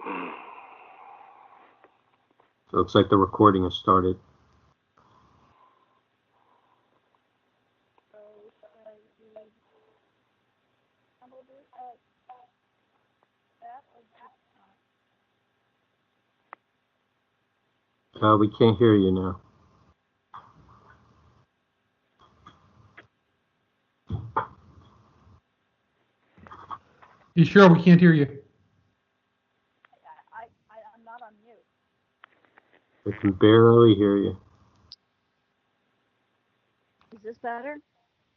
So it looks like the recording has started. We can't hear you now. You sure we can't hear you? I'm not on mute. We can barely hear you. Is this better?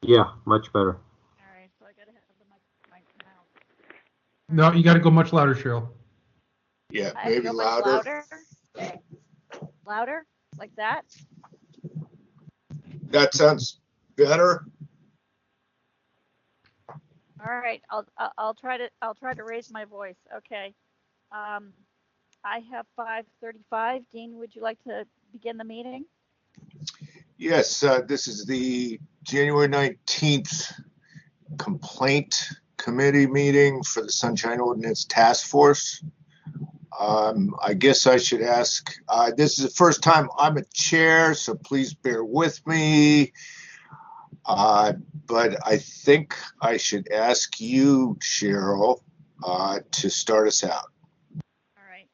Yeah, much better. All right, so I gotta have the mic mouth. No, you got to go much louder, Cheryl. Yeah, I have to maybe go much louder. Louder, like that. That sounds better. All right, I'll try to raise my voice. Okay. I have 5:35. Dean, would you like to begin the meeting? Yes, this is the January 19th complaint committee meeting for the Sunshine Ordinance Task Force. I guess I should ask, this is the first time I'm a chair, so please bear with me. But I think I should ask you, Cheryl, to start us out. All right.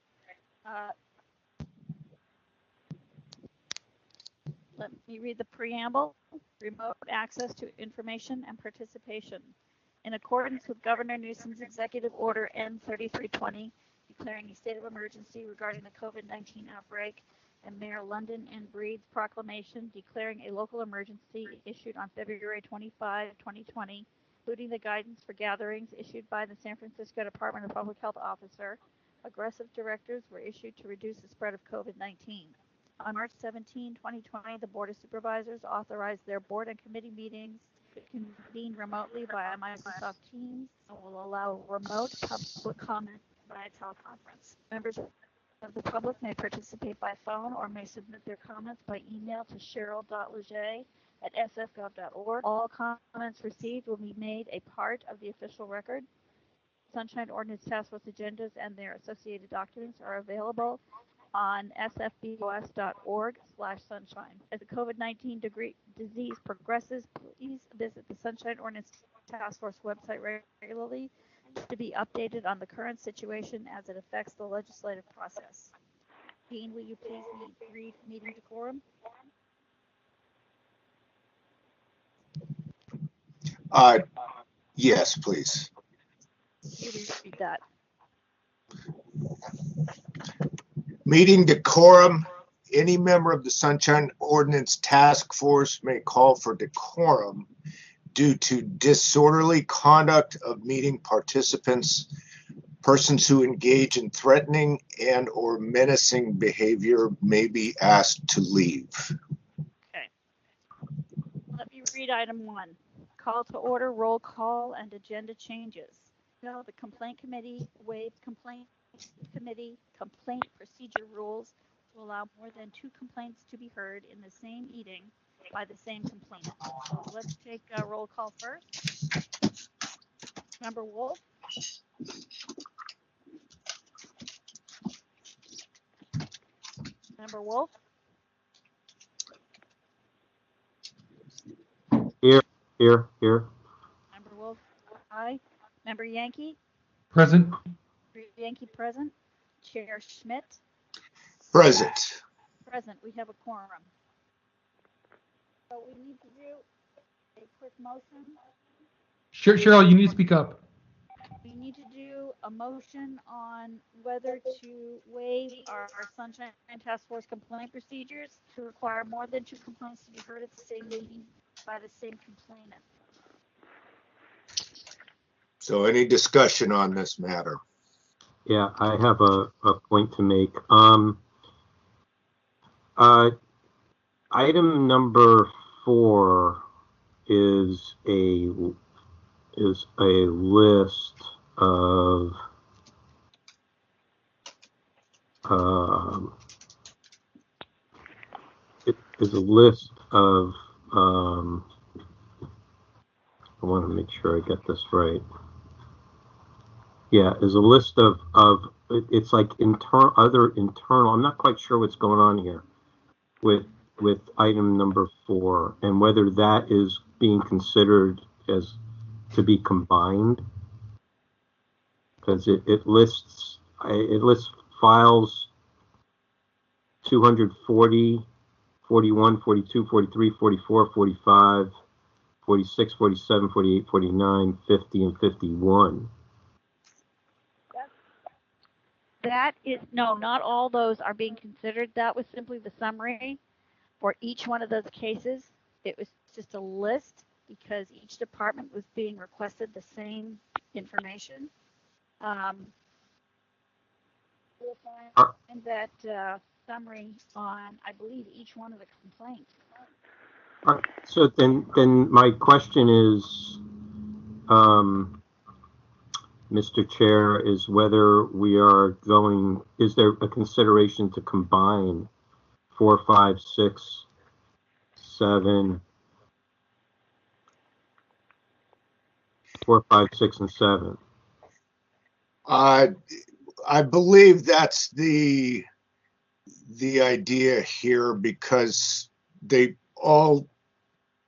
Let me read the preamble. Remote access to information and participation. In accordance with Governor Newsom's Executive Order N3320, declaring a state of emergency regarding the COVID-19 outbreak, and Mayor London and Breed's proclamation declaring a local emergency issued on February 25, 2020, including the guidance for gatherings issued by the San Francisco Department of Public Health officer, aggressive directives were issued to reduce the spread of COVID-19. On March 17, 2020, the Board of Supervisors authorized their board and committee meetings to convene remotely via Microsoft Teams and will allow remote public comment via teleconference. Members of the public may participate by phone or may submit their comments by email to cheryl.leger@sfgov.org. All comments received will be made a part of the official record. Sunshine Ordinance Task Force agendas and their associated documents are available on sfbos.org/sunshine. As the COVID-19 disease progresses, please visit the Sunshine Ordinance Task Force website regularly to be updated on the current situation as it affects the legislative process. Dean, will you please read meeting decorum? Yes, please. You read that. Meeting decorum. Any member of the Sunshine Ordinance Task Force may call for decorum due to disorderly conduct of meeting participants. Persons who engage in threatening and or menacing behavior may be asked to leave. Okay. Let me read item 1. Call to order, roll call, and agenda changes. No, the complaint committee waived complaint procedure rules to allow more than 2 complaints to be heard in the same meeting by the same complainant. So let's take a roll call first. Member Wolf? Member Wolf? Here. Member Wolf, aye. Member Yankee? Present. Yankee present. Chair Schmidt? Present. Present. We have a quorum. So we need to do a quick motion. Cheryl, you need to speak up. We need to do a motion on whether to waive our Sunshine Task Force complaint procedures to require more than 2 complaints to be heard at the same meeting by the same complainant. So any discussion on this matter? Yeah, I have a point to make. Item number 4 is a list of it is a list of I want to make sure I get this right. Yeah, there's a list of it's like other internal. I'm not quite sure what's going on here with item number 4 and whether that is being considered as to be combined, because it lists files 240, 41, 42, 43, 44, 45, 46, 47, 48, 49, 50, and 51. That is, no, not all those are being considered. That was simply the summary for each one of those cases. It was just a list because each department was being requested the same information. We'll find that summary on, I believe, each one of the complaints. All right, so then my question is, Mr. Chair, is whether we are going, is there a consideration to combine 4, 5, 6, 7, 4, 5, 6, and 7? I believe that's the idea here, because they all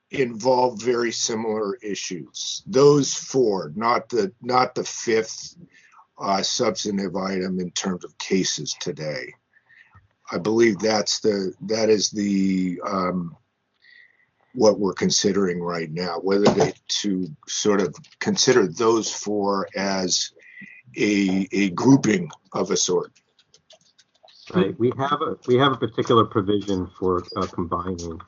involve very similar issues. Those 4, not the 5th substantive item in terms of cases today. I believe that is the what we're considering right now, whether to sort of consider those 4 as a grouping of a sort. Right. We have a particular provision for combining.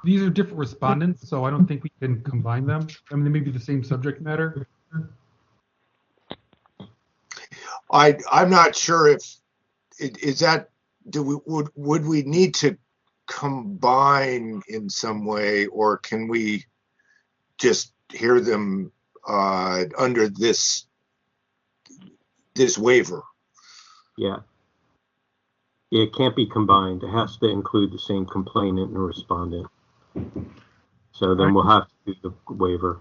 These are different respondents, so I don't think we can combine them. I mean, they may be the same subject matter. I'm not sure if is that would we need to combine in some way, or can we just hear them under this waiver? Yeah. It can't be combined. It has to include the same complainant and respondent. So then we'll have to do the waiver.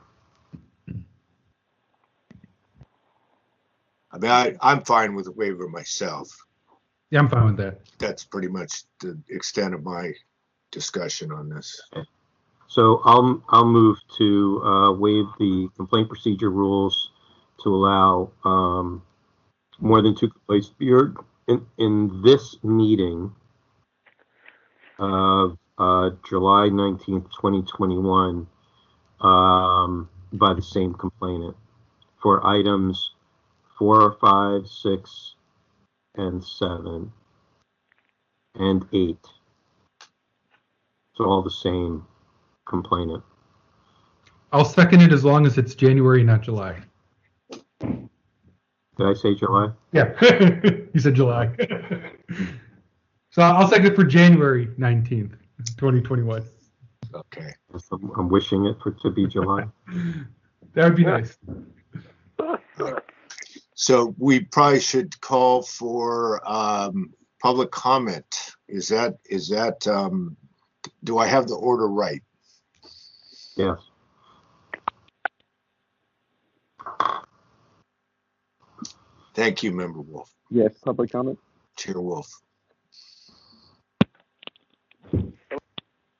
I mean, I'm fine with the waiver myself. Yeah, I'm fine with that. That's pretty much the extent of my discussion on this. Okay. So I'll move to waive the complaint procedure rules to allow more than 2 complaints in this meeting of July 19th, 2021, by the same complainant for items 4, 5, 6, and 7, and 8. It's all the same complainant. I'll second it as long as it's January, not July. Did I say July? Yeah, you said July. So I'll second it for January 19th, 2021. Okay. I'm wishing it to be July. That would be nice. So we probably should call for public comment. Is that do I have the order right? Yes. Thank you, Member Wolf. Yes, public comment. Chair Wolf.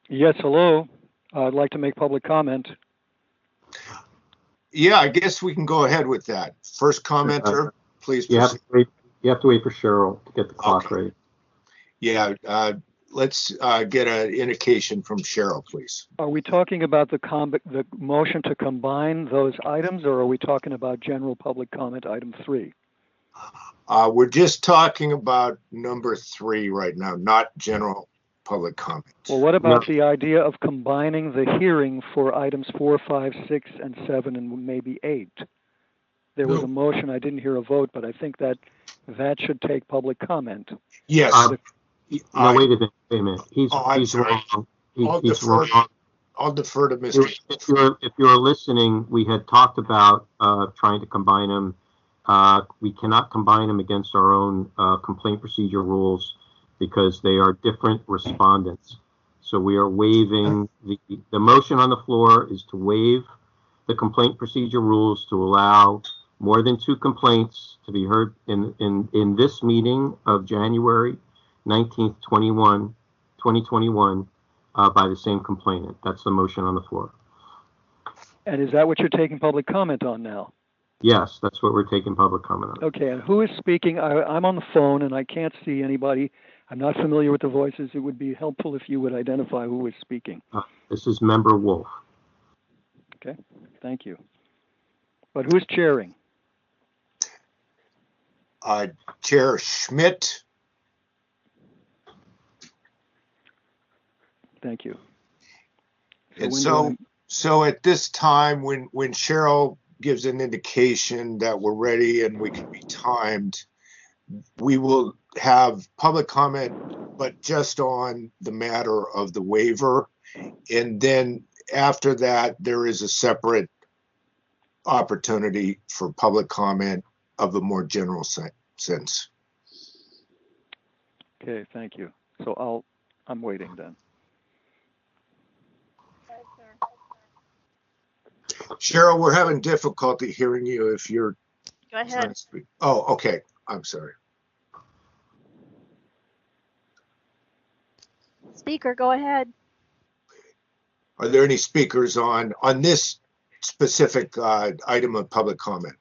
Yes, hello. I'd like to make public comment. Yeah, I guess we can go ahead with that. First commenter, please You have proceed. you have to wait for Cheryl to get the clock Okay. ready. Yeah, let's get an indication from Cheryl, please. Are we talking about the motion to combine those items, or are we talking about general public comment item 3? We're just talking about number 3 right now, not general public comment. Well, what about the idea of combining the hearing for items 4, 5, 6, and 7, and maybe 8? There was a motion, I didn't hear a vote, but I think that should take public comment. Yes. No, wait a minute. He's I'm sorry. wrong. I'll He's defer. wrong. I'll defer to Mr. If you're listening, we had talked about trying to combine them. We cannot combine them against our own complaint procedure rules because they are different respondents. So we are waiving the motion on the floor is to waive the complaint procedure rules to allow more than 2 complaints to be heard in this meeting of January 19th, 2021 by the same complainant. That's the motion on the floor. And is that what you're taking public comment on now? Yes, that's what we're taking public comment on. Okay, and who is speaking? I'm on the phone and I can't see anybody. I'm not familiar with the voices. It would be helpful if you would identify who is speaking. This is Member Wolf. Okay, thank you. But who's chairing? Chair Schmidt. Thank you. And so at this time, when Cheryl gives an indication that we're ready and we can be timed, we will have public comment, but just on the matter of the waiver. And then after that, there is a separate opportunity for public comment of a more general sense. Okay, thank you. So I'm waiting then. Cheryl, we're having difficulty hearing you if you're Go trying ahead. to speak. Oh, okay. I'm sorry. Speaker, go ahead. Are there any speakers on this specific item of public comment?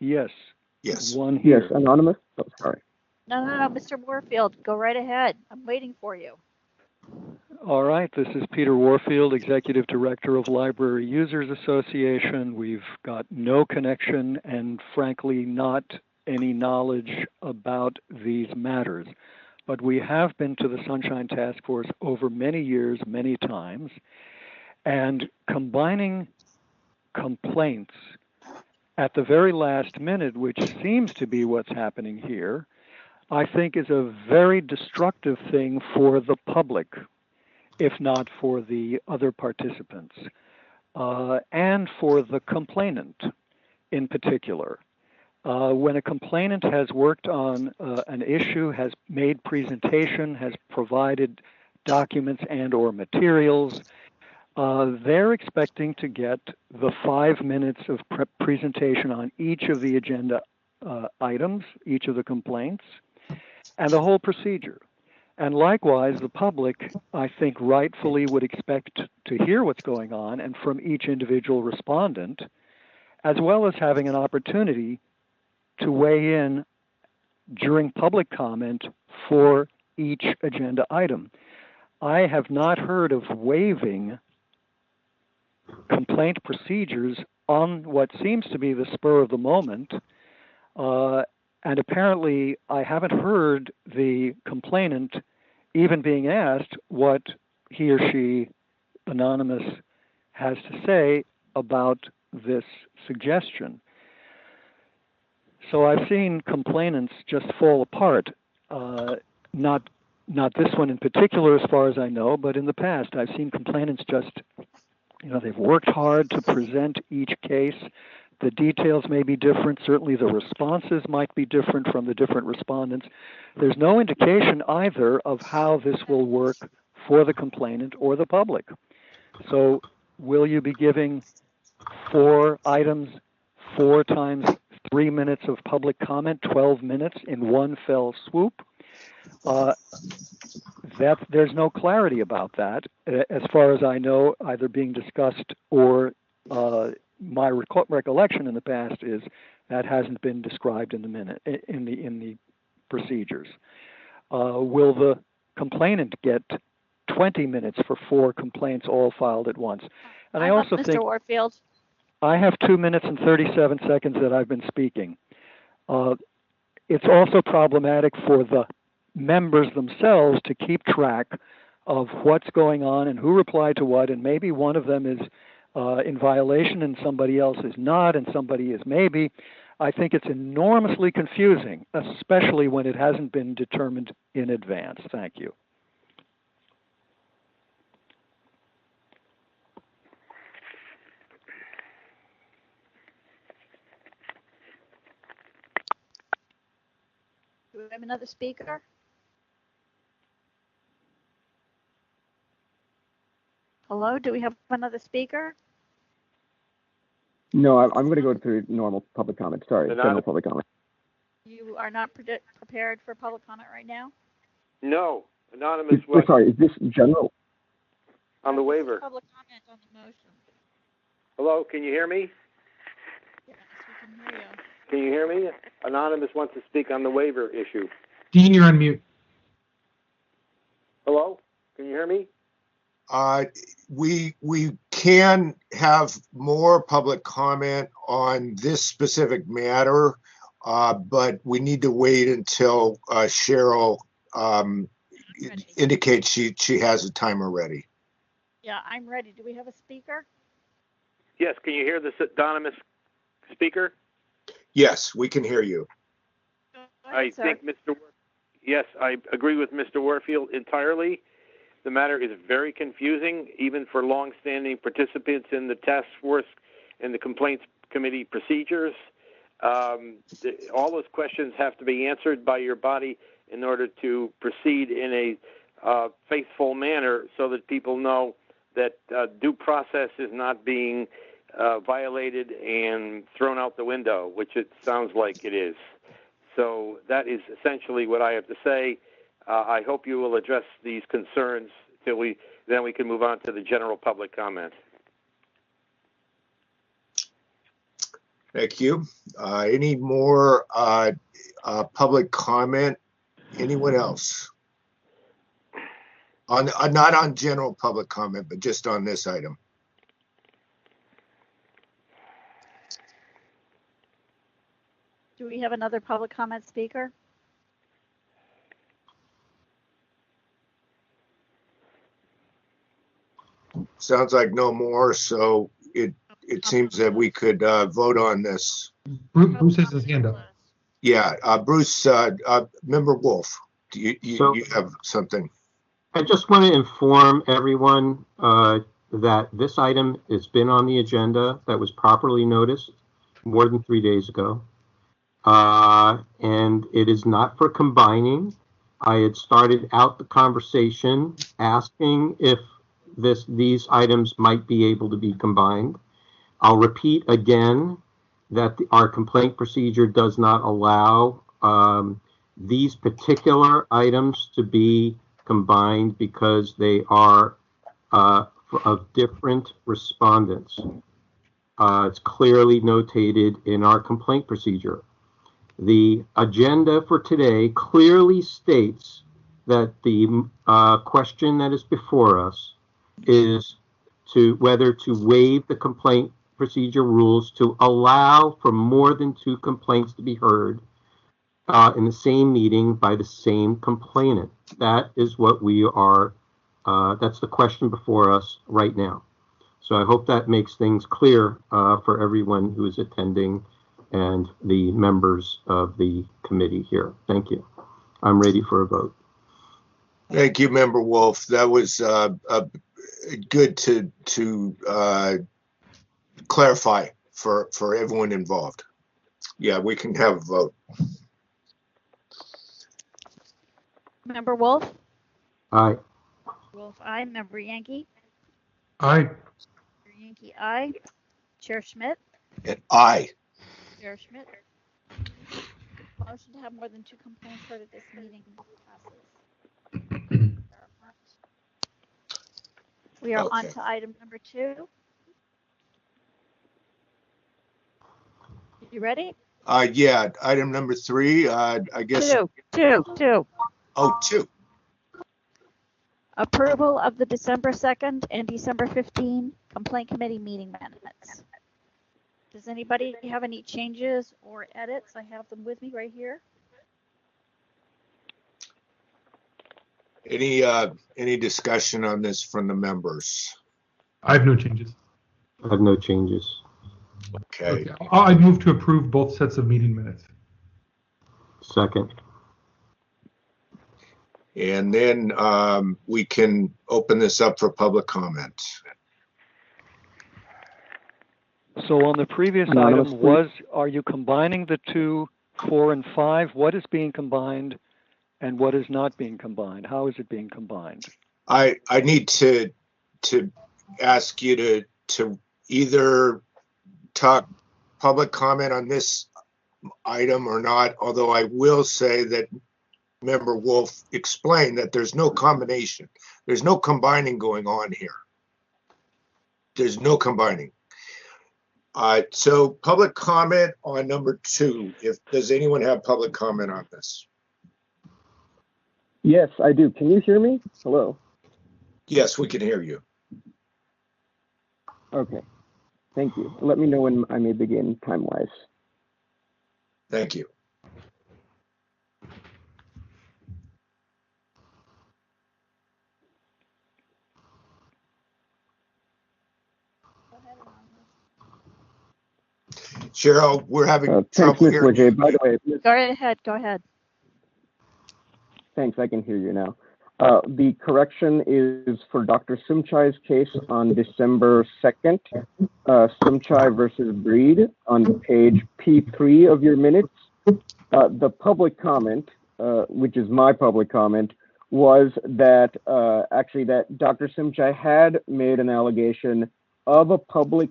Yes. Yes. One here. Yes, anonymous. Oh, sorry. No, Mr. Warfield, go right ahead. I'm waiting for you. All right, this is Peter Warfield, Executive Director of Library Users Association. We've got no connection and frankly not any knowledge about these matters. But we have been to the Sunshine Task Force over many years, many times, and combining complaints at the very last minute, which seems to be what's happening here, I think is a very destructive thing for the public, if not for the other participants, and for the complainant in particular. When a complainant has worked on an issue, has made presentation, has provided documents and or materials, they're expecting to get the 5 minutes of presentation on each of the agenda items, each of the complaints, and the whole procedure. And likewise, the public, I think, rightfully would expect to hear what's going on and from each individual respondent, as well as having an opportunity to weigh in during public comment for each agenda item. I have not heard of waiving complaint procedures on what seems to be the spur of the moment. And apparently, I haven't heard the complainant even being asked what he or she, anonymous, has to say about this suggestion. So I've seen complainants just fall apart. Not this one in particular, as far as I know, but in the past, I've seen complainants just, they've worked hard to present each case. The details may be different. Certainly the responses might be different from the different respondents. There's no indication either of how this will work for the complainant or the public. So will you be giving 4 items, 4 times 3 minutes of public comment, 12 minutes in one fell swoop? There's no clarity about that, as far as I know, either being discussed or my recollection in the past is that hasn't been described in the procedures. Will the complainant get 20 minutes for 4 complaints all filed at once? And I also Mr. think Warfield. I have 2 minutes and 37 seconds that I've been speaking. It's also problematic for the members themselves to keep track of what's going on and who replied to what, and maybe one of them is in violation and somebody else is not, and somebody is maybe. I think it's enormously confusing, especially when it hasn't been determined in advance. Thank you. Do we have another speaker? Hello, do we have another speaker? No, I'm going to go through normal public comment. Sorry, general public comment. You are not prepared for public comment right now? No, anonymous was Sorry, is this general? on the waiver. Public comment on the motion. Hello, can you hear me? Yes, we can hear you. Can you hear me? Anonymous wants to speak on the waiver issue. Dean, you're on mute. Hello, can you hear me? We can have more public comment on this specific matter, but we need to wait until Cheryl indicates she has a timer ready. Yeah, I'm ready. Do we have a speaker? Yes, can you hear this anonymous speaker? Yes, we can hear you. Go ahead, sir. Yes, I agree with Mr. Warfield entirely. The matter is very confusing, even for long-standing participants in the task force and the complaints committee procedures. All those questions have to be answered by your body in order to proceed in a faithful manner so that people know that due process is not being violated and thrown out the window, which it sounds like it is. So that is essentially what I have to say. I hope you will address these concerns till then we can move on to the general public comment. Thank you. Any more public comment? Anyone else? Not on general public comment, but just on this item. Do we have another public comment speaker? Sounds like no more, so it seems that we could vote on this. Bruce has his hand up. Yeah, Bruce, Member Wolf, do you have something? I just want to inform everyone that this item has been on the agenda, that was properly noticed more than 3 days ago. And it is not for combining. I had started out the conversation asking if these items might be able to be combined. I'll repeat again that our complaint procedure does not allow these particular items to be combined because they are of different respondents. It's clearly notated in our complaint procedure. The agenda for today clearly states that the question that is before us is whether to waive the complaint procedure rules to allow for more than 2 complaints to be heard in the same meeting by the same complainant. That is what we are, that's the question before us right now. So I hope that makes things clear for everyone who is attending and the members of the committee here. Thank you. I'm ready for a vote. Thank you, Member Wolf. That was good to clarify for everyone involved. Yeah, we can have a vote. Member Wolf? Aye. Wolf, aye. Member Yankee? Aye. Member Yankee, aye. Chair Schmidt? And aye. Chair Schmidt. Motion to have more than 2 complaints heard at this meeting passes. We are on to item number 2. You ready? Yeah, item number 3, I guess. Two. Oh, 2. Approval of the December 2nd and December 15 complaint committee meeting minutes. Does anybody have any changes or edits? I have them with me right here. Any discussion on this from the members? I have no changes. I have no changes. Okay. I move to approve both sets of meeting minutes. Second. And then we can open this up for public comment. So on the previous item are you combining the 2, 4, and 5? What is being combined and what is not being combined? How is it being combined? I need to ask you to either talk public comment on this item or not, although I will say that Member Wolf explained that there's no combination. There's no combining going on here. There's no combining. So public comment on number 2. Does anyone have public comment on this? Yes, I do. Can you hear me? Hello. Yes, we can hear you. Okay. Thank you. Let me know when I may begin time-wise. Thank you. Cheryl, we're having Thanks, trouble Ms. hearing Wajay. you. By the way, Go ahead. thanks, I can hear you now. The correction is for Dr. Sumchai's case on December 2nd, Sumchai versus Breed on page P3 of your minutes. The public comment, which is my public comment, was that actually that Dr. Sumchai had made an allegation of a public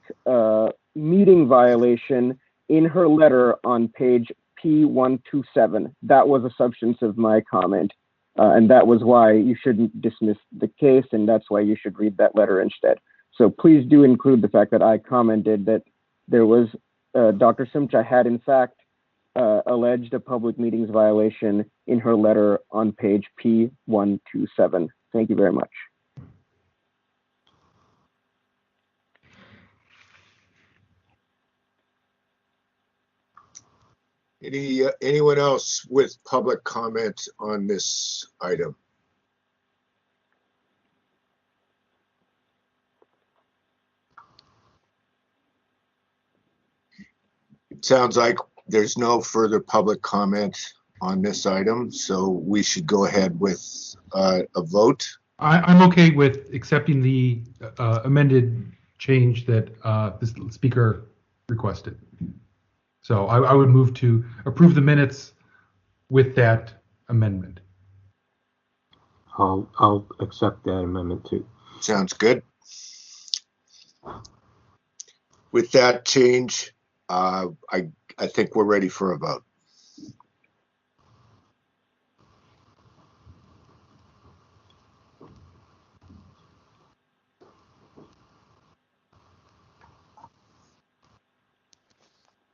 meeting violation in her letter on page P127. That was a substance of my comment. And that was why you shouldn't dismiss the case, and that's why you should read that letter instead. So please do include the fact that I commented that there was, Dr. Sumchai had in fact alleged a public meetings violation in her letter on page P127. Thank you very much. Anyone else with public comment on this item? It sounds like there's no further public comment on this item, so we should go ahead with a vote. I'm okay with accepting the amended change that the speaker requested. So I would move to approve the minutes with that amendment. I'll accept that amendment too. Sounds good. With that change, I think we're ready for a vote.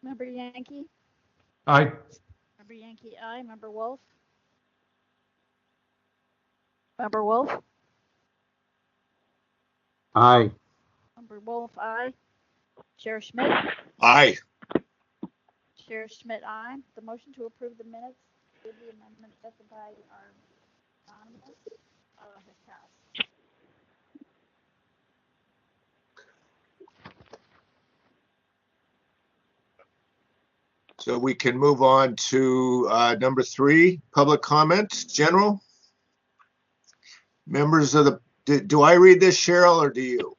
Member Yankee? Aye. Member Yankee, aye. Member Wolf? Member Wolf? Aye. Member Wolf, aye. Chair Schmidt? Aye. Chair Schmidt, aye. The motion to approve the minutes with the amendment specified are anonymous has passed. So we can move on to number 3, public comment, general. Members of the, do I read this, Cheryl, or do you?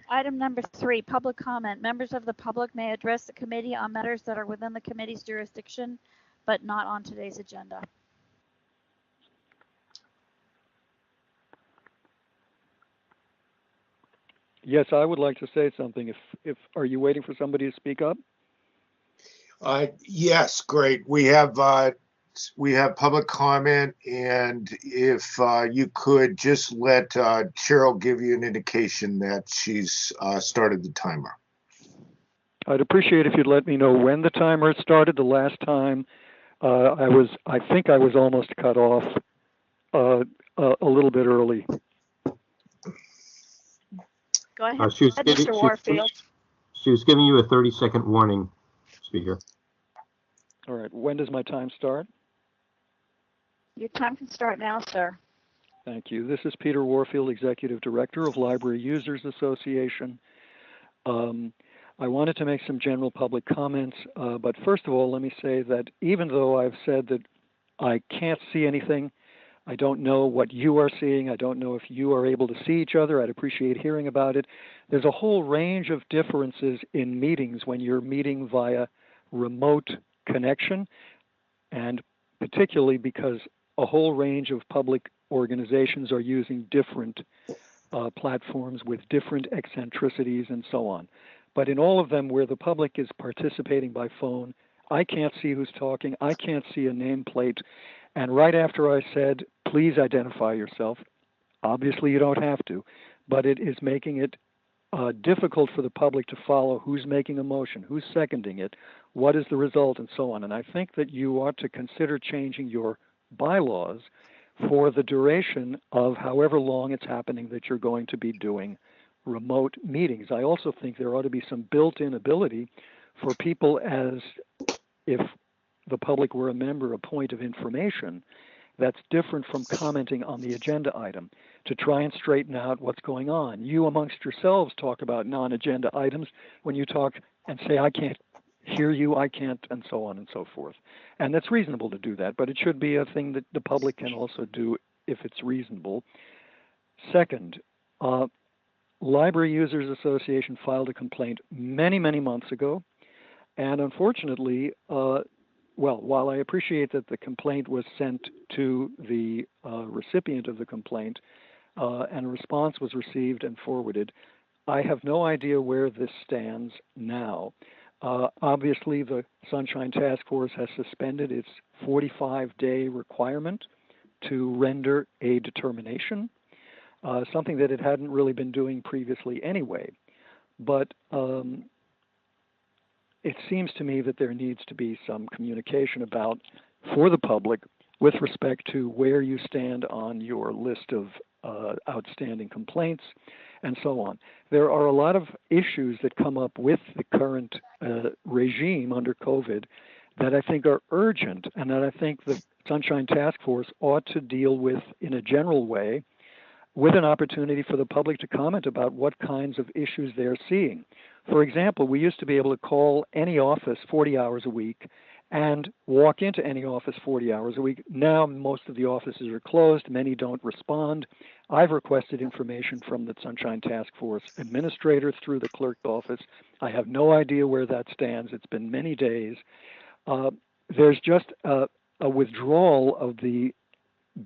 Item number 3, public comment. Members of the public may address the committee on matters that are within the committee's jurisdiction, but not on today's agenda. Yes, I would like to say something. If are you waiting for somebody to speak up? Yes, great. We have public comment, and if you could just let Cheryl give you an indication that she's started the timer. I'd appreciate if you'd let me know when the timer started. The last time I think I was almost cut off a little bit early. Go ahead, Mr. Warfield. She was giving you a 30-second warning, Speaker. All right. When does my time start? Your time can start now, sir. Thank you. This is Peter Warfield, Executive Director of Library Users Association. I wanted to make some general public comments, but first of all, let me say that even though I've said that I can't see anything, I don't know what you are seeing. I don't know if you are able to see each other. I'd appreciate hearing about it. There's a whole range of differences in meetings when you're meeting via remote connection. and particularly because a whole range of public organizations are using different platforms with different eccentricities and so on. But in all of them where the public is participating by phone, I can't see who's talking, I can't see a nameplate, and right after I said, please identify yourself, obviously you don't have to, but it is making it difficult for the public to follow who's making a motion, who's seconding it, what is the result, and so on. And I think that you ought to consider changing your bylaws for the duration of however long it's happening that you're going to be doing remote meetings. I also think there ought to be some built-in ability for people, as if the public were a member, a point of information that's different from commenting on the agenda item, to try and straighten out what's going on. You amongst yourselves talk about non-agenda items when you talk and say, I can't hear you, I can't, and so on and so forth. And that's reasonable to do that, but it should be a thing that the public can also do if it's reasonable. Second, Library Users Association filed a complaint many, many months ago, and unfortunately, while I appreciate that the complaint was sent to the recipient of the complaint and a response was received and forwarded, I have no idea where this stands now. Obviously, the Sunshine Task Force has suspended its 45-day requirement to render a determination, something that it hadn't really been doing previously anyway. But it seems to me that there needs to be some communication about, for the public, with respect to where you stand on your list of outstanding complaints and so on. There are a lot of issues that come up with the current regime under COVID that I think are urgent and that I think the Sunshine Task Force ought to deal with in a general way, with an opportunity for the public to comment about what kinds of issues they're seeing. For example, we used to be able to call any office 40 hours a week and walk into any office 40 hours a week. Now most of the offices are closed, many don't respond. I've requested information from the Sunshine Task Force administrator through the clerk's office. I have no idea where that stands. It's been many days. There's just a withdrawal of the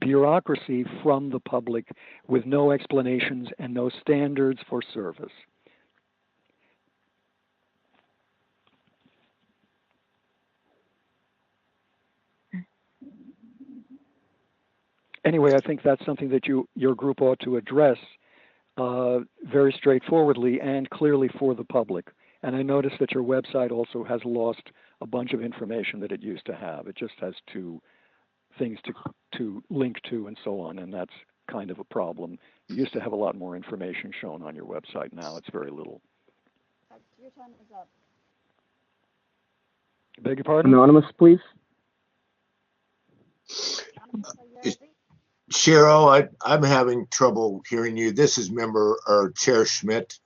bureaucracy from the public with no explanations and no standards for service. Anyway, I think that's something that your group ought to address very straightforwardly and clearly for the public. And I noticed that your website also has lost a bunch of information that it used to have. It just has two things to link to and so on, and that's kind of a problem. You used to have a lot more information shown on your website. Now it's very little. Your time is up. Beg your pardon? Anonymous, please. Cheryl, I'm having trouble hearing you. This is member or Chair Schmidt.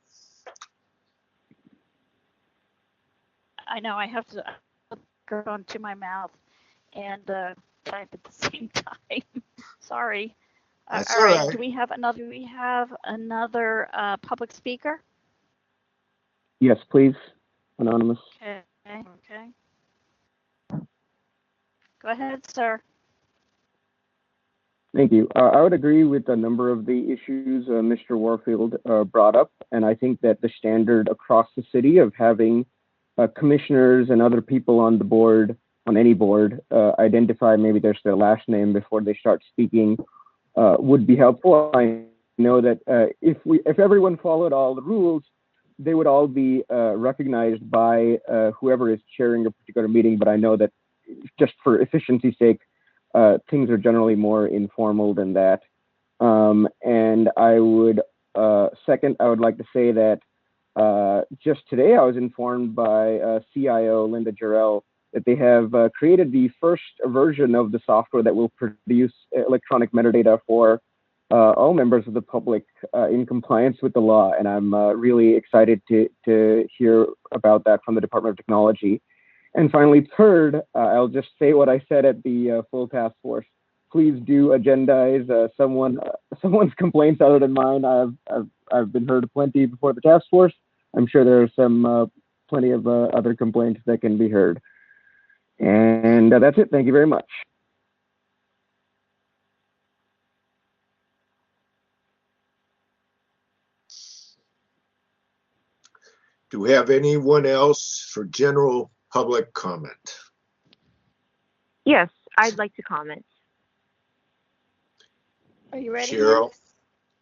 I know I have to put on to my mouth and type at the same time. Sorry. That's all right. right. Do we have another public speaker? Yes, please. Anonymous. Okay. Go ahead, sir. Thank you. I would agree with a number of the issues Mr. Warfield brought up, and I think that the standard across the city of having commissioners and other people on the board, on any board, identify maybe there's their last name before they start speaking would be helpful. I know that if everyone followed all the rules, they would all be recognized by whoever is chairing a particular meeting, but I know that just for efficiency's sake, things are generally more informal than that. And I would, second, I would like to say that just today I was informed by CIO Linda Jarrell that they have created the first version of the software that will produce electronic metadata for all members of the public in compliance with the law. And I'm really excited to hear about that from the Department of Technology. And finally, third, I'll just say what I said at the full task force. Please do agendize someone's complaints other than mine. I've been heard plenty before the task force. I'm sure there are some plenty of other complaints that can be heard. And that's it. Thank you very much. Do we have anyone else for general public comment? Yes, I'd like to comment. Are you ready? Cheryl?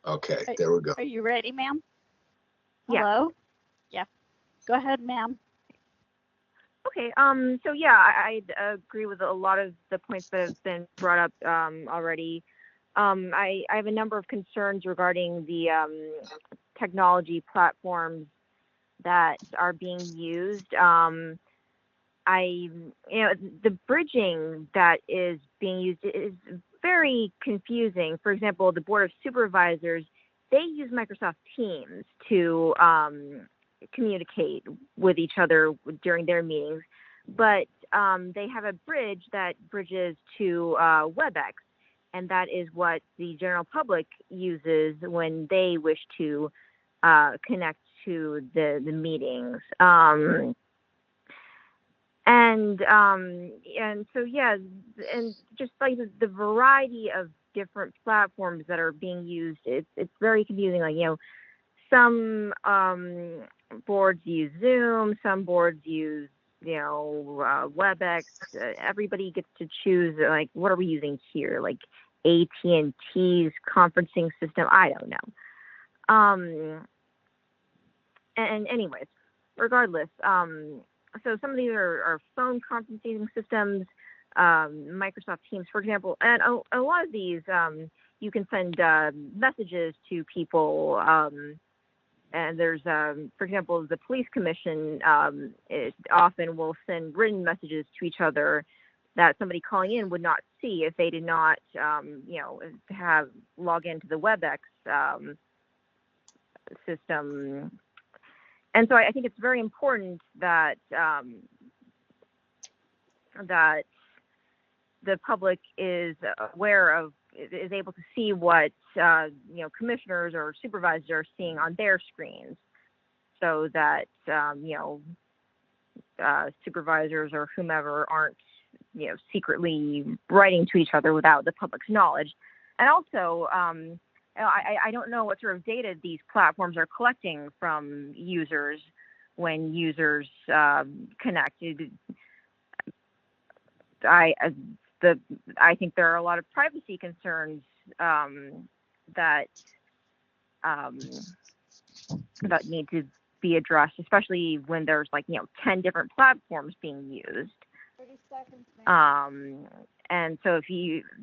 ma'am? Okay, there we go. Are you ready, ma'am? Yeah. Hello? Yeah. Go ahead, ma'am. Okay, so yeah, I'd agree with a lot of the points that have been brought up already. I have a number of concerns regarding the technology platforms that are being used. The bridging that is being used is very confusing. For example, the Board of Supervisors, they use Microsoft Teams to communicate with each other during their meetings, but they have a bridge that bridges to WebEx, and that is what the general public uses when they wish to connect to the meetings. And so yeah, and just like the variety of different platforms that are being used, it's very confusing. Like, some boards use Zoom, some boards use WebEx. Everybody gets to choose, like, what are we using here? Like AT&T's conferencing system, I don't know. And anyways, regardless, so some of these are phone conferencing systems, Microsoft Teams, for example, and a lot of these you can send messages to people. And there's, for example, the police commission often will send written messages to each other that somebody calling in would not see if they did not, have log into the WebEx system. And so I think it's very important that that the public is aware of, is able to see what commissioners or supervisors are seeing on their screens, so that supervisors or whomever aren't secretly writing to each other without the public's knowledge. And also, I don't know what sort of data these platforms are collecting from users when users connect. I think there are a lot of privacy concerns that need to be addressed, especially when there's 10 different platforms being used. 30 seconds, ma'am. And so if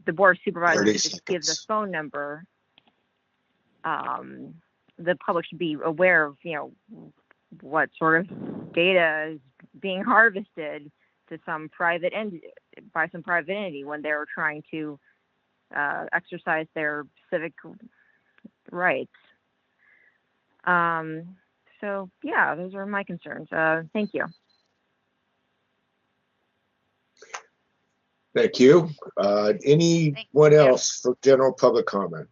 the board of supervisors just gives a seconds. phone number, the public should be aware of what sort of data is being harvested to some private entity when they're trying to exercise their civic rights. So yeah, those are my concerns. Thank you. Thank you. Anyone else for general public comment?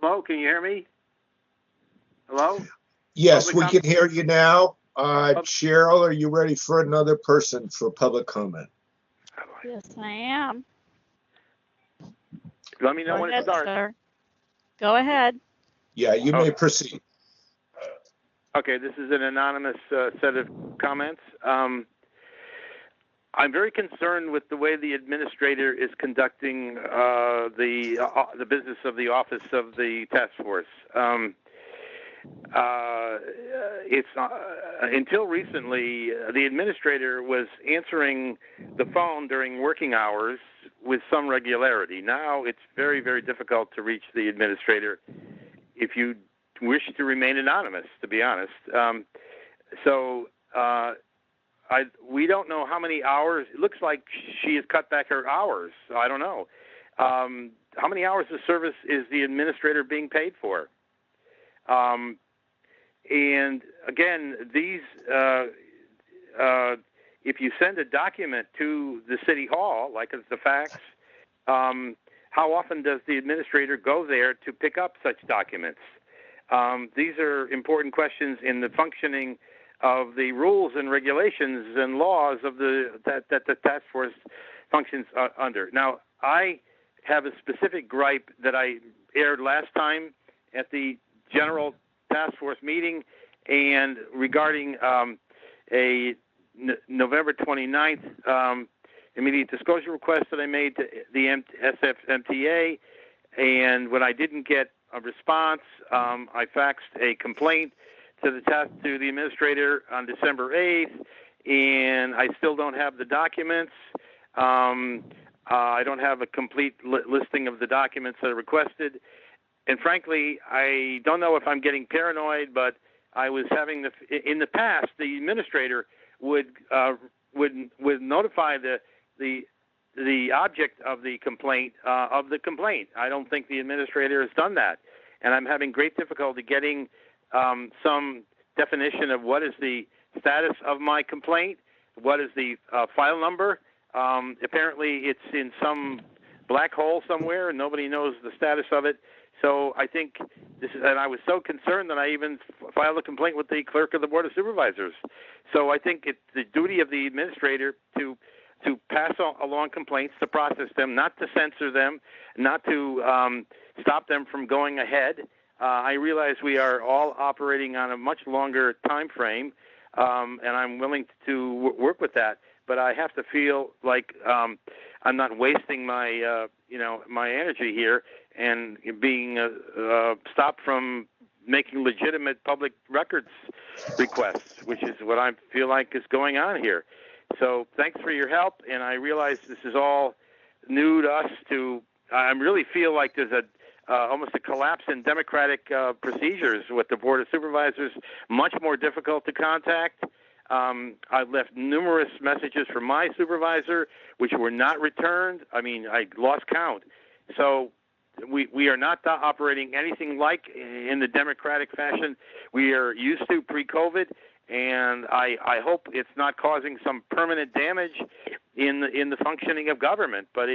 Hello, can you hear me? Hello? Yes, Public we can hear you now. Cheryl, are you ready for another person for public comment? Yes, I am. Let me know Go when it ahead, starts. sir. Go ahead. Yeah, you may proceed. Okay, this is an anonymous set of comments. I'm very concerned with the way the administrator is conducting the business of the office of the task force. It's until recently, the administrator was answering the phone during working hours with some regularity. Now it's very, very difficult to reach the administrator if you wish to remain anonymous, to be honest. We don't know how many hours. It looks like she has cut back her hours. I don't know. How many hours of service is the administrator being paid for? And again, these, if you send a document to the city hall, like it's the fax, how often does the administrator go there to pick up such documents? These are important questions in the functioning of the rules and regulations and laws of that the task force functions under. Now, I have a specific gripe that I aired last time at the general task force meeting, and regarding a November 29th immediate disclosure request that I made to the SFMTA, and when I didn't get a response, I faxed a complaint to the administrator on December 8th, and I still don't have the documents. I don't have a complete listing of the documents that are requested, and frankly, I don't know if I'm getting paranoid, but I was having in the past, the administrator would notify the object of the complaint I don't think the administrator has done that, and I'm having great difficulty getting some definition of what is the status of my complaint, what is the file number. Apparently, it's in some black hole somewhere, and nobody knows the status of it. So I think and I was so concerned that I even filed a complaint with the clerk of the Board of Supervisors. So I think it's the duty of the administrator to pass along complaints, to process them, not to censor them, not to stop them from going ahead. I realize we are all operating on a much longer time frame, and I'm willing to work with that. But I have to feel like I'm not wasting my my energy here and being stopped from making legitimate public records requests, which is what I feel like is going on here. So thanks for your help, and I realize this is all new to us. I really feel like there's almost a collapse in democratic procedures with the Board of Supervisors, much more difficult to contact. I left numerous messages from my supervisor, which were not returned. I mean, I lost count. So we are not operating anything like in the democratic fashion we are used to pre-COVID, and I hope it's not causing some permanent damage in the functioning of government. But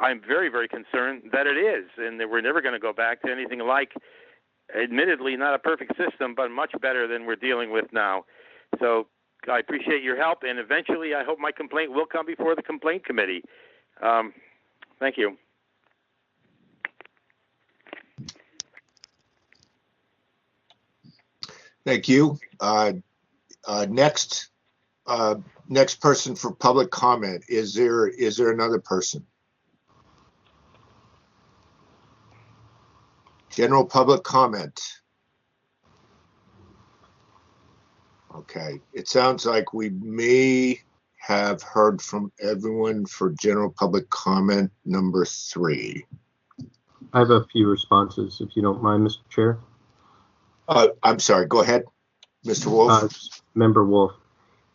I'm very, very concerned that it is, and that we're never going to go back to anything like, admittedly, not a perfect system, but much better than we're dealing with now. So I appreciate your help, and eventually I hope my complaint will come before the complaint committee. Thank you. Thank you. Next person for public comment. Is there another person? General public comment. Okay, it sounds like we may have heard from everyone for general public comment number 3. I have a few responses, if you don't mind, Mr. Chair. I'm sorry, go ahead, Mr. Wolf. Member Wolf.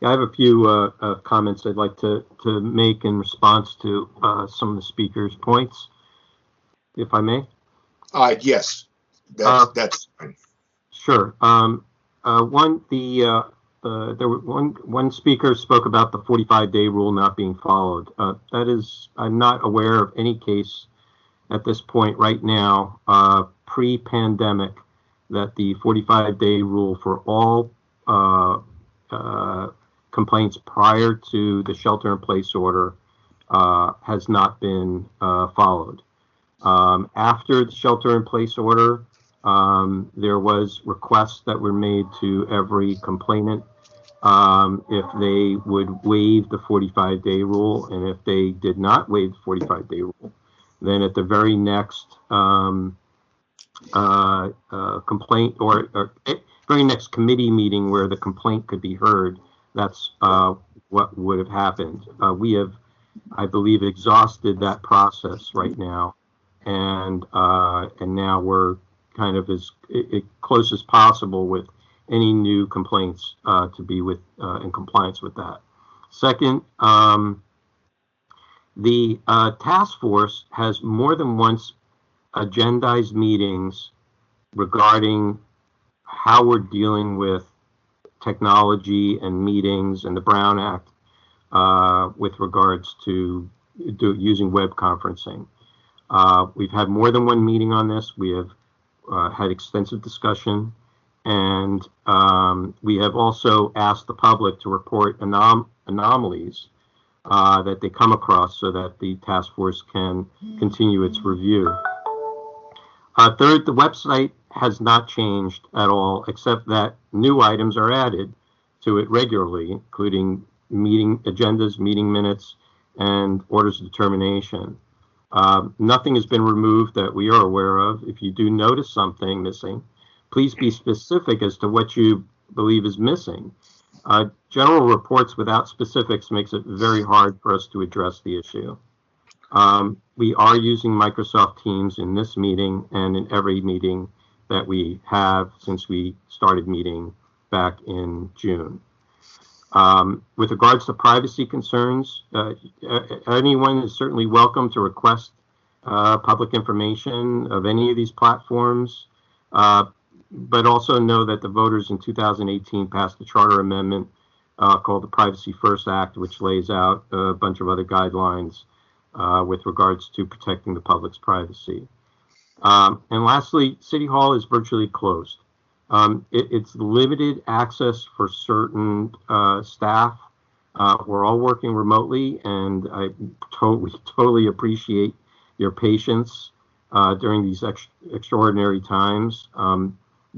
Yeah, I have a few comments I'd like to make in response to some of the speaker's points, if I may. Yes, that's fine. Sure. One speaker spoke about the 45-day rule not being followed. I'm not aware of any case at this point right now, pre-pandemic, that the 45-day rule for all complaints prior to the shelter-in-place order has not been followed. After the shelter-in-place order, there was requests that were made to every complainant if they would waive the 45-day rule, and if they did not waive the 45-day rule, then at the very next complaint or very next committee meeting where the complaint could be heard, that's what would have happened. We have, I believe, exhausted that process right now, and now we're kind of as close as possible with any new complaints to be in compliance with that. Second, the task force has more than once agendized meetings regarding how we're dealing with technology and meetings and the Brown Act with regards to using web conferencing. We've had more than one meeting on this. We have had extensive discussion, and we have also asked the public to report anomalies that they come across so that the task force can continue its review. Third, the website has not changed at all, except that new items are added to it regularly, including meeting agendas, meeting minutes, and orders of determination. Nothing has been removed that we are aware of. If you do notice something missing, please be specific as to what you believe is missing. General reports without specifics makes it very hard for us to address the issue. We are using Microsoft Teams in this meeting and in every meeting that we have since we started meeting back in June. With regards to privacy concerns, anyone is certainly welcome to request public information of any of these platforms, but also know that the voters in 2018 passed a charter amendment called the Privacy First Act, which lays out a bunch of other guidelines with regards to protecting the public's privacy. And lastly, City Hall is virtually closed. It's limited access for certain staff. We're all working remotely, and I totally appreciate your patience during these extraordinary times.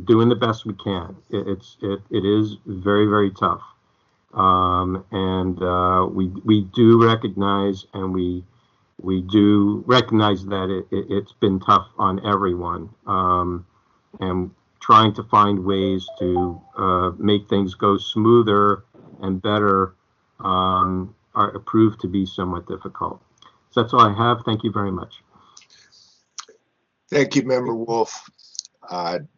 Doing the best we can. It is very, very tough, and we do recognize, and we do recognize that it's been tough on everyone, and trying to find ways to make things go smoother and better are proved to be somewhat difficult. So that's all I have. Thank you very much. Thank you, Member Wolf.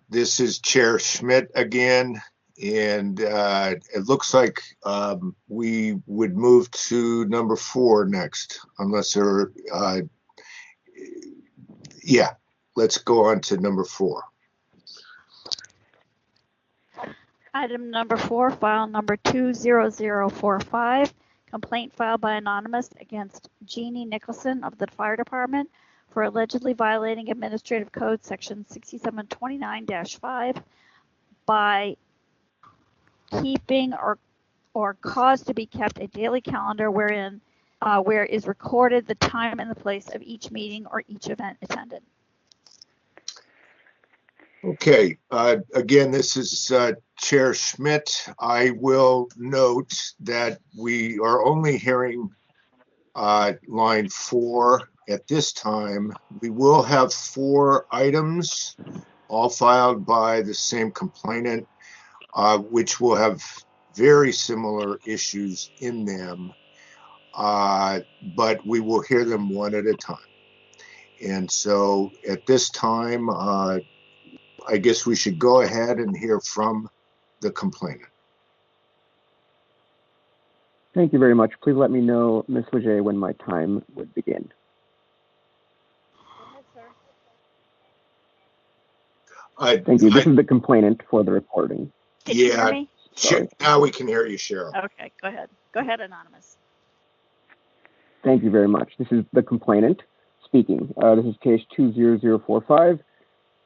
This is Chair Schmidt again, and it looks like we would move to number 4 next, unless there yeah, let's go on to number 4. Item number 4, file number 20045, complaint filed by Anonymous against Jeannie Nicholson of the Fire Department for allegedly violating Administrative Code Section 6729-5 by keeping or caused to be kept a daily calendar wherein where is recorded the time and the place of each meeting or each event attended. Okay, again, this is Chair Schmidt. I will note that we are only hearing line 4 at this time. We will have 4 items, all filed by the same complainant, which will have very similar issues in them, but we will hear them one at a time. And so at this time, I guess we should go ahead and hear from the complainant. Thank you very much. Please let me know, Ms. Leger, when my time would begin. Go ahead, sir. Thank you. This is the complainant for the recording. Can you hear me? Now we can hear you, Cheryl. Okay, go ahead. Go ahead, Anonymous. Thank you very much. This is the complainant speaking. This is case 20045.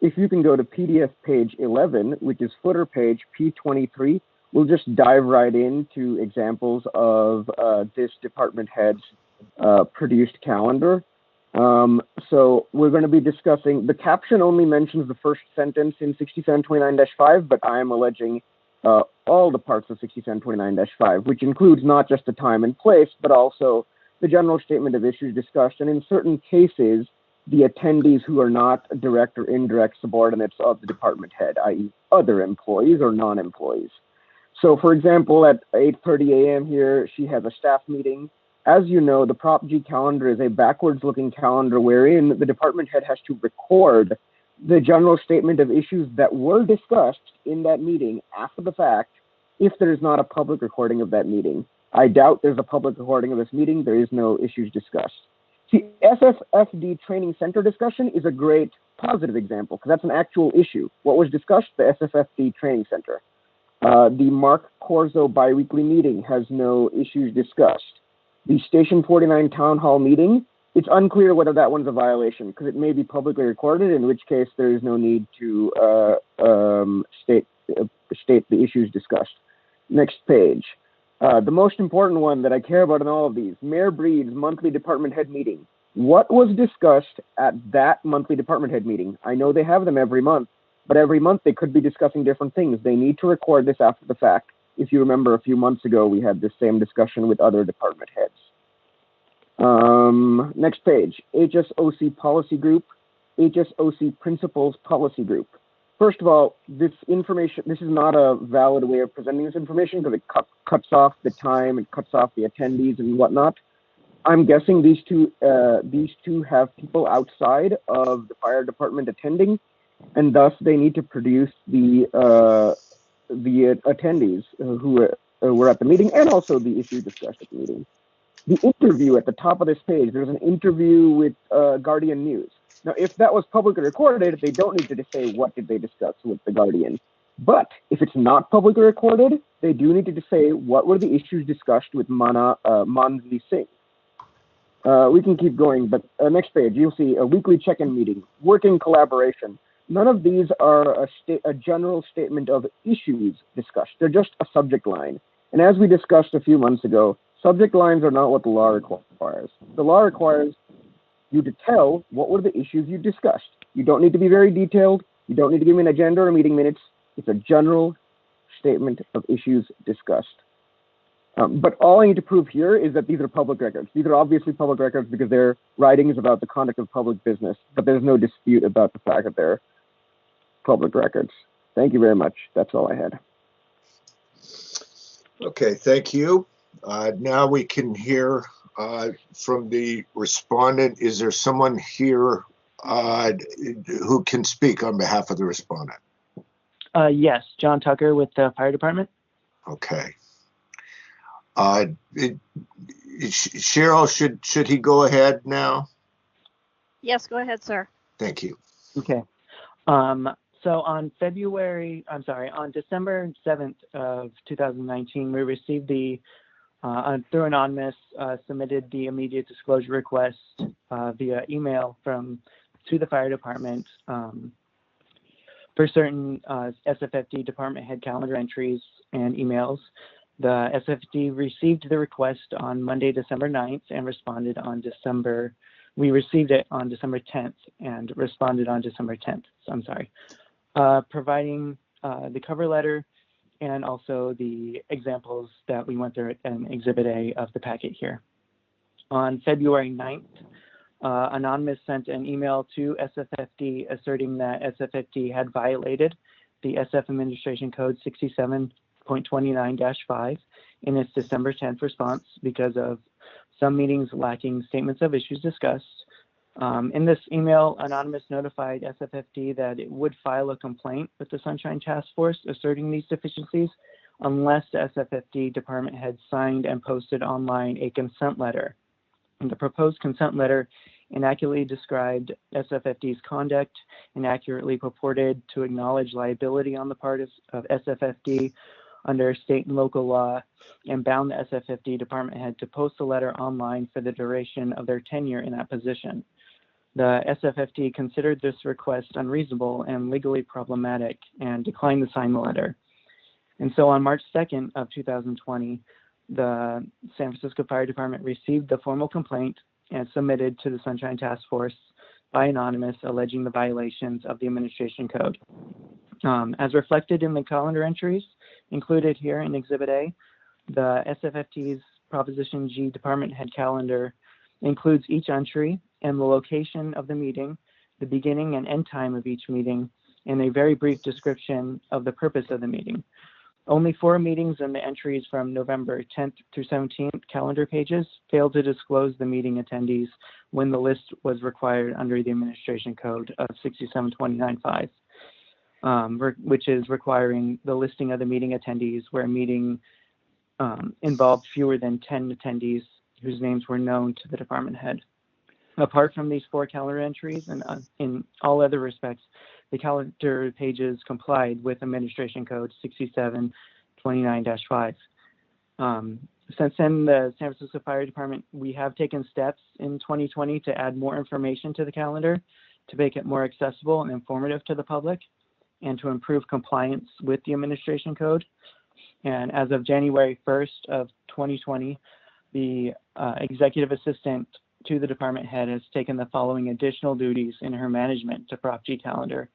If you can go to PDF page 11, which is footer page P23, we'll just dive right into examples of this department head's produced calendar. So we're going to be discussing, the caption only mentions the first sentence in 6729-5, but I am alleging all the parts of 6729-5, which includes not just the time and place, but also the general statement of issues discussed, and in certain cases, the attendees who are not direct or indirect subordinates of the department head, i.e. other employees or non-employees. So for example, at 8:30 a.m. here, she has a staff meeting. As you know, the Prop G calendar is a backwards-looking calendar wherein the department head has to record the general statement of issues that were discussed in that meeting after the fact, if there is not a public recording of that meeting. I doubt there's a public recording of this meeting. There is no issues discussed. See, SFFD Training Center discussion is a great positive example because that's an actual issue. What was discussed? The SFFD Training Center. The Mark Corzo biweekly meeting has no issues discussed. The Station 49 Town Hall meeting It's unclear whether that one's a violation because it may be publicly recorded, in which case there is no need to state the issues discussed. Next page. The most important one that I care about in all of these, Mayor Breed's monthly department head meeting. What was discussed at that monthly department head meeting? I know they have them every month, but every month they could be discussing different things. They need to record this after the fact. If you remember, a few months ago, we had this same discussion with other department heads. Next page, HSOC policy group, HSOC principals policy group. First of all, this is not a valid way of presenting this information because it cuts off the time, it cuts off the attendees and whatnot. I'm guessing these two have people outside of the fire department attending, and thus they need to produce the attendees who were at the meeting and also the issue discussed at the meeting. The interview at the top of this page, there's an interview with Guardian News. Now, if that was publicly recorded, they don't need to say what did they discuss with the Guardian. But if it's not publicly recorded, they do need to say what were the issues discussed with Manvi Singh. We can keep going, but next page, you'll see a weekly check-in meeting, working collaboration. None of these are a general statement of issues discussed. They're just a subject line. And as we discussed a few months ago, subject lines are not what the law requires. The law requires you to tell what were the issues you discussed. You don't need to be very detailed. You don't need to give me an agenda or meeting minutes. It's a general statement of issues discussed. But all I need to prove here is that these are public records. These are obviously public records because they're writings about the conduct of public business, but there's no dispute about the fact that they're public records. Thank you very much. That's all I had. Okay, thank you. Now we can hear from the respondent. Is there someone here who can speak on behalf of the respondent? Yes, John Tucker with the fire department. Okay. Cheryl, should he go ahead now? Yes, go ahead, sir. Thank you. Okay. So on December 7th of 2019, we received through Anonymous, submitted the immediate disclosure request via email to the fire department for certain SFFD department head calendar entries and emails. The SFD received the request on Monday, December 9th and responded on we received it on December 10th and responded on December 10th. So I'm sorry. Providing the cover letter and also the examples that we went through in Exhibit A of the packet here. On February 9th, Anonymous sent an email to SFFD asserting that SFFD had violated the SF Administration Code 67.29-5 in its December 10th response because of some meetings lacking statements of issues discussed. In this email, Anonymous notified SFFD that it would file a complaint with the Sunshine Task Force asserting these deficiencies unless the SFFD department had signed and posted online a consent letter. And the proposed consent letter inaccurately described SFFD's conduct, inaccurately purported to acknowledge liability on the part of SFFD under state and local law, and bound the SFFD department head to post the letter online for the duration of their tenure in that position. The SFFD considered this request unreasonable and legally problematic and declined to sign the letter. And so on March 2nd of 2020, the San Francisco Fire Department received the formal complaint and submitted to the Sunshine Task Force by Anonymous alleging the violations of the Administration Code. As reflected in the calendar entries included here in Exhibit A, the SFFD's Proposition G Department Head Calendar includes each entry and the location of the meeting, the beginning and end time of each meeting, and a very brief description of the purpose of the meeting. Only 4 meetings in the entries from November 10th through 17th calendar pages failed to disclose the meeting attendees when the list was required under the Administration Code of 67.29.5, which is requiring the listing of the meeting attendees where a meeting involved fewer than 10 attendees whose names were known to the department head. Apart from these 4 calendar entries and in all other respects, the calendar pages complied with Administration Code 67.29-5. Since then, the San Francisco Fire Department, we have taken steps in 2020 to add more information to the calendar to make it more accessible and informative to the public and to improve compliance with the administration code. And as of January 1st of 2020, the executive assistant to the department head has taken the following additional duties in her management to Prop G calendar: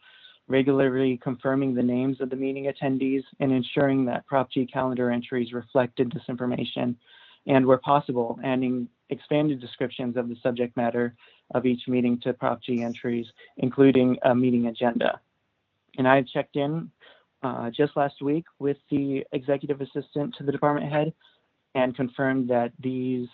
regularly confirming the names of the meeting attendees and ensuring that Prop G calendar entries reflected this information, and where possible, adding expanded descriptions of the subject matter of each meeting to Prop G entries, including a meeting agenda. And I checked in just last week with the executive assistant to the department head and confirmed that these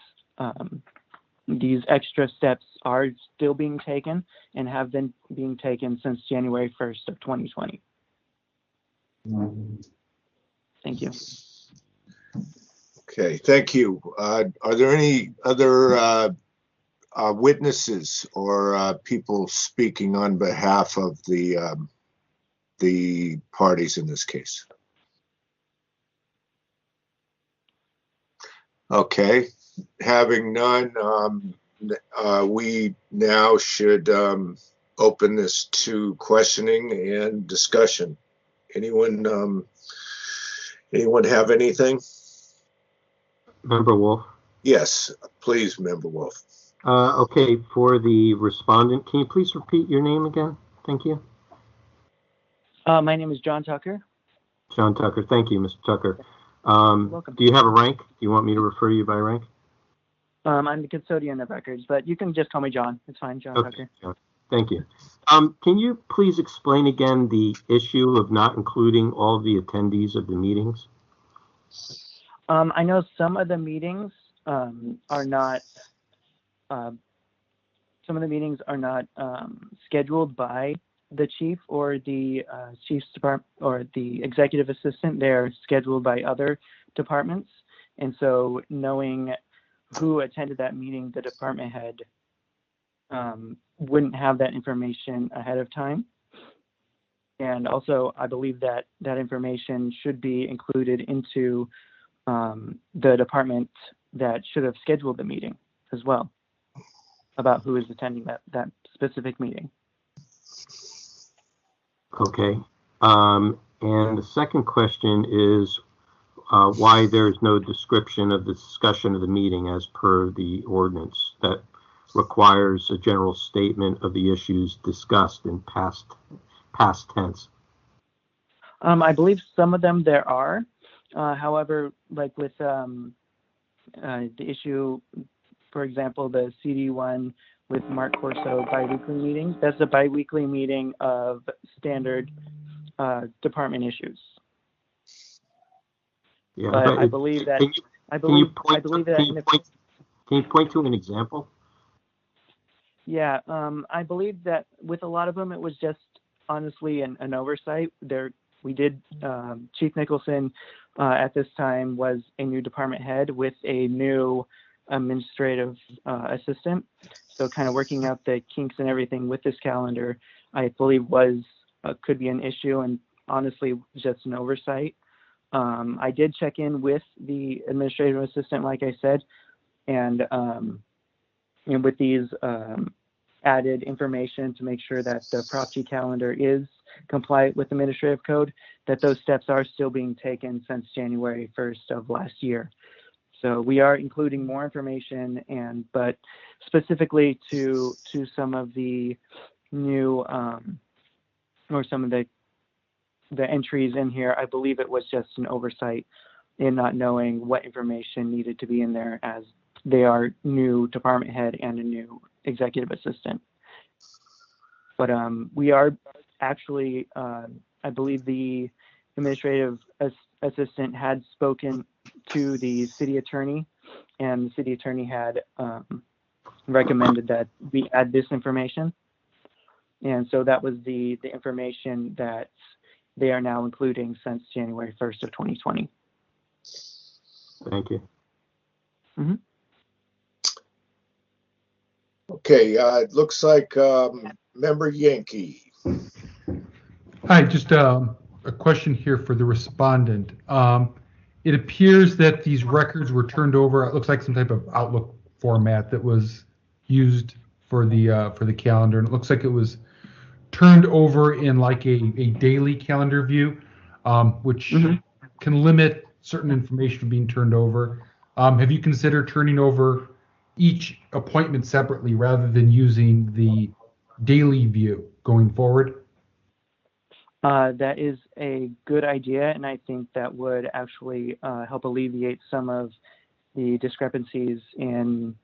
extra steps are still being taken and have been being taken since January 1st of 2020. Thank you. Okay, thank you. Are there any other witnesses or people speaking on behalf of the parties in this case? Okay, having none, we now should open this to questioning and discussion. Anyone have anything? Member Wolf? Yes, please, Member Wolf. Okay, for the respondent, can you please repeat your name again? Thank you. My name is John Tucker. John Tucker. Thank you, Mr. Tucker. Welcome. Do you have a rank? Do you want me to refer you by rank? I'm the custodian of records, but you can just call me John. It's fine, John Okay, Tucker. John. Thank you. Can you please explain again the issue of not including all the attendees of the meetings? I know some of the meetings are not scheduled by the chief or the chief's department or the executive assistant. They're scheduled by other departments, and so knowing who attended that meeting, the department head wouldn't have that information ahead of time. And also, I believe that that information should be included into the department that should have scheduled the meeting as well, about who is attending that specific meeting. Okay. And the second question is why there's no description of the discussion of the meeting as per the ordinance that requires a general statement of the issues discussed in past tense. I believe some of them there are. However, like with the issue, for example, the CD one with Mark Corso biweekly meeting, that's a biweekly meeting of standard department issues. Yeah, but I believe that can you point to an example? Yeah, I believe that with a lot of them, it was just honestly an oversight. We did, Chief Nicholson at this time was a new department head with a new administrative assistant. So kind of working out the kinks and everything with this calendar, I believe could be an issue, and honestly just an oversight. I did check in with the administrative assistant, like I said, and with these added information to make sure that the Prop G calendar is compliant with administrative code, that those steps are still being taken since January 1st of last year. So we are including more information, but specifically to some of the new or some of the entries in here, I believe it was just an oversight in not knowing what information needed to be in there, as they are new department head and a new executive assistant. But we are actually, I believe the administrative assistant had spoken to the city attorney, and the city attorney had recommended that we add this information. And so that was the information that they are now including since January 1st of 2020. Thank you. Mm-hmm. Okay, it looks like Member Yankee. Hi, just a question here for the respondent. it appears that these records were turned over. It looks like some type of Outlook format that was used for the calendar, and it looks like it was turned over in like a daily calendar view, which can limit certain information from being turned over. Have you considered turning over each appointment separately rather than using the daily view going forward? That is a good idea, and I think that would actually help alleviate some of the discrepancies in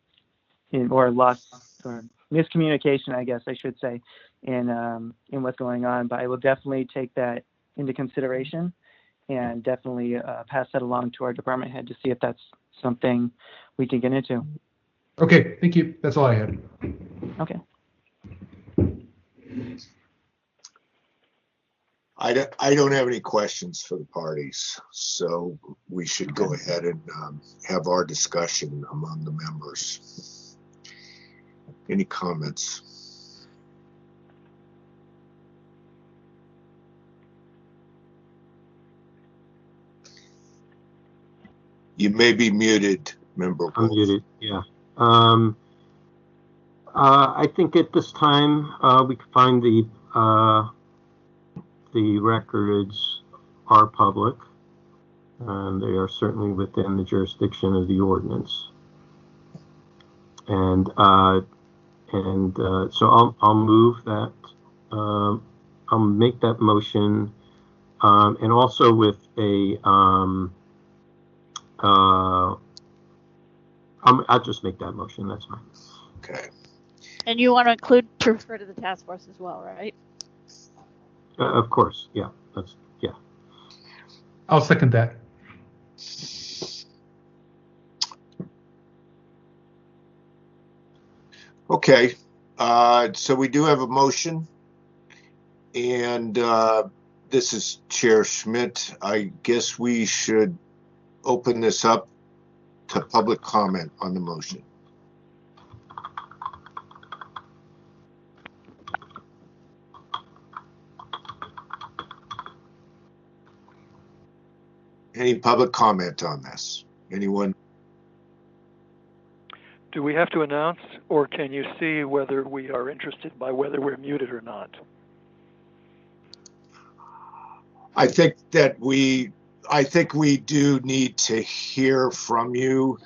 or loss or miscommunication, I guess I should say, in what's going on. But I will definitely take that into consideration and definitely pass that along to our department head to see if that's something we can get into. Okay, thank you. That's all I had. Okay. I don't have any questions for the parties, so we should go ahead and have our discussion among the members. Any comments? You may be muted, Member Wolf. I'm muted, yeah. I think at this time we can find the records are public, and they are certainly within the jurisdiction of the ordinance. And so I'll move that. I'll make that motion, and also with a I'll just make that motion. That's fine. Okay. And you want to include to refer to the task force as well, right? Of course, yeah. Yeah. I'll second that. Okay. So we do have a motion, and this is Chair Schmidt. I guess we should open this up to public comment on the motion. Any public comment on this? Anyone? Do we have to announce, or can you see whether we are interested by whether we're muted or not? I think we do need to hear from you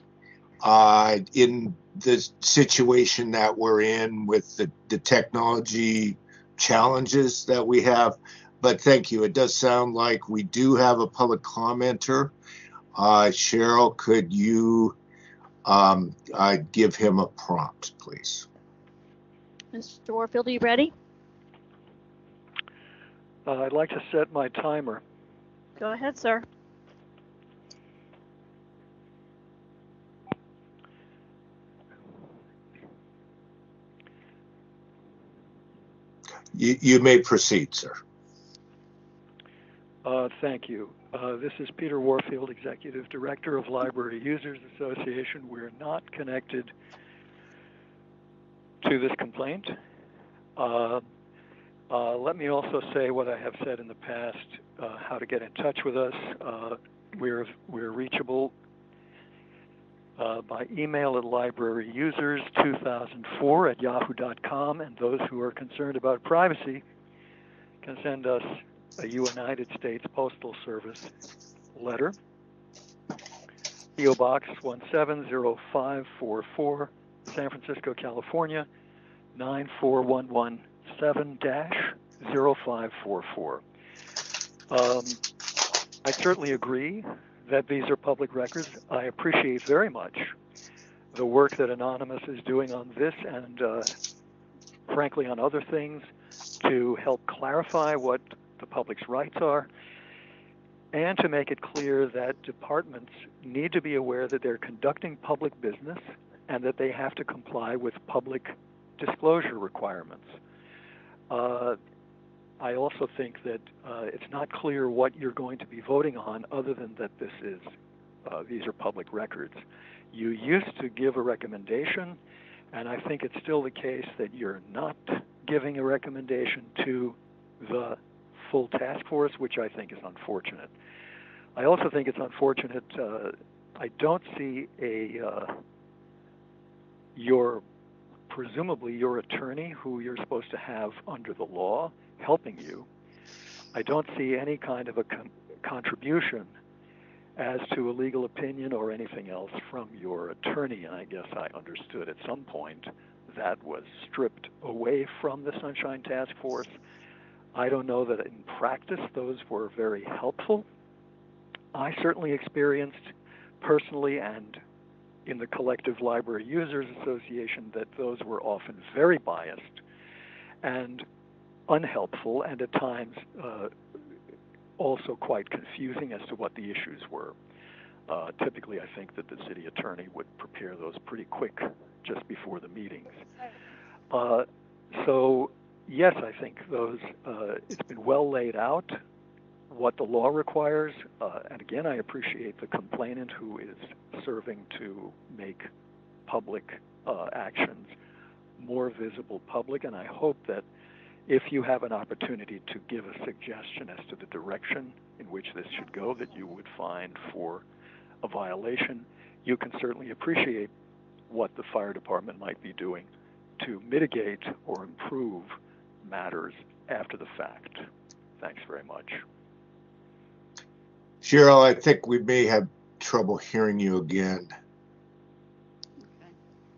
in the situation that we're in with the technology challenges that we have. But thank you. It does sound like we do have a public commenter. Cheryl, could you give him a prompt, please? Mr. Warfield, are you ready? I'd like to set my timer. Go ahead, sir. You may proceed, sir. Thank you. This is Peter Warfield, Executive Director of Library Users Association. We're not connected to this complaint. Let me also say what I have said in the past, how to get in touch with us. We're reachable by email at libraryusers2004@yahoo.com, and those who are concerned about privacy can send us a United States Postal Service letter, P.O. Box 170544, San Francisco, California, 94117-0544. I certainly agree that these are public records. I appreciate very much the work that Anonymous is doing on this and frankly on other things to help clarify what the public's rights are and to make it clear that departments need to be aware that they're conducting public business and that they have to comply with public disclosure requirements. I also think that it's not clear what you're going to be voting on other than that these are public records. You used to give a recommendation, and I think it's still the case that you're not giving a recommendation to the full task force, which I think is unfortunate. I also think it's unfortunate. I don't see presumably your attorney, who you're supposed to have under the law, helping you. I don't see any kind of a contribution as to a legal opinion or anything else from your attorney. And I guess I understood at some point that was stripped away from the Sunshine Task Force. I don't know that in practice those were very helpful. I certainly experienced personally and in the Collective Library Users Association that those were often very biased and unhelpful, and at times also quite confusing as to what the issues were. Typically, I think that the city attorney would prepare those pretty quick just before the meetings. So yes, I think those, it's been well laid out what the law requires, and again, I appreciate the complainant who is serving to make public actions more visible public, and I hope that if you have an opportunity to give a suggestion as to the direction in which this should go that you would find for a violation, you can certainly appreciate what the fire department might be doing to mitigate or improve matters after the fact. Thanks very much. Cheryl, I think we may have trouble hearing you again. Okay.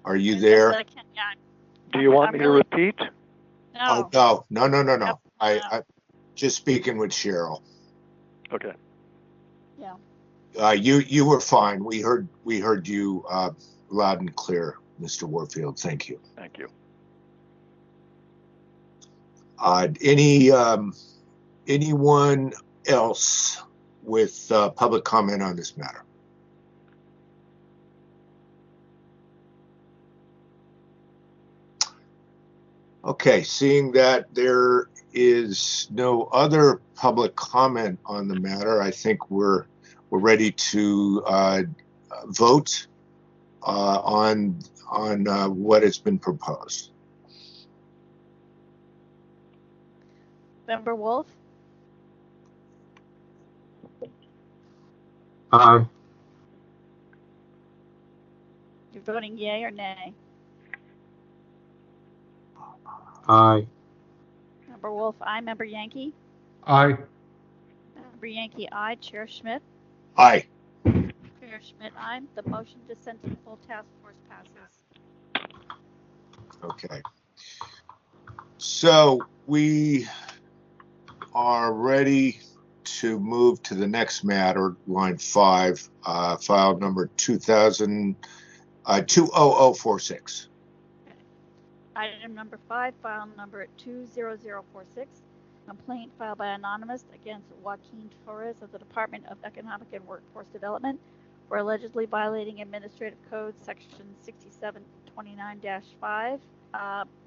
Are you there? Do you want me to repeat? No. No. Yep. I just speaking with Cheryl. Okay. Yeah. You were fine. We heard you loud and clear, Mr. Warfield. Thank you. Thank you. Anyone else with public comment on this matter? Okay, seeing that there is no other public comment on the matter, I think we're ready to vote on what has been proposed. Member Wolf? Aye. You're voting yay or nay? Aye. Member Wolf, aye. Member Yankee? Aye. Member Yankee, aye. Chair Schmidt? Aye. Chair Schmidt, aye. The motion to send to the full task force passes. Okay. So we are ready to move to the next matter, line 5, file number 20046. Item number 5, file number 20046. Complaint filed by Anonymous against Joaquin Torres of the Department of Economic and Workforce Development for allegedly violating Administrative Code Section 6729-5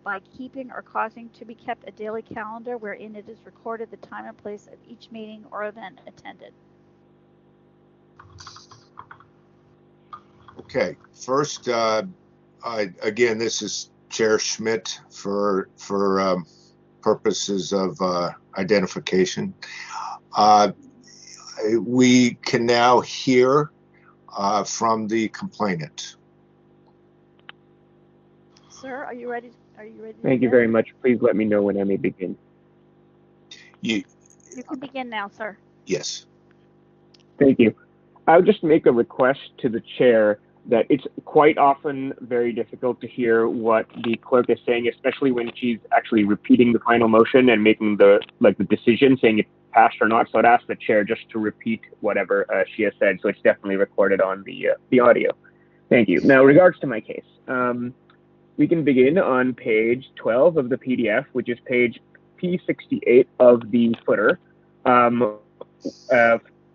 by keeping or causing to be kept a daily calendar wherein it is recorded the time and place of each meeting or event attended. Okay, first, again, this is Chair Schmidt for purposes of identification. We can now hear from the complainant. Sir, are you ready? Thank you very much. Please let me know when I may begin. You can begin now, sir. Yes. Thank you. I'll just make a request to the chair that it's quite often very difficult to hear what the clerk is saying, especially when she's actually repeating the final motion and making the decision, saying it passed or not. So I'd ask the chair just to repeat whatever she has said, so it's definitely recorded on the audio. Thank you. Now, regards to my case, we can begin on page 12 of the PDF, which is page P68 of the footer.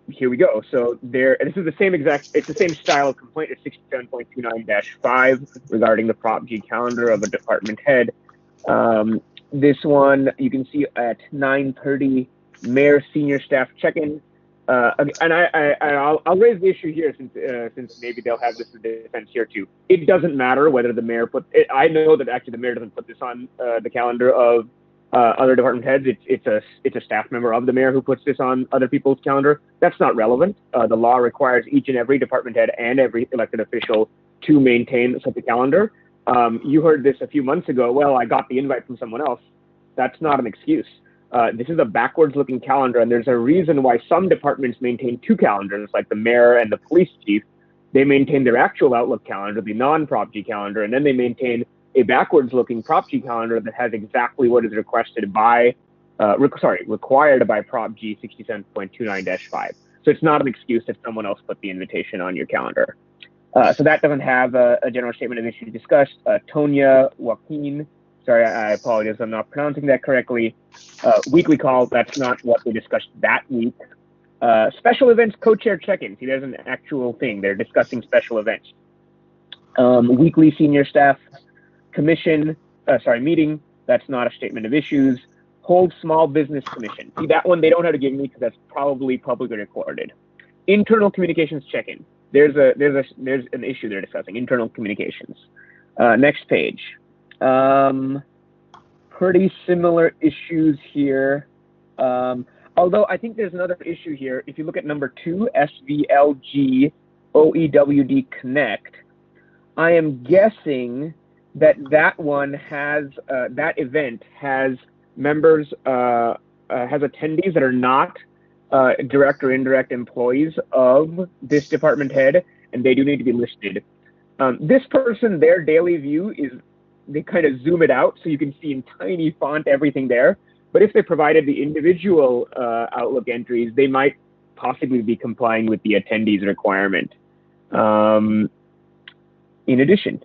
Here we go. So this is the same it's the same style of complaint as 67.29-5 regarding the Prop G calendar of a department head. This one you can see at 9:30, Mayor Senior Staff check-in. And I'll raise the issue here since maybe they'll have this in defense here too. It doesn't matter whether the mayor I know that actually the mayor doesn't put this on the calendar of other department heads. It's a staff member of the mayor who puts this on other people's calendar. That's not relevant. The law requires each and every department head and every elected official to maintain such a calendar. You heard this a few months ago. Well, I got the invite from someone else. That's not an excuse. This is a backwards-looking calendar, and there's a reason why some departments maintain two calendars, like the mayor and the police chief. They maintain their actual Outlook calendar, the non-Prop G calendar, and then they maintain a backwards-looking Prop G calendar that has exactly what is requested by, required by Prop G 67.29-5. So it's not an excuse if someone else put the invitation on your calendar. So that doesn't have a general statement of issues discussed. Tonya Joaquin, sorry, I apologize, I'm not pronouncing that correctly. Weekly call, that's not what we discussed that week. Special events co-chair check-in. See, there's an actual thing. They're discussing special events. Weekly senior staff commission, meeting. That's not a statement of issues. Hold small business commission. See, that one they don't have to give me because that's probably publicly recorded. Internal communications check-in. There's an issue they're discussing. Internal communications. Next page. Pretty similar issues here. Although I think there's another issue here. If you look at number 2, SVLG OEWD Connect, I am guessing that one has, that event has members, has attendees that are not direct or indirect employees of this department head, and they do need to be listed. This person, their daily view is, they kind of zoom it out so you can see in tiny font everything there. But if they provided the individual Outlook entries, they might possibly be complying with the attendees requirement. In addition,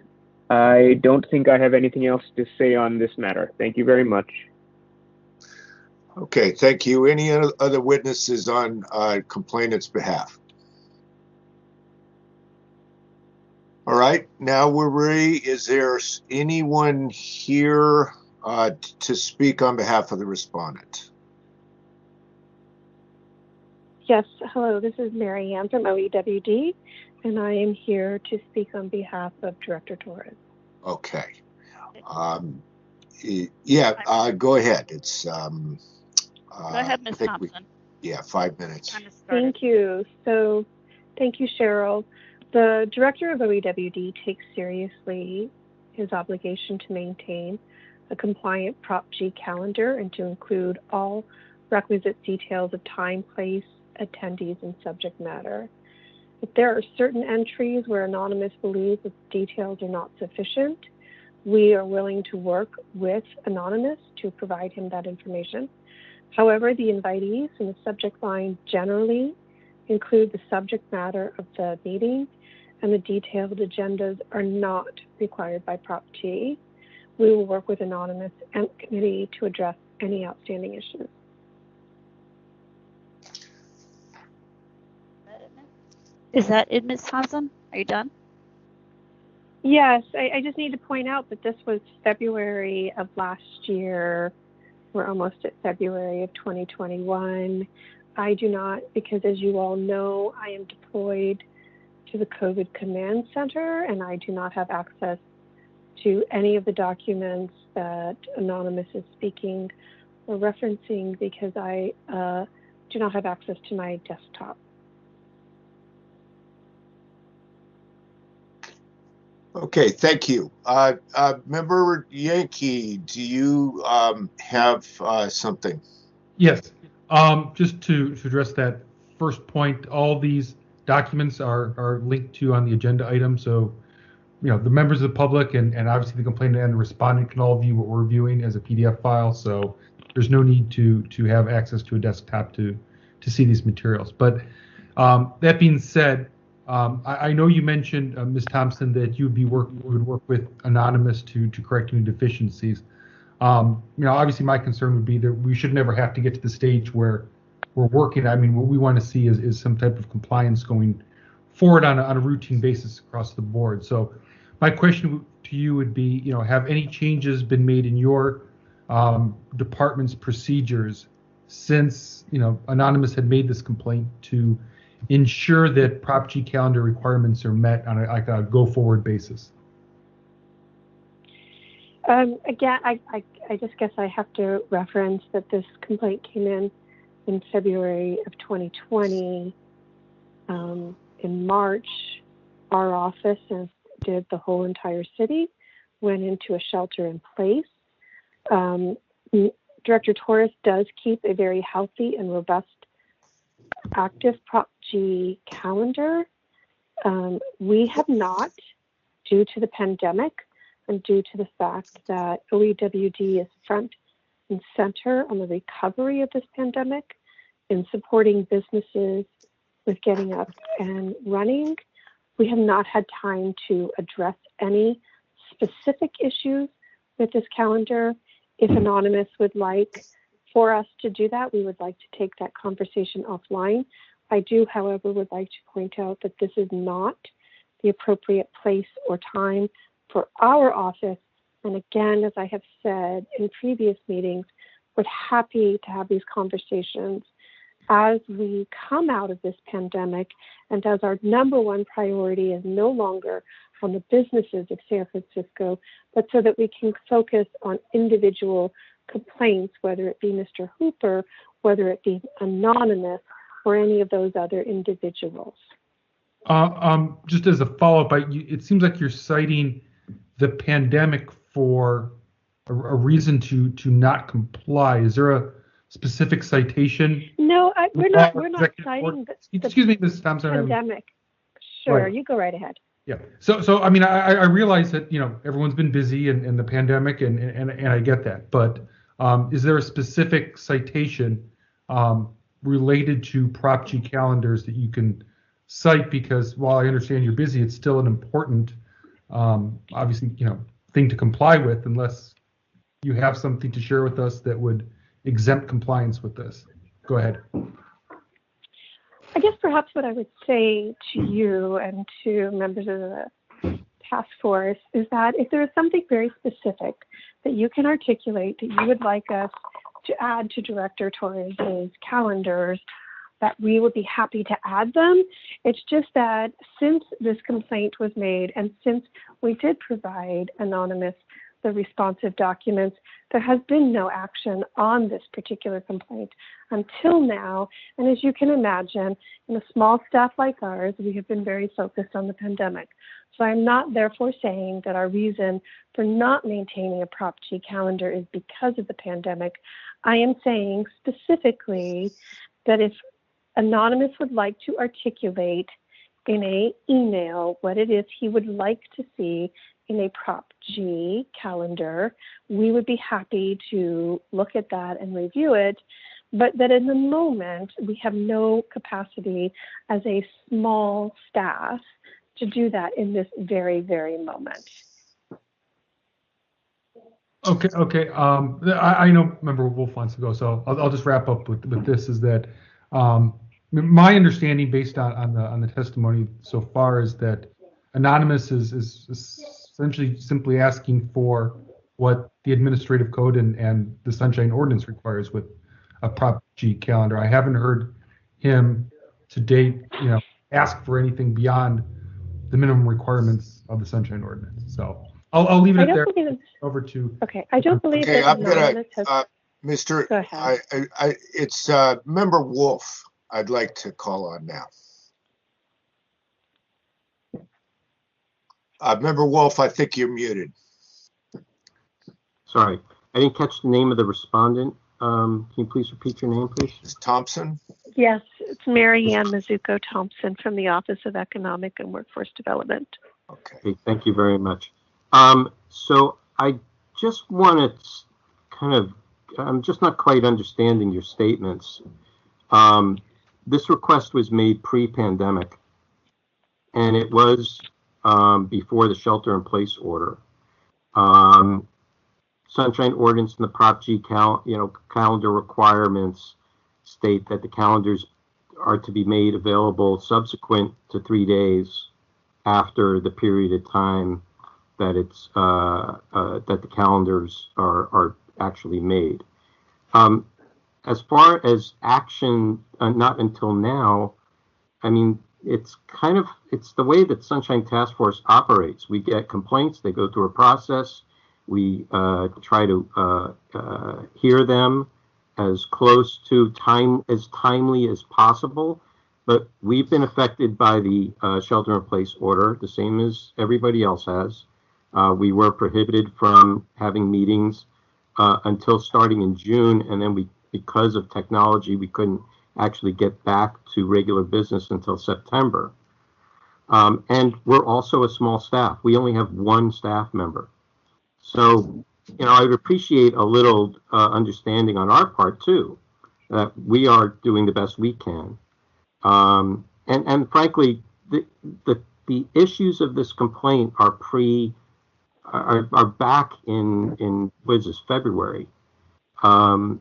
I don't think I have anything else to say on this matter. Thank you very much. Okay, thank you. Any other witnesses on complainant's behalf? All right, now we're ready. Is there anyone here to speak on behalf of the respondent? Yes, hello, this is Mary Ann from OEWD, and I am here to speak on behalf of Director Torres. Okay. Yeah, go ahead. It's go ahead, Ms. Thompson. 5 minutes. Thank you. So, thank you, Cheryl. The Director of OEWD takes seriously his obligation to maintain a compliant Prop G calendar and to include all requisite details of time, place, attendees, and subject matter. If there are certain entries where Anonymous believes that details are not sufficient, we are willing to work with Anonymous to provide him that information. However, the invitees in the subject line generally include the subject matter of the meeting, and the detailed agendas are not required by Prop G. We will work with Anonymous and the committee to address any outstanding issues. Is that it, Ms. Thompson? Are you done? Yes, I just need to point out that this was February of last year. We're almost at February of 2021. I do not, because as you all know, I am deployed to the COVID Command Center, and I do not have access to any of the documents that Anonymous is speaking or referencing because I do not have access to my desktop. Okay, thank you. Member Yankee, do you have something? Yes. Just to address that first point, all these documents are linked to on the agenda item. So, you know, the members of the public and obviously the complainant and the respondent can all view what we're viewing as a PDF file. So there's no need to have access to a desktop to see these materials. But that being said, I know you mentioned, Ms. Thompson, that you would work with Anonymous to correct any deficiencies. You know, obviously my concern would be that we should never have to get to the stage where we're working. I mean, what we want to see is some type of compliance going forward on a routine basis across the board. So my question to you would be, you know, have any changes been made in your department's procedures since, you know, Anonymous had made this complaint to ensure that Prop G calendar requirements are met on a go-forward basis? Again, I just guess I have to reference that this complaint came in February of 2020. In March, our office, as did the whole entire city, went into a shelter in place. Director Torres does keep a very healthy and robust active Prop G calendar. We have not, due to the pandemic and due to the fact that OEWD is front and center on the recovery of this pandemic in supporting businesses with getting up and running, we have not had time to address any specific issues with this calendar. If Anonymous would like for us to do that, we would like to take that conversation offline. I do, however, would like to point out that this is not the appropriate place or time for our office. And again, as I have said in previous meetings, we're happy to have these conversations as we come out of this pandemic and as our number one priority is no longer on the businesses of San Francisco, but so that we can focus on individual complaints, whether it be Mr. Hooper, whether it be Anonymous, or any of those other individuals. Just as a follow-up, it seems like you're citing the pandemic for a reason to not comply. Is there a specific citation? No, we're not citing Excuse me, Ms. Thompson. Pandemic. Sure, Right. You go right ahead. Yeah. So I mean, I realize that, everyone's been busy in the pandemic, and I get that. But is there a specific citation related to Prop G calendars that you can cite? Because while I understand you're busy, it's still an important, obviously, thing to comply with, unless you have something to share with us that would exempt compliance with this. Go ahead. I guess perhaps what I would say to you and to members of the task force is that if there is something very specific that you can articulate that you would like us to add to Director Torres' calendars, that we would be happy to add them. It's just that since this complaint was made and since we did provide Anonymous the responsive documents, there has been no action on this particular complaint until now. And as you can imagine, in a small staff like ours, we have been very focused on the pandemic. So I'm not therefore saying that our reason for not maintaining a Prop G calendar is because of the pandemic. I am saying specifically that if Anonymous would like to articulate in an email what it is he would like to see in a Prop G calendar, we would be happy to look at that and review it, but that in the moment we have no capacity as a small staff to do that in this very, very moment. Okay. I know Member Wolf wants to go, so I'll just wrap up with this. Is that my understanding, based on the testimony so far, is that Anonymous is essentially simply asking for what the administrative code and the Sunshine Ordinance requires with a Prop G calendar. I haven't heard him to date, ask for anything beyond the minimum requirements of the Sunshine Ordinance. So I'll leave it there. Over to. Okay, I don't believe Okay, that I'm gonna, Anonymous has. Mr. Go ahead. It's Member Wolf. I'd like to call on now. Member Wolf, I think you're muted. Sorry, I didn't catch the name of the respondent. Can you please repeat your name, please? Ms. Thompson? Yes, it's Mary Ann Mizuko Thompson from the Office of Economic and Workforce Development. Okay. Thank you very much. So I just want to I'm just not quite understanding your statements. This request was made pre-pandemic, and it was before the shelter-in-place order. Sunshine Ordinance and the Prop G calendar requirements state that the calendars are to be made available subsequent to 3 days after the period of time that it's that the calendars are actually made. As far as action, not until now, I mean, it's the way that Sunshine Task Force operates. We get complaints, they go through a process, We try to hear them as close to timely as possible. But we've been affected by the shelter-in-place order, the same as everybody else has. We were prohibited from having meetings until starting in June, and then because of technology, we couldn't actually get back to regular business until September. And we're also a small staff. We only have one staff member. So, I would appreciate a little understanding on our part too, that we are doing the best we can. And frankly, the issues of this complaint are back in what is this, February. The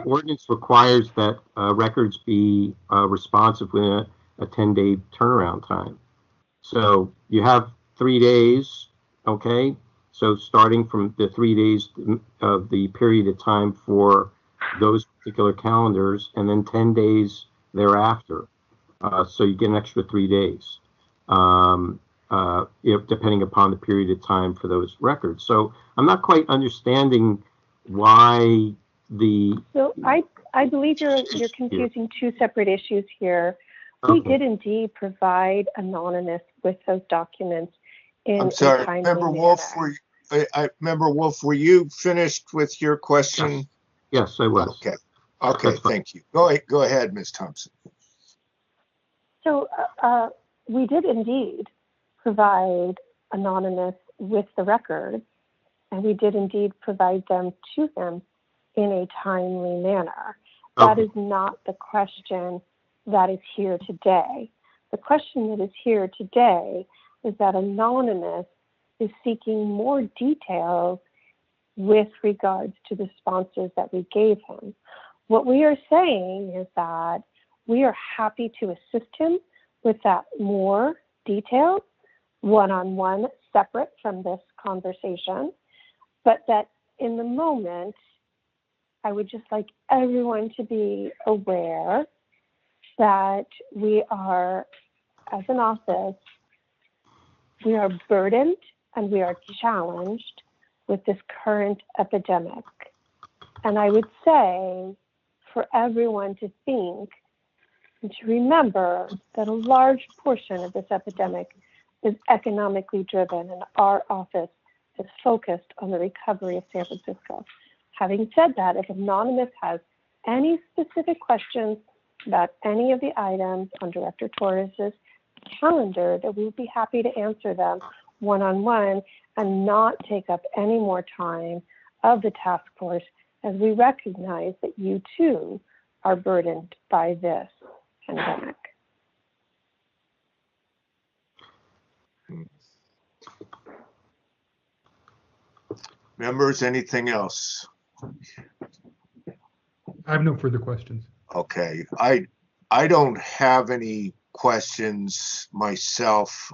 ordinance requires that records be responsive within a 10-day turnaround time. So you have 3 days, okay? So starting from the 3 days of the period of time for those particular calendars, and then 10 days thereafter. So you get an extra 3 days, depending upon the period of time for those records. So I'm not quite understanding why So I believe you're confusing two separate issues here. We did indeed provide Anonymous with those documents in I'm sorry, a timely Member Wolf, Member Wolf, were you finished with your question? Yes, I was. Okay, thank you. Go ahead, Ms. Thompson. So we did indeed provide Anonymous with the records, and we did indeed provide them to him in a timely manner. That is not the question that is here today. The question that is here today is that Anonymous is seeking more details with regards to the sponsors that we gave him. What we are saying is that we are happy to assist him with that more details, one-on-one, separate from this conversation, but that in the moment, I would just like everyone to be aware that we are, as an office, we are burdened and we are challenged with this current epidemic. And I would say for everyone to think and to remember that a large portion of this epidemic is economically driven, and our office is focused on the recovery of San Francisco. Having said that, if Anonymous has any specific questions about any of the items on Director Torres's calendar, that we would be happy to answer them one-on-one and not take up any more time of the task force, as we recognize that you too are burdened by this pandemic. Members, anything else? I have no further questions. Okay, I don't have any questions myself,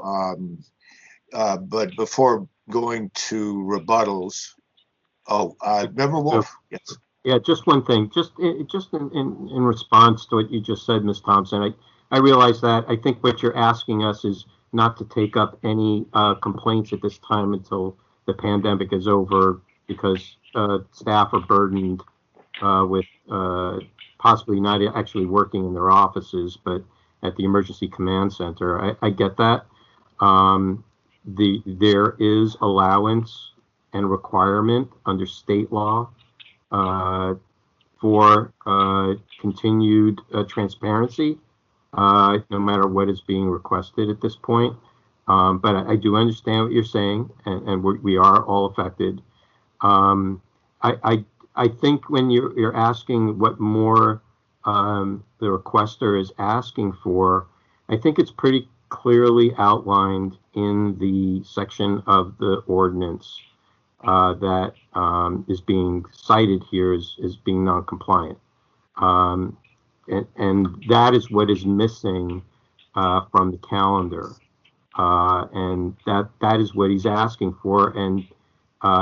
but before going to rebuttals, Member Wolf, yes. Yeah, just one thing, just in response to what you just said, Ms. Thompson, I realize that I think what you're asking us is not to take up any complaints at this time until the pandemic is over, because staff are burdened with possibly not actually working in their offices, but at the emergency command center. I get that. There is allowance and requirement under state law for continued transparency, no matter what is being requested at this point. But I do understand what you're saying, and we are all affected. I think when you're asking what more the requester is asking for, I think it's pretty clearly outlined in the section of the ordinance that is being cited here as being non-compliant. And that is what is missing from the calendar. And that is what he's asking for. And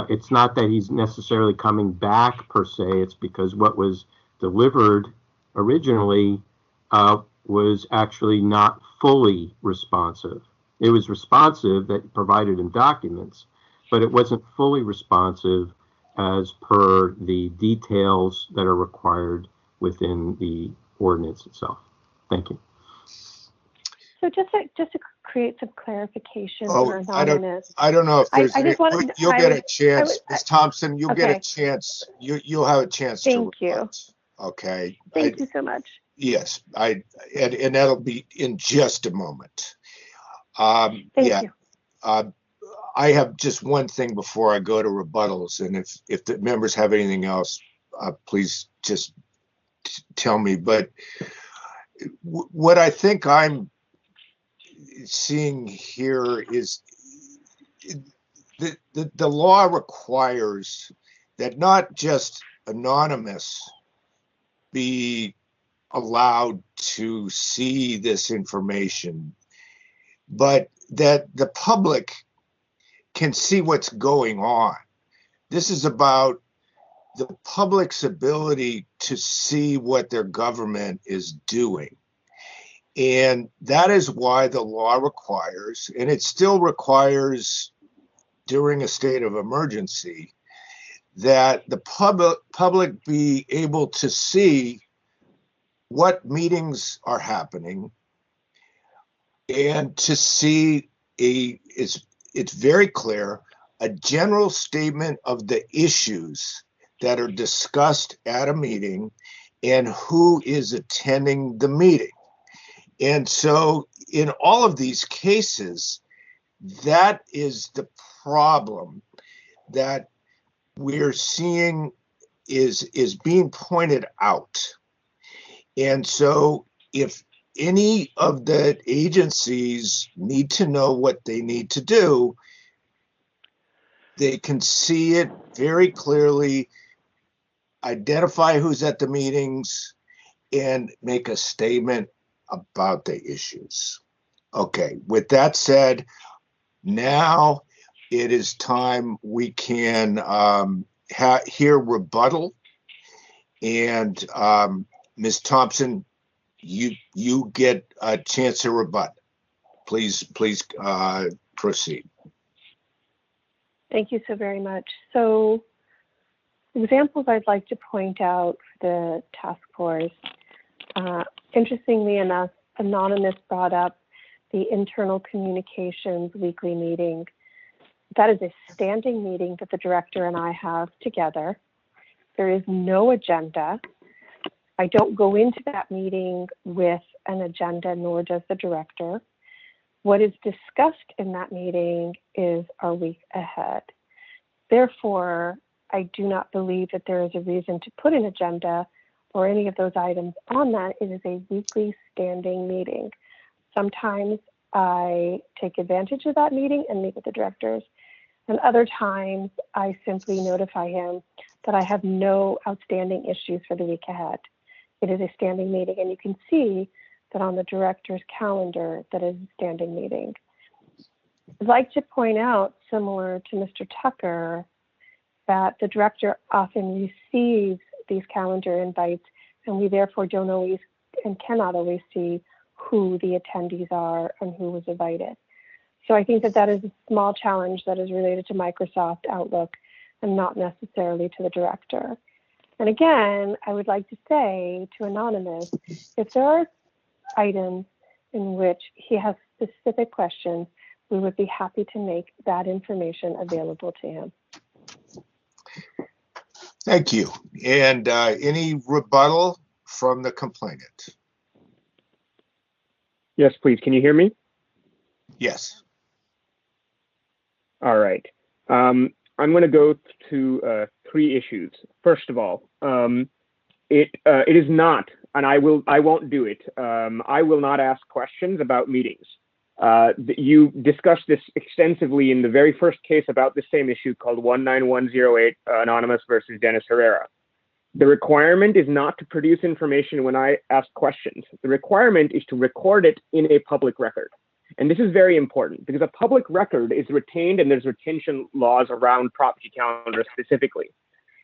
it's not that he's necessarily coming back per se. It's because what was delivered originally was actually not fully responsive. It was responsive, that provided in documents, but it wasn't fully responsive as per the details that are required within the ordinance itself. Thank you. So just to create some clarification for Anonymous. I don't know if there's I just wanted, you'll get a chance, Ms. Thompson, you'll get okay. a chance. You'll have a chance Thank to rebut. Okay. Thank you so much. Yes, and that'll be in just a moment. Thank you. I have just one thing before I go to rebuttals, and if the members have anything else, please just tell me. But what I think I'm seeing here is the law requires that not just anonymous be allowed to see this information, but that the public can see what's going on. This is about the public's ability to see what their government is doing. And that is why the law requires, and it still requires during a state of emergency, that the public be able to see what meetings are happening and to see it's very clear, a general statement of the issues that are discussed at a meeting and who is attending the meeting. And so in all of these cases, that is the problem that we're seeing is being pointed out. And so if any of the agencies need to know what they need to do, they can see it very clearly, identify who's at the meetings, and make a statement about the issues. Okay, with that said, now it is time we can hear rebuttal. And Ms. Thompson, you get a chance to rebut. Please proceed. Thank you so very much. So examples I'd like to point out for the task force. Interestingly enough, Anonymous brought up the internal communications weekly meeting. That is a standing meeting that the director and I have together. There is no agenda. I don't go into that meeting with an agenda, nor does the director. What is discussed in that meeting is our week ahead. Therefore, I do not believe that there is a reason to put an agenda or any of those items on that. It is a weekly standing meeting. Sometimes I take advantage of that meeting and meet with the directors, and other times I simply notify him that I have no outstanding issues for the week ahead. It is a standing meeting, and you can see that on the director's calendar that is a standing meeting. I'd like to point out, similar to Mr. Tucker, that the director often receives these calendar invites, and we therefore don't always and cannot always see who the attendees are and who was invited. So I think that that is a small challenge that is related to Microsoft Outlook and not necessarily to the director. And again, I would like to say to Anonymous, if there are items in which he has specific questions, we would be happy to make that information available to him. Thank you. And any rebuttal from the complainant? Yes, please. Can you hear me? Yes. All right. I'm going to go to 3 issues. First of all, it is not, and I won't do it. I will not ask questions about meetings. You discussed this extensively in the very first case about the same issue called 19108 Anonymous versus Dennis Herrera. The requirement is not to produce information when I ask questions. The requirement is to record it in a public record. And this is very important because a public record is retained and there's retention laws around Prop G calendar specifically.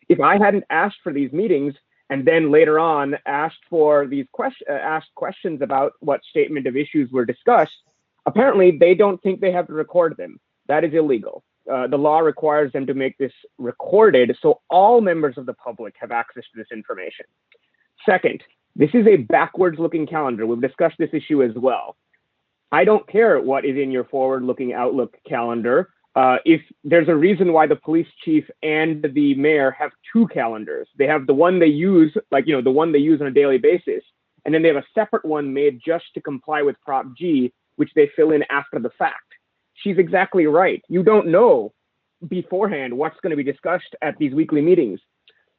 If I hadn't asked for these meetings and then later on asked for these questions about what statement of issues were discussed, apparently they don't think they have to record them. That is illegal. the law requires them to make this recorded so all members of the public have access to this information. Second, this is a backwards looking calendar. We've discussed this issue as well. I don't care what is in your forward looking Outlook calendar. If there's a reason why the police chief and the mayor have two calendars, they have the one they use, like, the one they use on a daily basis. And then they have a separate one made just to comply with Prop G, which they fill in after the fact. She's exactly right. You don't know beforehand what's going to be discussed at these weekly meetings.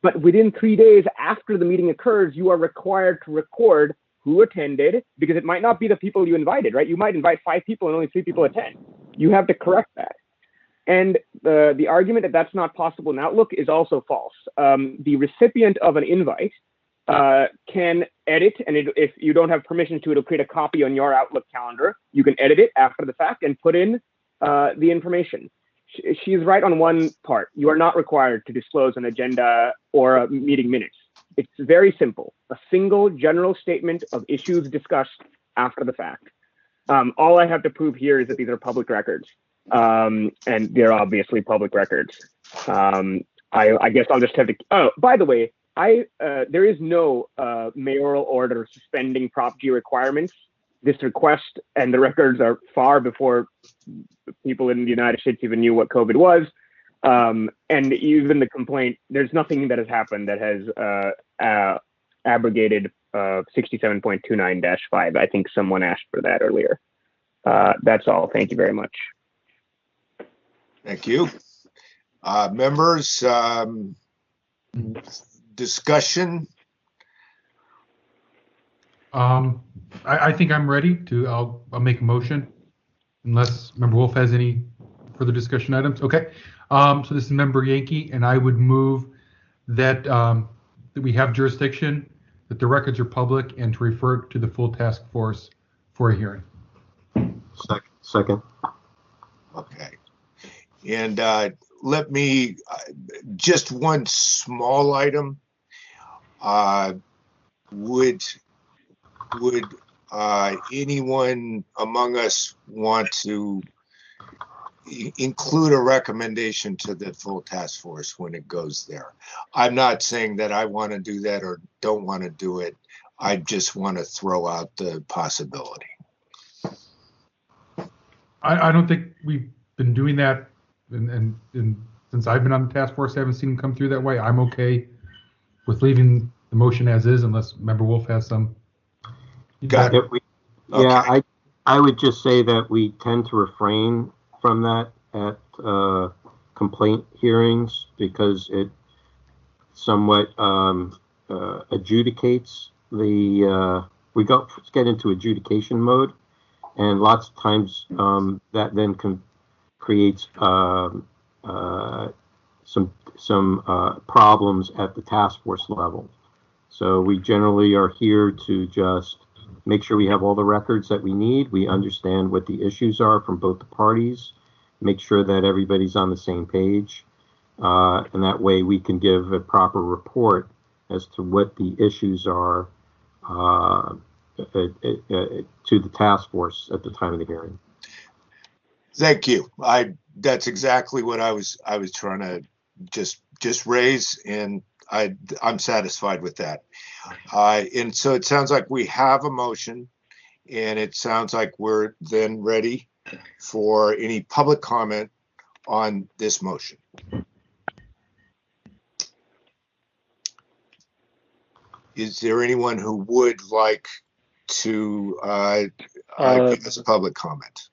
But within 3 days after the meeting occurs, you are required to record who attended, because it might not be the people you invited, right? You might invite 5 people and only 3 people attend. You have to correct that. And the argument that that's not possible in Outlook is also false. The recipient of an invite can edit, and if you don't have permission to, it'll create a copy on your Outlook calendar. You can edit it after the fact and put in the information. She's right on one part. You are not required to disclose an agenda or a meeting minutes. It's very simple. A single general statement of issues discussed after the fact. All I have to prove here is that these are public records. And they're obviously public records. I guess I'll just have to, oh, by the way, there is no mayoral order suspending Prop G requirements. This request and the records are far before people in the United States even knew what COVID was. And even the complaint, there's nothing that has happened that has abrogated 67.29-5. I think someone asked for that earlier. That's all. Thank you very much. Thank you. Members, discussion? I think I'm ready to, I'll make a motion unless Member Wolf has any further discussion items. Okay. So this is Member Yankee, and I would move that, that we have jurisdiction, that the records are public, and to refer to the full task force for a hearing. Second. Okay. And let me, just one small item. Would anyone among us want to include a recommendation to the full task force when it goes there? I'm not saying that I want to do that or don't want to do it. I just want to throw out the possibility. I don't think we've been doing that, and since I've been on the task force, I haven't seen them come through that way. I'm okay with leaving the motion as is, unless Member Wolf has some. Got it. Yeah, Okay. I would just say that we tend to refrain from that at complaint hearings because it somewhat adjudicates the, let's get into adjudication mode, and lots of times that then creates some problems at the task force level. So we generally are here to just make sure we have all the records that we need. We understand what the issues are from both the parties, make sure that everybody's on the same page, and that way we can give a proper report as to what the issues are to the task force at the time of the hearing. Thank you. That's exactly what I was trying to just raise, and I'm satisfied with that. And so it sounds like we have a motion, and it sounds like we're then ready for any public comment on this motion. Is there anyone who would like to give us a public comment?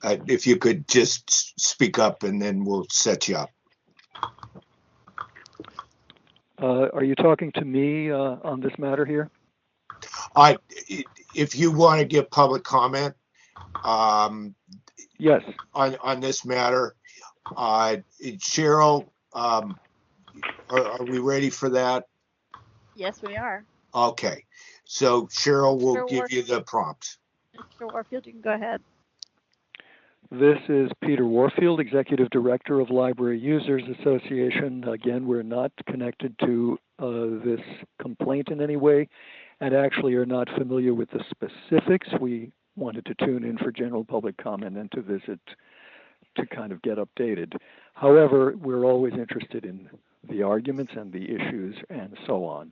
If you could just speak up, and then we'll set you up. Are you talking to me on this matter here? If you want to give public comment, Yes. on this matter, Cheryl, are we ready for that? Yes, we are. Okay, so Cheryl will Mr. give you the prompt. Mr. Warfield, you can go ahead. This is Peter Warfield, Executive Director of Library Users Association. Again, we're not connected to this complaint in any way, and actually are not familiar with the specifics. We wanted to tune in for general public comment and to visit to kind of get updated. However, we're always interested in the arguments and the issues and so on.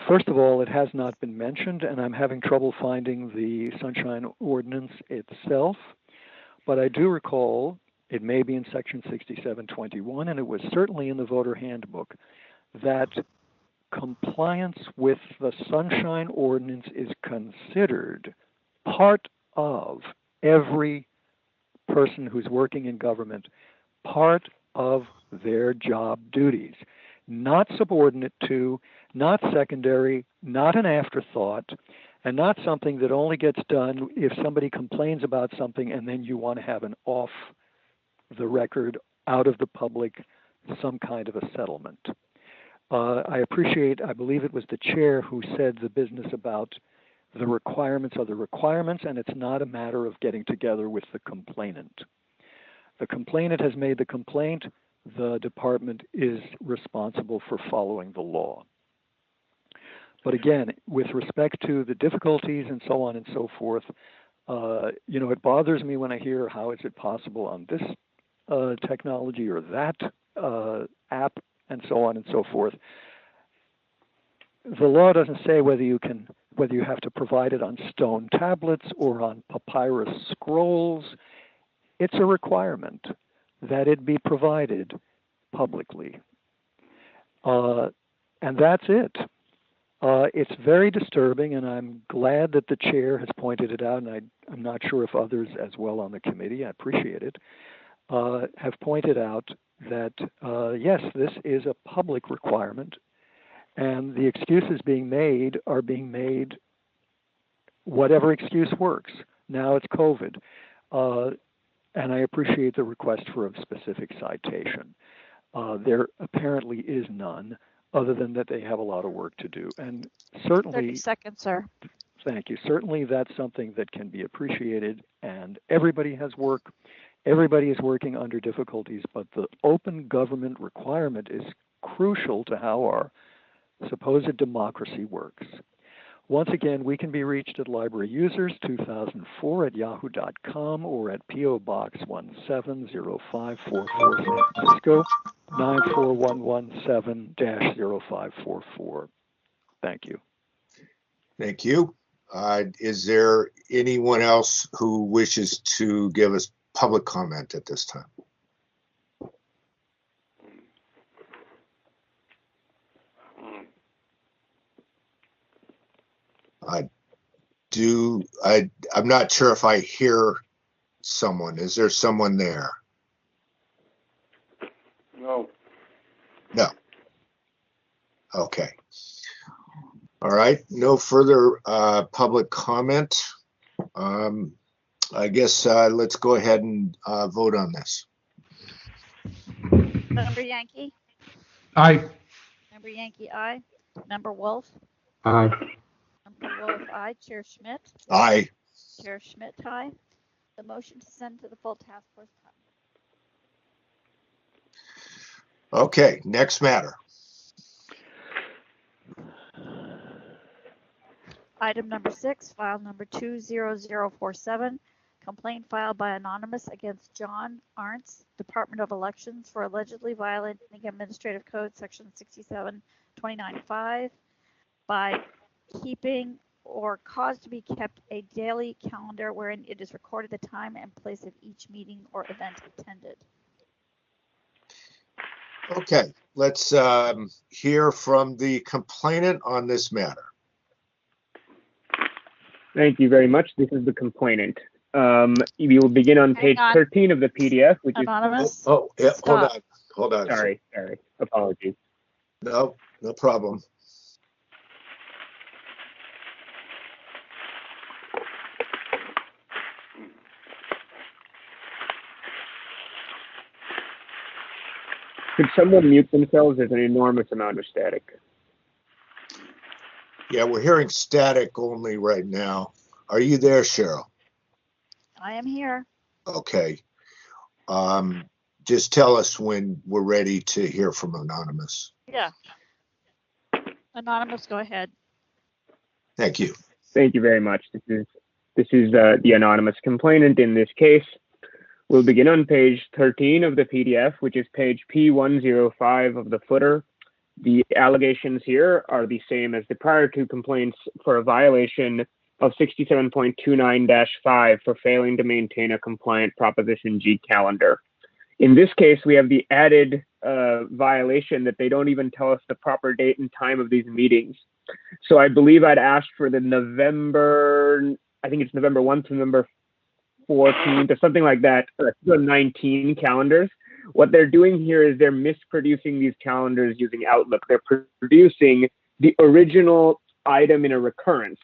First of all, it has not been mentioned, and I'm having trouble finding the Sunshine Ordinance itself, but I do recall it may be in section 6721, and it was certainly in the voter handbook, that compliance with the Sunshine Ordinance is considered part of every person who's working in government, part of their job duties, not subordinate to, not secondary, not an afterthought, and not something that only gets done if somebody complains about something and then you want to have an off the record, out of the public, some kind of a settlement. I believe it was the chair who said the business about the requirements are the requirements, and it's not a matter of getting together with the complainant. The complainant has made the complaint. The department is responsible for following the law. But again, with respect to the difficulties and so on and so forth, it bothers me when I hear how is it possible on this technology or that app and so on and so forth. The law doesn't say whether you have to provide it on stone tablets or on papyrus scrolls. It's a requirement that it be provided publicly. And that's it. It's very disturbing, and I'm glad that the chair has pointed it out, and I'm not sure if others as well on the committee, I appreciate it, have pointed out that, yes, this is a public requirement, and the excuses being made are being made, whatever excuse works. Now it's COVID. And I appreciate the request for a specific citation. There apparently is none, other than that they have a lot of work to do. And certainly— 30 seconds, sir. Thank you. Certainly that's something that can be appreciated, and everybody has work. Everybody is working under difficulties, but the open government requirement is crucial to how our supposed democracy works. Once again, we can be reached at Library Users 2004@yahoo.com or at P.O. Box 170544 San Francisco 94117-0544. Thank you. Thank you. Is there anyone else who wishes to give us public comment at this time? I'm not sure if I hear someone. Is there someone there? No. No. Okay. All right. No further public comment. I guess let's go ahead and vote on this. Member Yankee? Aye. Member Yankee, aye. Member Wolf? Aye. Member Wolf, aye. Chair Schmidt? Aye. Chair Schmidt, aye. The motion to send to the full task force. Okay, next matter. Item number 6, file number 20047, complaint filed by Anonymous against John Arntz, Department of Elections, for allegedly violating Administrative Code Section 6729.5 by keeping or caused to be kept a daily calendar wherein it is recorded the time and place of each meeting or event attended. Okay, let's hear from the complainant on this matter. Thank you very much. This is the complainant. We will begin on page 13 of the PDF, which Anonymous? is— Oh, yeah, hold on. Sorry. Apologies. No problem. Could someone mute themselves? There's an enormous amount of static. Yeah, we're hearing static only right now. Are you there, Cheryl? I am here. Okay. Just tell us when we're ready to hear from Anonymous. Yeah. Anonymous, go ahead. Thank you. Thank you very much. This is the anonymous complainant in this case. We'll begin on page 13 of the PDF, which is page P105 of the footer. The allegations here are the same as the prior two complaints for a violation of 67.29-5 for failing to maintain a compliant Proposition G calendar. In this case, we have the added violation that they don't even tell us the proper date and time of these meetings. So I believe I'd asked for the November, I think it's November 1st to November 14th or something like that, 19 calendars. What they're doing here is they're misproducing these calendars using Outlook. They're producing the original item in a recurrence.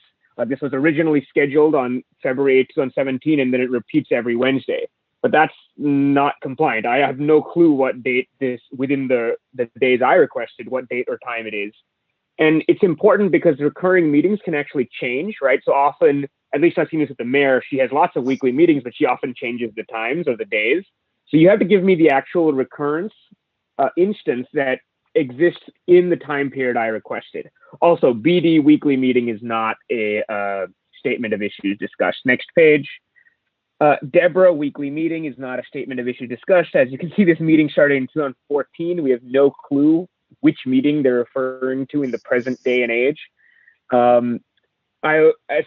This was originally scheduled on February 8th, 2017, and then it repeats every Wednesday. But that's not compliant. I have no clue what date this, within the days I requested, what date or time it is. And it's important because recurring meetings can actually change, right? So often, at least I've seen this with the mayor, she has lots of weekly meetings, but she often changes the times or the days. So you have to give me the actual recurrence instance that exists in the time period I requested. Also, BD weekly meeting is not a statement of issues discussed. Next page. Deborah weekly meeting is not a statement of issues discussed. As you can see, this meeting started in 2014. We have no clue which meeting they're referring to in the present day and age.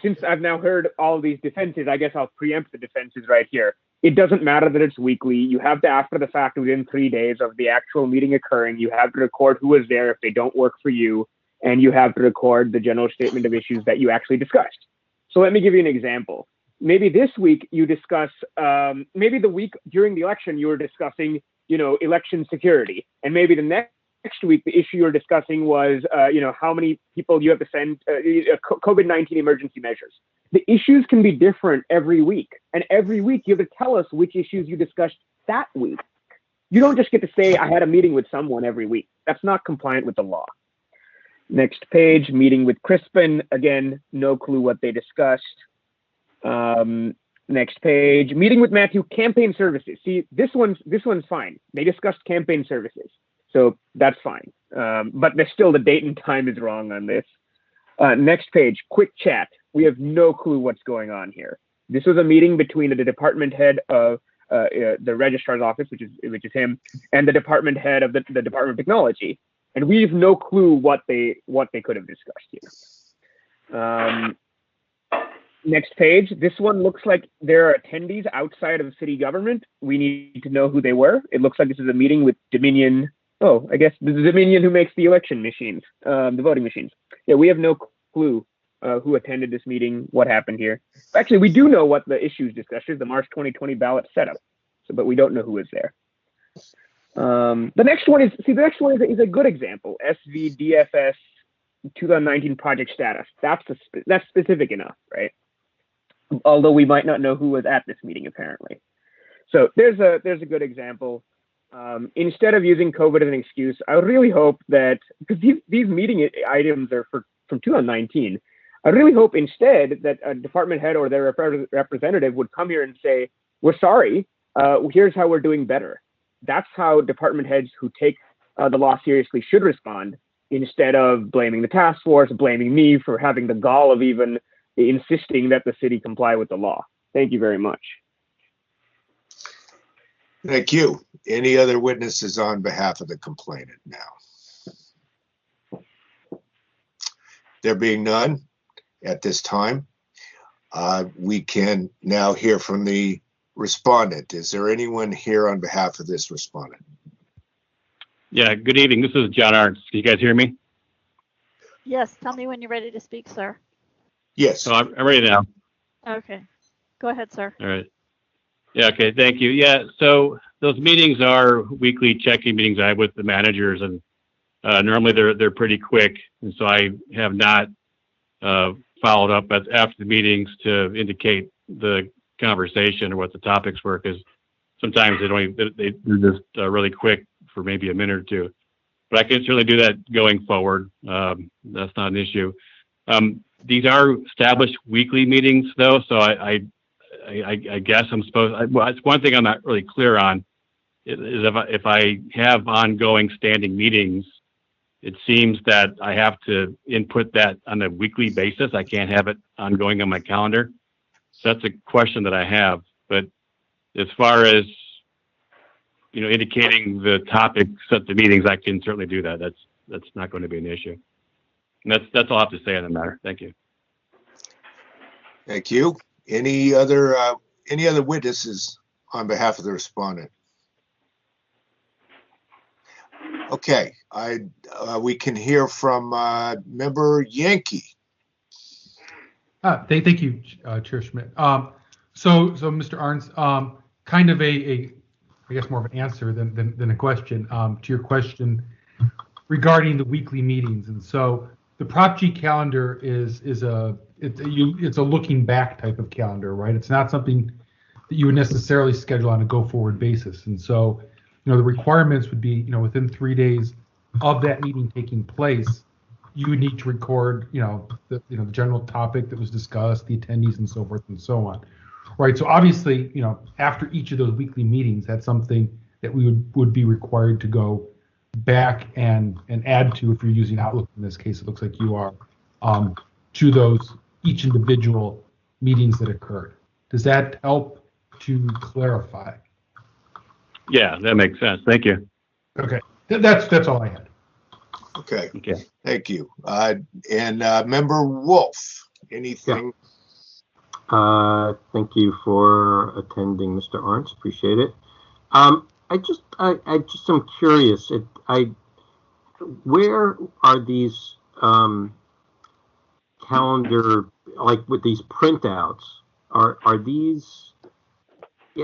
Since I've now heard all these defenses, I guess I'll preempt the defenses right here. It doesn't matter that it's weekly. You have to, after the fact, within 3 days of the actual meeting occurring, you have to record who was there if they don't work for you, and you have to record the general statement of issues that you actually discussed. So let me give you an example. Maybe this week you discuss, maybe the week during the election you were discussing, election security, and maybe the next week the issue you're discussing was, how many people you have to send COVID-19 emergency measures. The issues can be different every week, and every week you have to tell us which issues you discussed that week. You don't just get to say, I had a meeting with someone every week. That's not compliant with the law. Next page, meeting with Crispin. Again, no clue what they discussed. Next page, meeting with Matthew, campaign services. See, this one's fine. They discussed campaign services, so that's fine. But there's still the date and time is wrong on this. Next page, quick chat. We have no clue what's going on here. This was a meeting between the department head of the registrar's office, which is him, and the department head of the Department of Technology, and we have no clue what they could have discussed here. Next page. This one looks like there are attendees outside of city government. We need to know who they were. It looks like this is a meeting with Dominion. Oh, I guess this is Dominion who makes the election machines, the voting machines. Yeah, we have no clue who attended this meeting, what happened here. Actually, we do know what the issues discussed is, the March 2020 ballot setup, but we don't know who was there. The next one is a good example. SVDFS 2019 project status. That's specific enough, right? Although we might not know who was at this meeting, apparently. So there's a good example. Instead of using COVID as an excuse, I would really hope that, because these meeting items are from 2019, I really hope instead that a department head or their representative would come here and say, we're sorry, here's how we're doing better. That's how department heads who take the law seriously should respond, instead of blaming the task force, blaming me for having the gall of even insisting that the city comply with the law. Thank you very much. Thank you. Any other witnesses on behalf of the complainant now? There being none at this time, we can now hear from the respondent. Is there anyone here on behalf of this respondent? Yeah, good evening. This is John Arndt. Can you guys hear me? Yes, tell me when you're ready to speak, sir. Yes. So I'm ready now. Okay, go ahead, sir. All right. Yeah, okay, thank you. Yeah, so those meetings are weekly check-in meetings I have with the managers, and normally they're pretty quick, and so I have not followed up after the meetings to indicate the conversation or what the topics were, because sometimes they're just really quick for maybe a minute or two. But I can certainly do that going forward. That's not an issue. These are established weekly meetings, though, so I guess I'm supposed. Well, it's one thing I'm not really clear on is if I have ongoing standing meetings, it seems that I have to input that on a weekly basis. I can't have it ongoing on my calendar. So that's a question that I have. But as far as, indicating the topics of the meetings, I can certainly do that. That's not going to be an issue. And that's all I have to say on the matter. Thank you. Thank you. Any other witnesses on behalf of the respondent? Okay, we can hear from member Yankee. Thank you, Chair Schmidt. So Mr. Arns, kind of I guess more of an answer than a question to your question regarding the weekly meetings. And so the Prop G calendar it's a looking back type of calendar, right? It's not something that you would necessarily schedule on a go forward basis. And so, the requirements would be, within 3 days of that meeting taking place, you would need to record, the general topic that was discussed, the attendees, and so forth and so on, right? So obviously, after each of those weekly meetings, that's something that we would be required to go back and add to, if you're using Outlook in this case, it looks like you are, to those each individual meetings that occurred. Does that help to clarify? Yeah, that makes sense. Thank you. Okay, that's all I had. Okay. Okay. Thank you. And member Wolf, anything? Thank you for attending, Mr. Arns. Appreciate it. I just am curious. Where are these calendar, like with these printouts? Are these?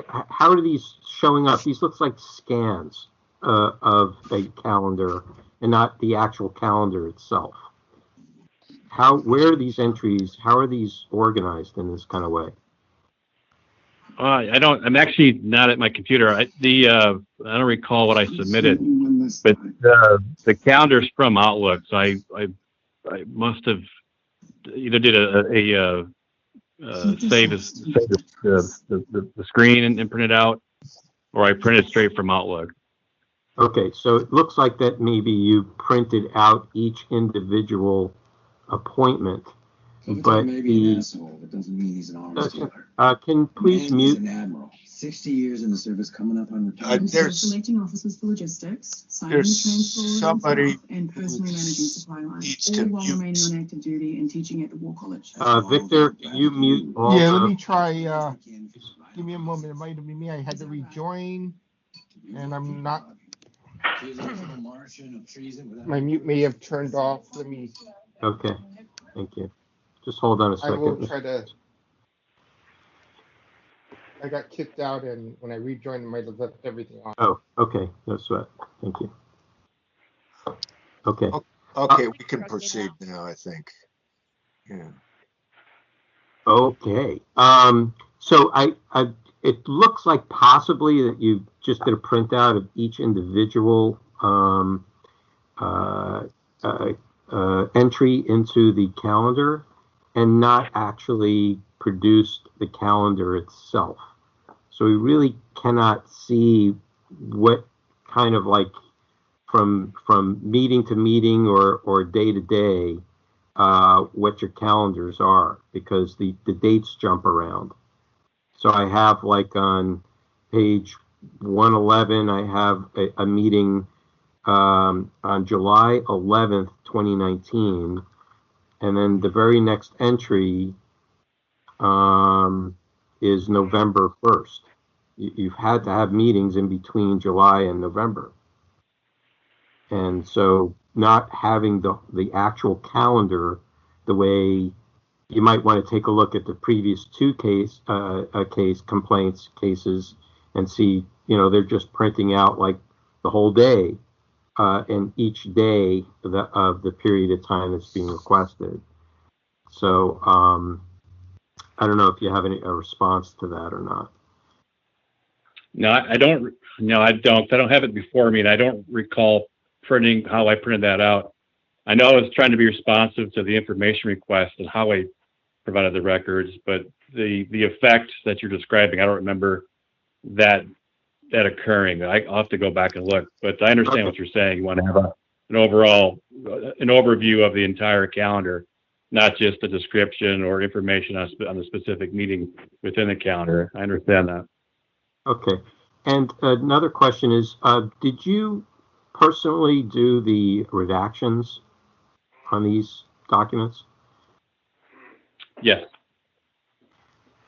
How are these showing up? These looks like scans of a calendar and not the actual calendar itself. Where are these entries? How are these organized in this kind of way? I'm actually not at my computer. I don't recall what I submitted, but the calendar's from Outlook. So I must have either did a save the screen and print it out, or I printed straight from Outlook. Okay, so it looks like that maybe you printed out each individual appointment, but maybe an asshole, it doesn't mean he's an arms dealer. Can please mute? An admiral, 60 years in the service, coming up on retirement. Selecting officers for logistics, there's somebody and personally managing supply lines, needs to all while mute. remaining on active duty and teaching at the War College. Victor, can you mute all? Yeah, let me try. Give me a moment. It might have been me. I had to rejoin, and I'm not. My mute may have turned off. Let me. Okay, thank you. Just hold on a second. I will try to. I got kicked out, and when I rejoined, I might have left everything on. Oh, okay. No sweat. Thank you. Okay. Okay, we can proceed now, I think. Yeah. Okay. So it looks like possibly that you just did a printout of each individual entry into the calendar and not actually produced the calendar itself. So we really cannot see what kind of, like, from meeting to meeting or day to day what your calendars are, because the dates jump around. So I have, like, on page 111, I have a meeting on July 11th, 2019, and then the very next entry is November 1st. You've had to have meetings in between July and November. And so not having the actual calendar the way you might want to take a look at the previous two cases and see, they're just printing out like the whole day and each day of the period of time that's being requested. So I don't know if you have a response to that or not. No, I don't. No, I don't. I don't have it before me, and I don't recall printing how I printed that out. I know I was trying to be responsive to the information request and how I provided the records, but the effect that you're describing, I don't remember that occurring. I'll have to go back and look, but I understand what you're saying. You want to have an overview of the entire calendar, not just a description or information on the specific meeting within the calendar. I understand that. Okay. And another question is, did you personally do the redactions on these documents? Yes.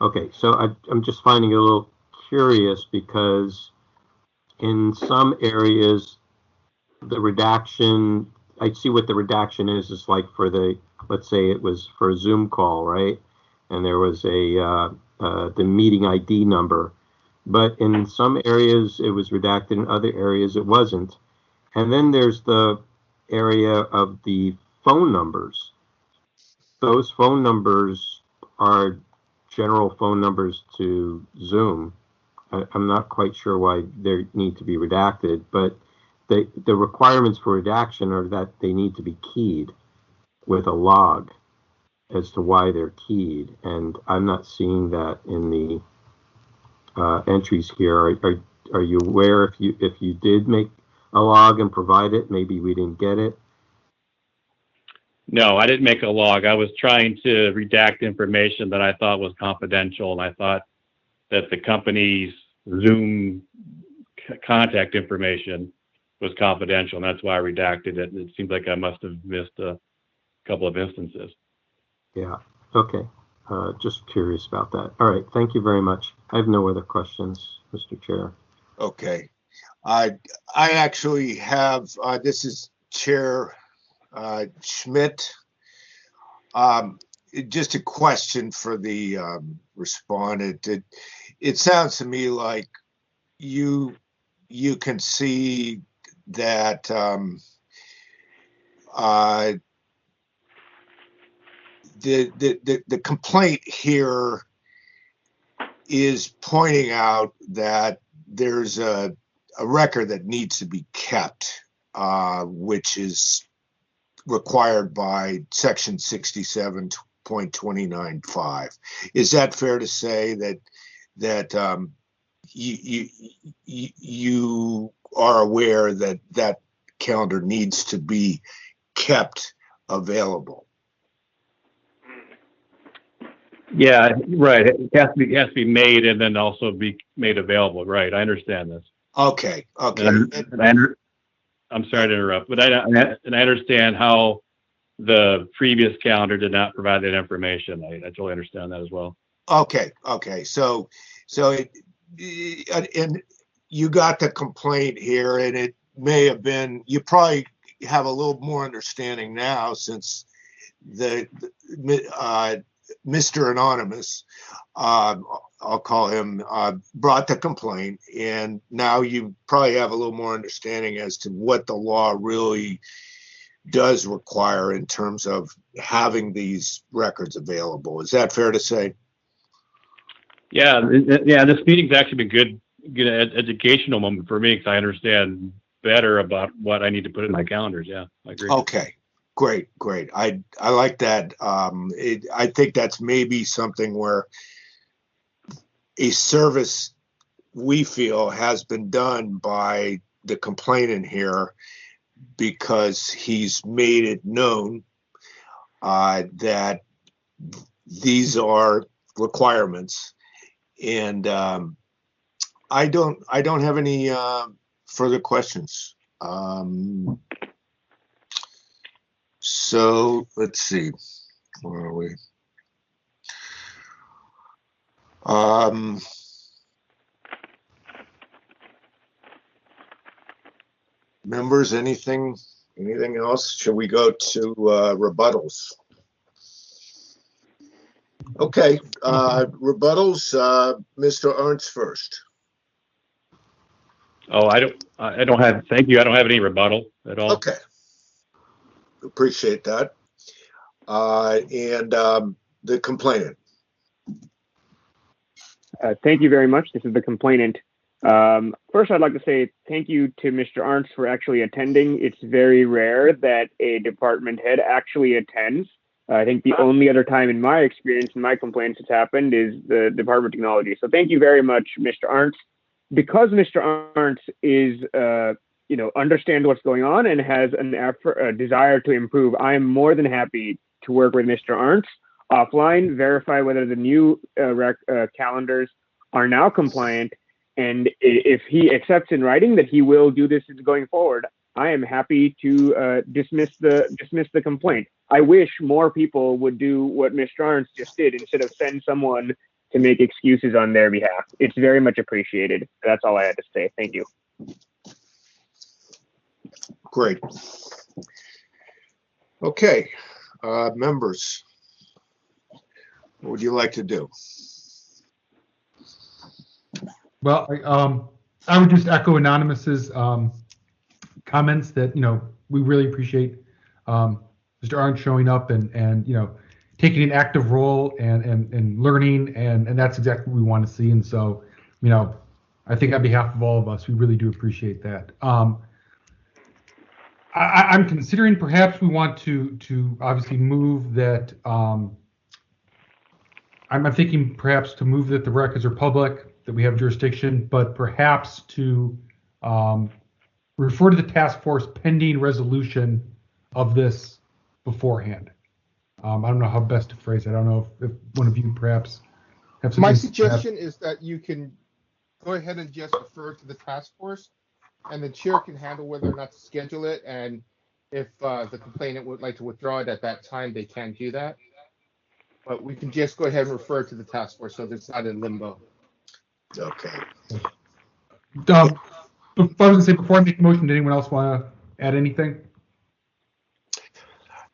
Okay, so I'm just finding it a little curious because in some areas, the redaction, I see what the redaction is like for the, let's say it was for a Zoom call, right? And there was the meeting ID number. But in some areas it was redacted, in other areas it wasn't. And then there's the area of the phone numbers. Those phone numbers are general phone numbers to Zoom. I'm not quite sure why they need to be redacted, but the requirements for redaction are that they need to be keyed with a log as to why they're keyed, and I'm not seeing that in the entries here. Are you aware if you did make a log and provide it, maybe we didn't get it? No, I didn't make a log. I was trying to redact information that I thought was confidential, and I thought that the company's Zoom contact information was confidential, and that's why I redacted it. It seems like I must have missed a couple of instances. Yeah, okay. Just curious about that. All right, thank you very much. I have no other questions, Mr. Chair. Okay. I actually have, this is Chair Schmidt. Just a question for the respondent. It sounds to me like you can see that the complaint here is pointing out that there's a record that needs to be kept, which is required by section 67.295. Is that fair to say that you are aware that that calendar needs to be kept available? Yeah, right. It has to be made and then also be made available. Right. I understand this. Okay. Okay. I'm sorry to interrupt, but I understand how the previous calendar did not provide that information. I totally understand that as well. Okay. Okay. So and you got the complaint here, and it may have been, you probably have a little more understanding now since the Mr. Anonymous, I'll call him, brought the complaint, and now you probably have a little more understanding as to what the law really does require in terms of having these records available. Is that fair to say? Yeah, this meeting's actually been good educational moment for me because I understand better about what I need to put in my calendars. Yeah, I agree. Okay. Great. I like that. I think that's maybe something where a service we feel has been done by the complainant here, because he's made it known that these are requirements, and I don't have any further questions. So let's see, where are we? Members, anything else? Should we go to rebuttals? Okay, rebuttals. Mr. Ernst first. Oh, I don't have. Thank you. I don't have any rebuttal at all. Okay. Appreciate that. And the complainant. Thank you very much. This is the complainant. First, I'd like to say thank you to Mr. Arntz for actually attending. It's very rare that a department head actually attends. I think the only other time in my experience, in my complaints, it's happened is the Department of Technology. So thank you very much, Mr. Arntz. Because Mr. Arntz is, understands what's going on and has a desire to improve, I am more than happy to work with Mr. Arntz offline, verify whether the new calendars are now compliant, And if he accepts in writing that he will do this going forward, I am happy to dismiss the complaint. I wish more people would do what Mr. Arns just did instead of send someone to make excuses on their behalf. It's very much appreciated. That's all I had to say. Thank you. Great. Okay, members, what would you like to do? Well, I would just echo Anonymous's comments that, we really appreciate Mr. Arndt showing up and taking an active role and learning, and that's exactly what we want to see. And so, I think on behalf of all of us, we really do appreciate that. I'm considering perhaps we want to obviously move that. I'm thinking perhaps to move that the records are public, that we have jurisdiction, but perhaps to refer to the task force pending resolution of this beforehand. I don't know how best to phrase it. I don't know if one of you perhaps have something. My suggestion is that you can go ahead and just refer to the task force, and the chair can handle whether or not to schedule it. And if the complainant would like to withdraw it at that time, they can do that. But we can just go ahead and refer to the task force so that it's not in limbo. Okay. Before I make a motion, did anyone else want to add anything?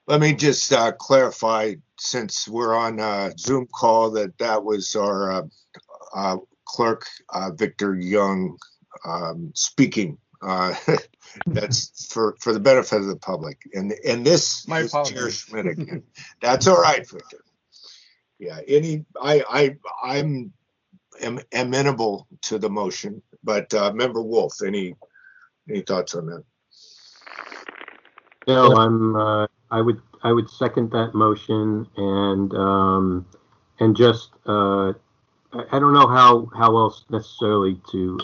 Let me just clarify, since we're on a Zoom call, that was our clerk, Victor Young, speaking. That's for the benefit of the public. And this is Chair Schmidt again. That's all right, Victor. Yeah, I'm amenable to the motion, but Member Wolf, any thoughts on that? No, I would second that motion, and just I don't know how else necessarily to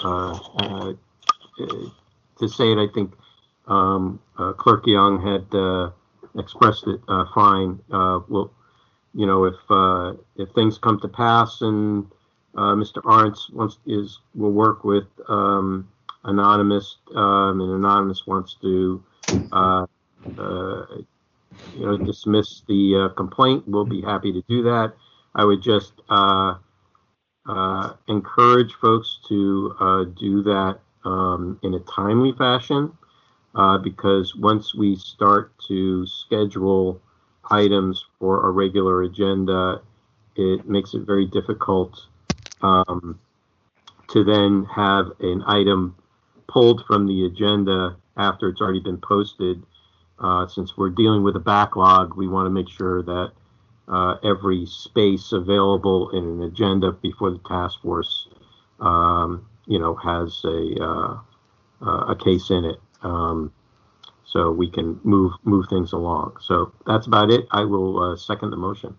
say it. I think Clerk Young had expressed it fine. Well, if things come to pass and Mr. Arntz will work with Anonymous, and Anonymous wants to dismiss the complaint, we'll be happy to do that. I would just encourage folks to do that in a timely fashion, because once we start to schedule items for a regular agenda, it makes it very difficult to then have an item pulled from the agenda after it's already been posted. Since we're dealing with a backlog, we want to make sure that every space available in an agenda before the task force, has a case in it, so we can move things along. So that's about it. I will second the motion.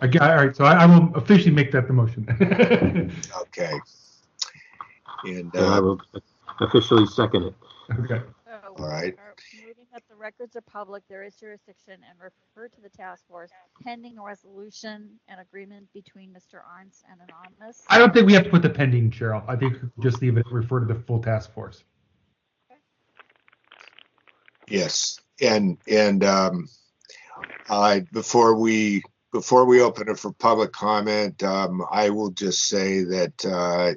All right, so I will officially make that the motion. Okay. And I will officially second it. Okay. So all right. moving that the records are public, there is jurisdiction, and refer to the task force pending a resolution and agreement between Mr. Arntz and Anonymous. I don't think we have to put the pending, Cheryl. I think just leave it, refer to the full task force. Yes, and before we open it for public comment, I will just say that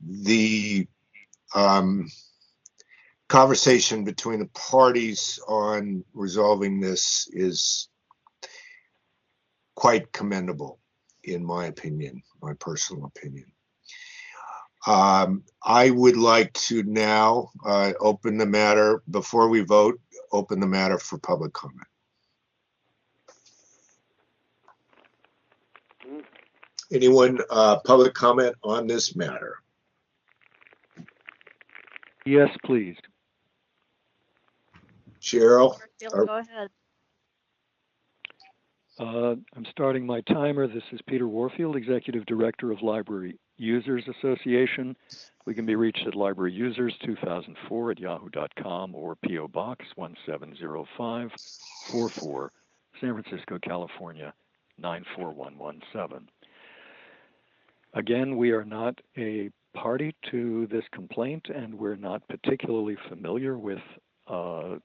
the conversation between the parties on resolving this is quite commendable, in my opinion, my personal opinion. I would like to now open the matter, before we vote, open the matter for public comment. Anyone public comment on this matter? Yes, please. Go Cheryl? ahead. I'm starting my timer. This is Peter Warfield, Executive Director of Library Users Association. We can be reached at libraryusers2004@yahoo.com or P.O. Box 170544, San Francisco, California 94117. Again, we are not a party to this complaint, and we're not particularly familiar with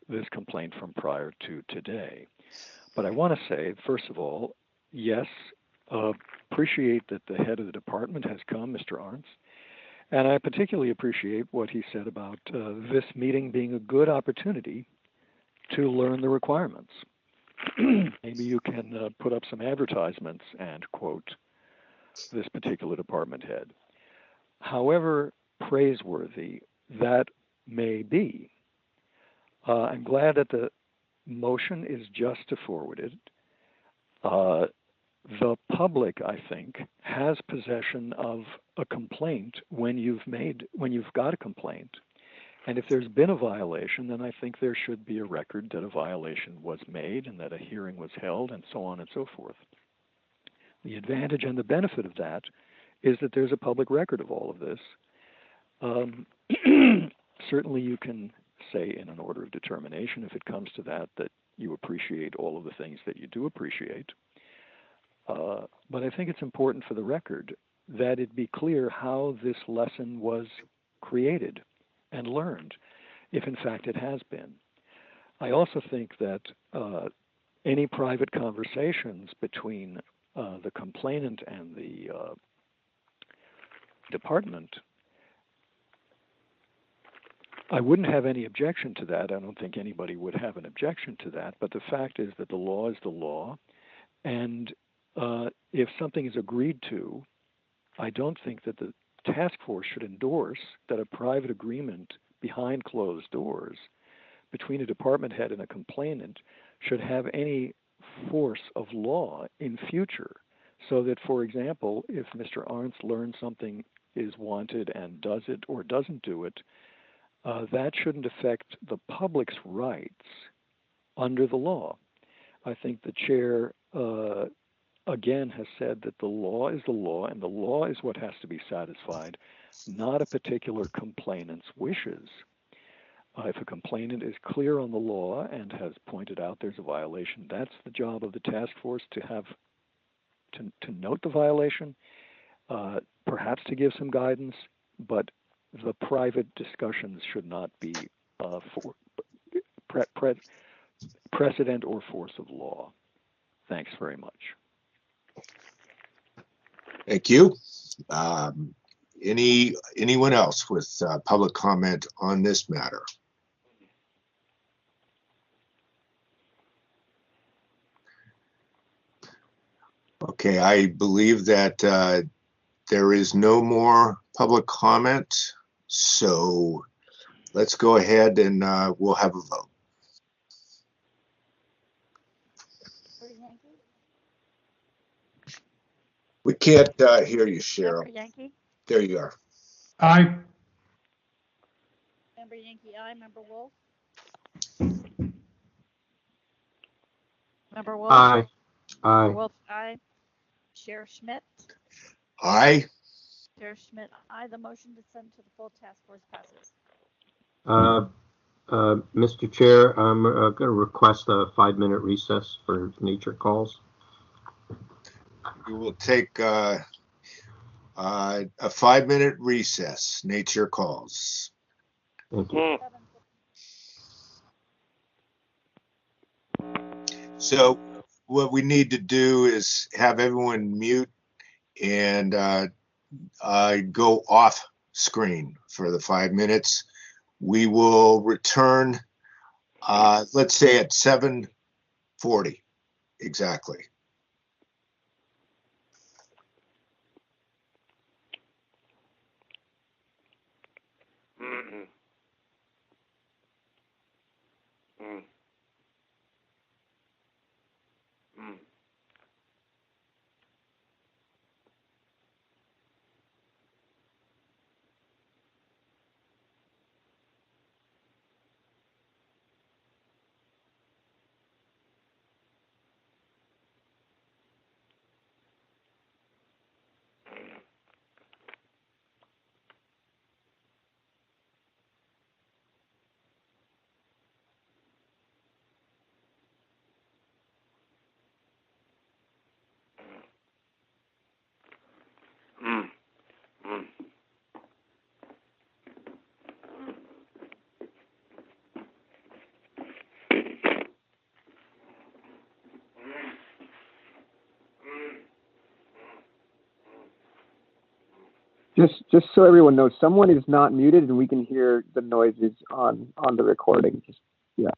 this complaint from prior to today. But I want to say, first of all, yes, appreciate that the head of the department has come, Mr. Arntz, and I particularly appreciate what he said about this meeting being a good opportunity to learn the requirements. Maybe you can put up some advertisements and quote this particular department head. However praiseworthy that may be, I'm glad that the motion is just to forward it. The public, I think, has possession of a complaint when you've got a complaint. And if there's been a violation, then I think there should be a record that a violation was made and that a hearing was held and so on and so forth. The advantage and the benefit of that is that there's a public record of all of this. Certainly you can say in an order of determination, if it comes to that, that you appreciate all of the things that you do appreciate. But I think it's important for the record that it be clear how this lesson was created and learned, if in fact it has been. I also think that any private conversations between the complainant and the department, I wouldn't have any objection to that. I don't think anybody would have an objection to that. But the fact is that the law is the law. And if something is agreed to, I don't think that the task force should endorse that a private agreement behind closed doors between a department head and a complainant should have any force of law in future. So that, for example, if Mr. Arntz learns something is wanted and does it or doesn't do it, that shouldn't affect the public's rights under the law. I think the chair, again, has said that the law is the law, and the law is what has to be satisfied, not a particular complainant's wishes. If a complainant is clear on the law and has pointed out there's a violation, that's the job of the task force to note the violation, perhaps to give some guidance, but the private discussions should not be for precedent or force of law. Thanks very much. Thank you. Anyone else with public comment on this matter? Okay, I believe that there is no more public comment, so let's go ahead and we'll have a vote. We can't hear you, Cheryl. Member Yankee? There you are. Aye. Member Yankee, aye. Member Wolf? Member Wolf? Aye. Aye. Member Wolf, aye. Chair Schmidt? Aye. Chair Schmidt, aye. The motion to send to the full task force passes. Mr. Chair, I'm going to request a 5-minute recess for nature calls. We will take a 5-minute recess. Nature calls. Thank you. So what we need to do is have everyone mute and go off screen for the 5 minutes. We will return, let's say at 7:40 exactly. Mm-mm. Mm. Mm. Just so everyone knows, someone is not muted and we can hear the noises on the recording. Just, yeah.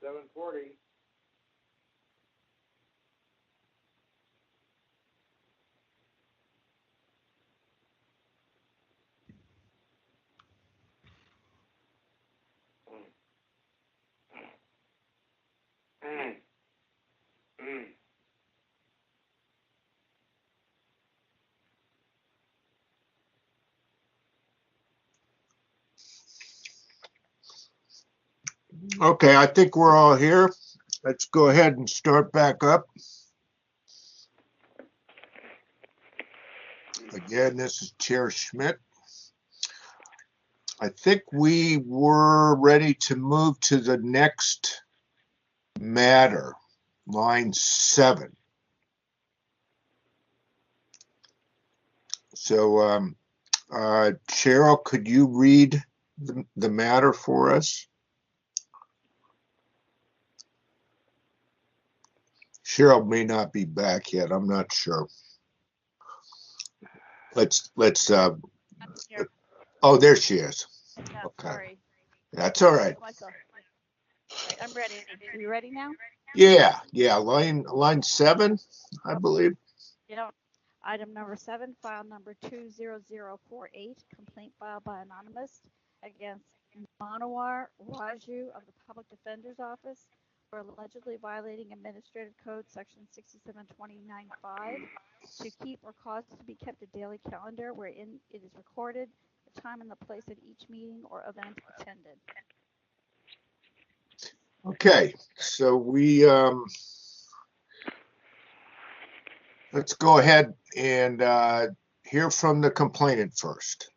7:40. Okay, I think we're all here. Let's go ahead and start back up. Again, this is Chair Schmidt. I think we were ready to move to the next matter, line 7. So, Cheryl, could you read the matter for us? Cheryl may not be back yet. I'm not sure. Let's oh, there she is. Yeah, Okay. sorry. That's all right. Myself. Right, I'm ready. Are you ready now? Yeah, line 7, I believe. Yeah. Item number 7, file number 20048, complaint filed by Anonymous against Manowar Raju of the Public Defender's Office for allegedly violating Administrative Code Section 6729.5 to keep or cause to be kept a daily calendar wherein it is recorded the time and the place of each meeting or event attended. Okay, so we let's go ahead and hear from the complainant first.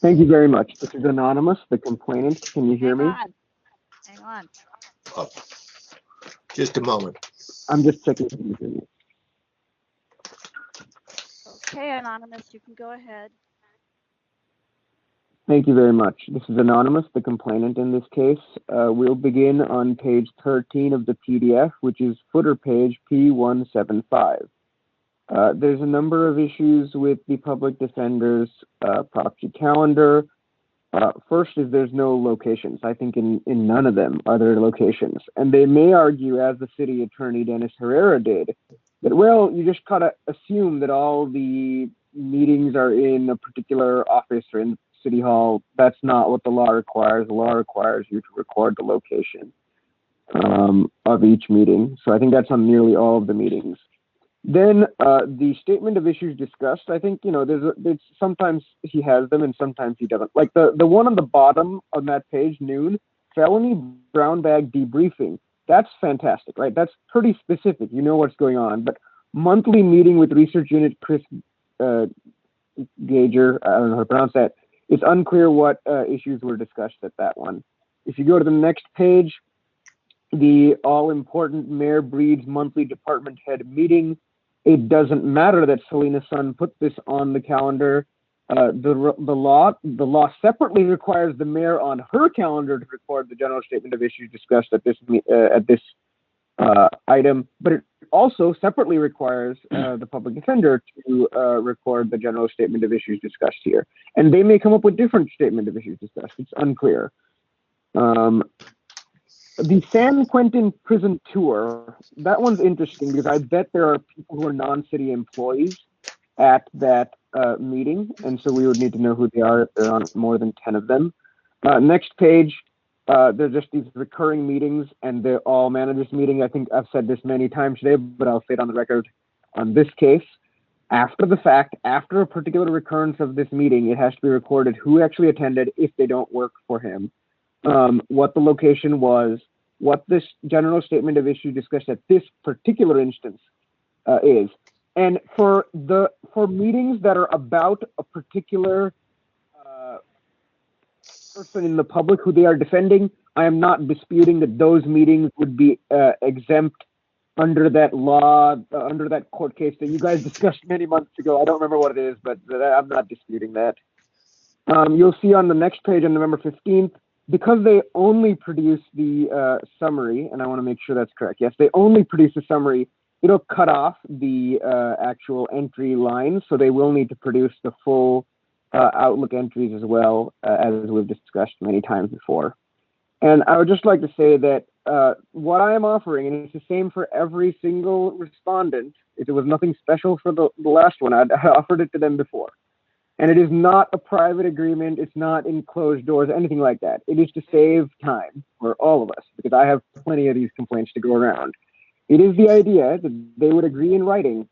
Thank you very much. This is Anonymous, the complainant. Can you hear me? Hang on. Oh, just a moment. I'm just checking. Can you hear me? Okay, Anonymous, you can go ahead. Thank you very much. This is Anonymous, the complainant in this case. We'll begin on page 13 of the PDF, which is footer page P175. There's a number of issues with the public defender's proxy calendar. First is there's no locations. I think in none of them are there locations. And they may argue, as the city attorney Dennis Herrera did, that, well, you just gotta assume that all the meetings are in a particular office or in City Hall. That's not what the law requires. The law requires you to record the location of each meeting. So I think that's on nearly all of the meetings. Then the statement of issues discussed, I think, there's sometimes he has them and sometimes he doesn't. Like the one on the bottom on that page, noon, felony brown bag debriefing. That's fantastic, right? That's pretty specific. You know what's going on. But monthly meeting with research unit Chris Gager, I don't know how to pronounce that. It's unclear what issues were discussed at that one. If you go to the next page, the all-important Mayor Breed's monthly department head meeting. It doesn't matter that Selena Sun put this on the calendar. The law separately requires the mayor on her calendar to record the general statement of issues discussed at this item, but it also separately requires the public defender to record the general statement of issues discussed here. And they may come up with different statement of issues discussed. It's unclear. The San Quentin prison tour, that one's interesting because I bet there are people who are non-city employees at that meeting, and so we would need to know who they are if there aren't more than 10 of them. Next page, they're just these recurring meetings, and they're all managers meeting. I think I've said this many times today, but I'll say it on the record on this case. After the fact, after a particular recurrence of this meeting, it has to be recorded who actually attended if they don't work for him. What the location was, what this general statement of issue discussed at this particular instance is. And for meetings that are about a particular person in the public who they are defending, I am not disputing that those meetings would be exempt under that law, under that court case that you guys discussed many months ago. I don't remember what it is, but I'm not disputing that. You'll see on the next page on November 15th, because they only produce the summary, and I want to make sure that's correct. Yes, they only produce the summary. It'll cut off the actual entry lines, so they will need to produce the full Outlook entries as well, as we've discussed many times before. And I would just like to say that what I am offering, and it's the same for every single respondent, it was nothing special for the last one. I offered it to them before. And it is not a private agreement. It's not in closed doors, anything like that. It is to save time for all of us, because I have plenty of these complaints to go around. It is the idea that they would agree in writing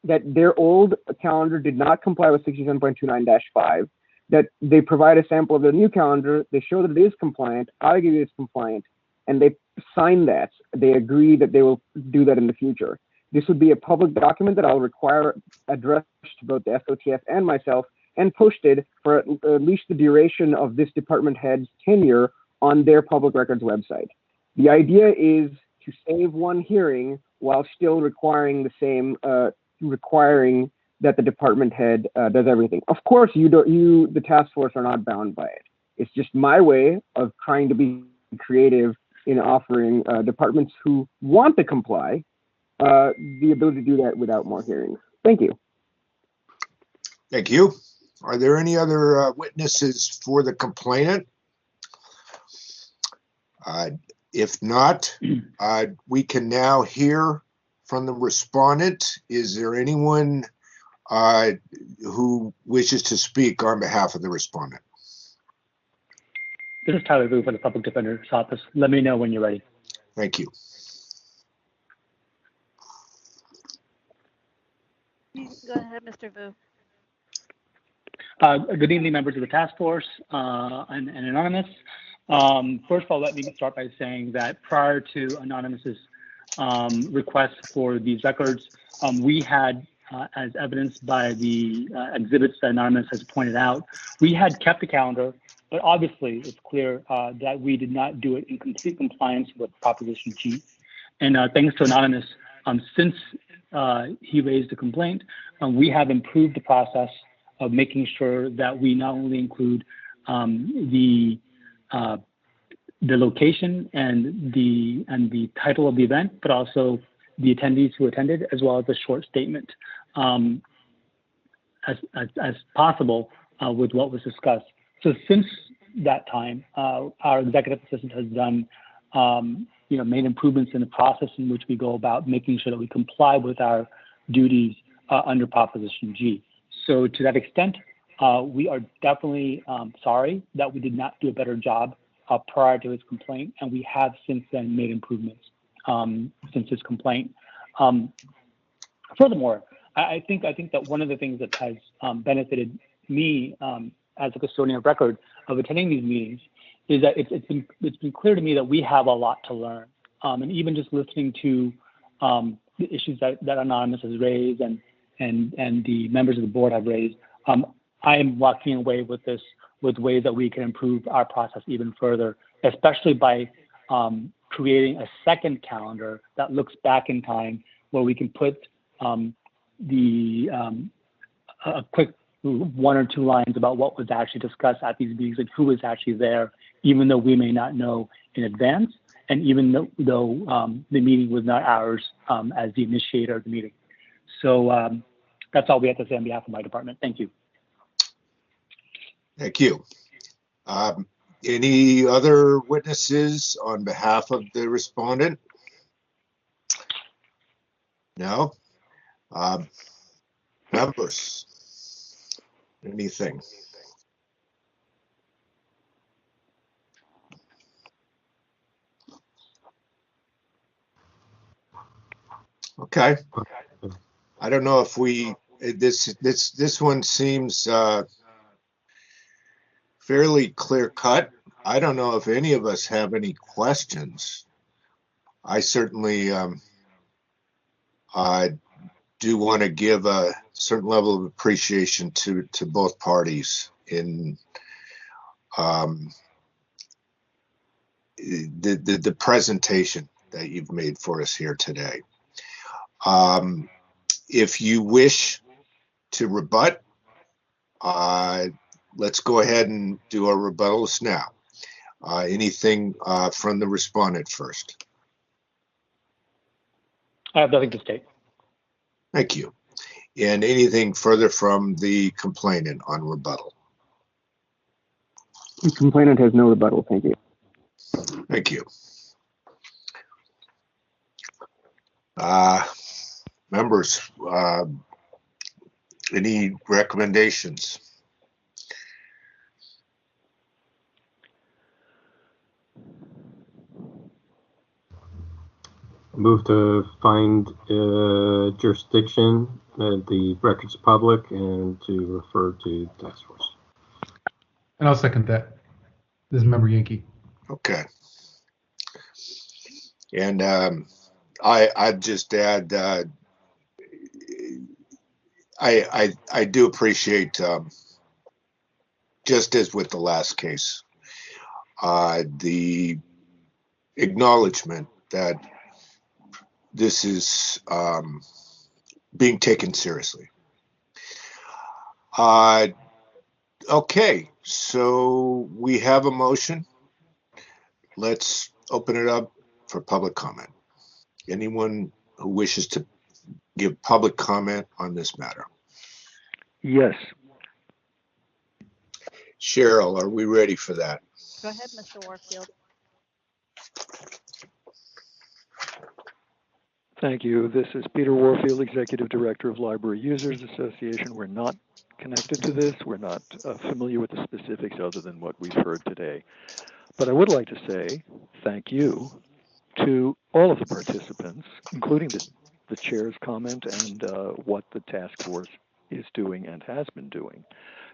that their old calendar did not comply with 67.29-5, that they provide a sample of their new calendar, they show that it is compliant, I agree it's compliant, and they sign that. They agree that they will do that in the future. This would be a public document that I'll require addressed to both the SOTF and myself and posted for at least the duration of this department head's tenure on their public records website. The idea is to save one hearing while still requiring the same, requiring that the department head does everything. Of course, the task force are not bound by it. It's just my way of trying to be creative in offering departments who want to comply the ability to do that without more hearings. Thank you. Thank you. Are there any other witnesses for the complainant? If not, we can now hear from the respondent. Is there anyone who wishes to speak on behalf of the respondent? This is Tyler Vu from the Public Defender's Office. Let me know when you're ready. Thank you. Go ahead, Mr. Vu. Good evening, members of the task force and Anonymous. First of all, let me start by saying that prior to Anonymous's request for these records, we had, as evidenced by the exhibits that Anonymous has pointed out, we had kept a calendar, but obviously it's clear that we did not do it in complete compliance with Proposition G. And thanks to Anonymous, since he raised a complaint, we have improved the process of making sure that we not only include the location and the title of the event, but also the attendees who attended, as well as a short statement as possible with what was discussed. So since that time, our executive assistant has done made improvements in the process in which we go about making sure that we comply with our duties under Proposition G. So to that extent, we are definitely sorry that we did not do a better job prior to his complaint, and we have since then made improvements since his complaint. Furthermore, I think that one of the things that has benefited me as a custodian of record of attending these meetings is that it's been clear to me that we have a lot to learn, and even just listening to the issues that Anonymous has raised and the members of the board have raised, I am walking away with ways that we can improve our process even further, especially by creating a second calendar that looks back in time, where we can put a quick 1 or 2 lines about what was actually discussed at these meetings and who was actually there, even though we may not know in advance, and even though the meeting was not ours as the initiator of the meeting. So that's all we have to say on behalf of my department. Thank you. Thank you. Any other witnesses on behalf of the respondent? No? Members? Anything? Okay. I don't know if this one seems fairly clear cut. I don't know if any of us have any questions. I certainly I do want to give a certain level of appreciation to both parties in the presentation that you've made for us here today. If you wish to rebut, let's go ahead and do our rebuttals now. Anything from the respondent first? I have nothing to state. Thank you. And anything further from the complainant on rebuttal? The complainant has no rebuttal. Thank you. Thank you. Members, any recommendations? Move to find jurisdiction, the records public, and to refer to task force. And I'll second that. This is Member Yankee. Okay. And I'd just add, I do appreciate, just as with the last case, the acknowledgement that this is being taken seriously. Okay, so we have a motion. Let's open it up for public comment. Anyone who wishes to give public comment on this matter? Yes. Cheryl, are we ready for that? Go ahead, Mr. Warfield. Thank you. This is Peter Warfield, Executive Director of Library Users Association. We're not connected to this. We're not familiar with the specifics other than what we've heard today. But I would like to say thank you to all of the participants, including the chair's comment and what the task force is doing and has been doing.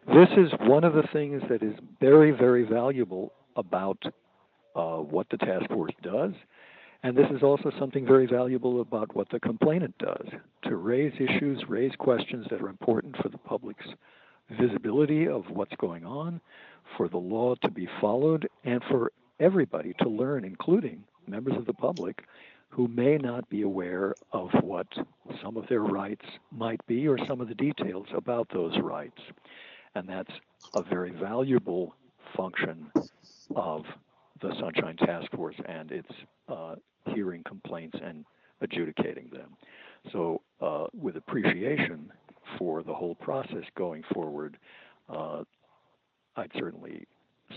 This is one of the things that is very, very valuable about what the task force does. And this is also something very valuable about what the complainant does, to raise issues, raise questions that are important for the public's visibility of what's going on, for the law to be followed, and for everybody to learn, including members of the public who may not be aware of what some of their rights might be or some of the details about those rights. And that's a very valuable function of the Sunshine Task Force and its hearing complaints and adjudicating them. So with appreciation for the whole process going forward, I'd certainly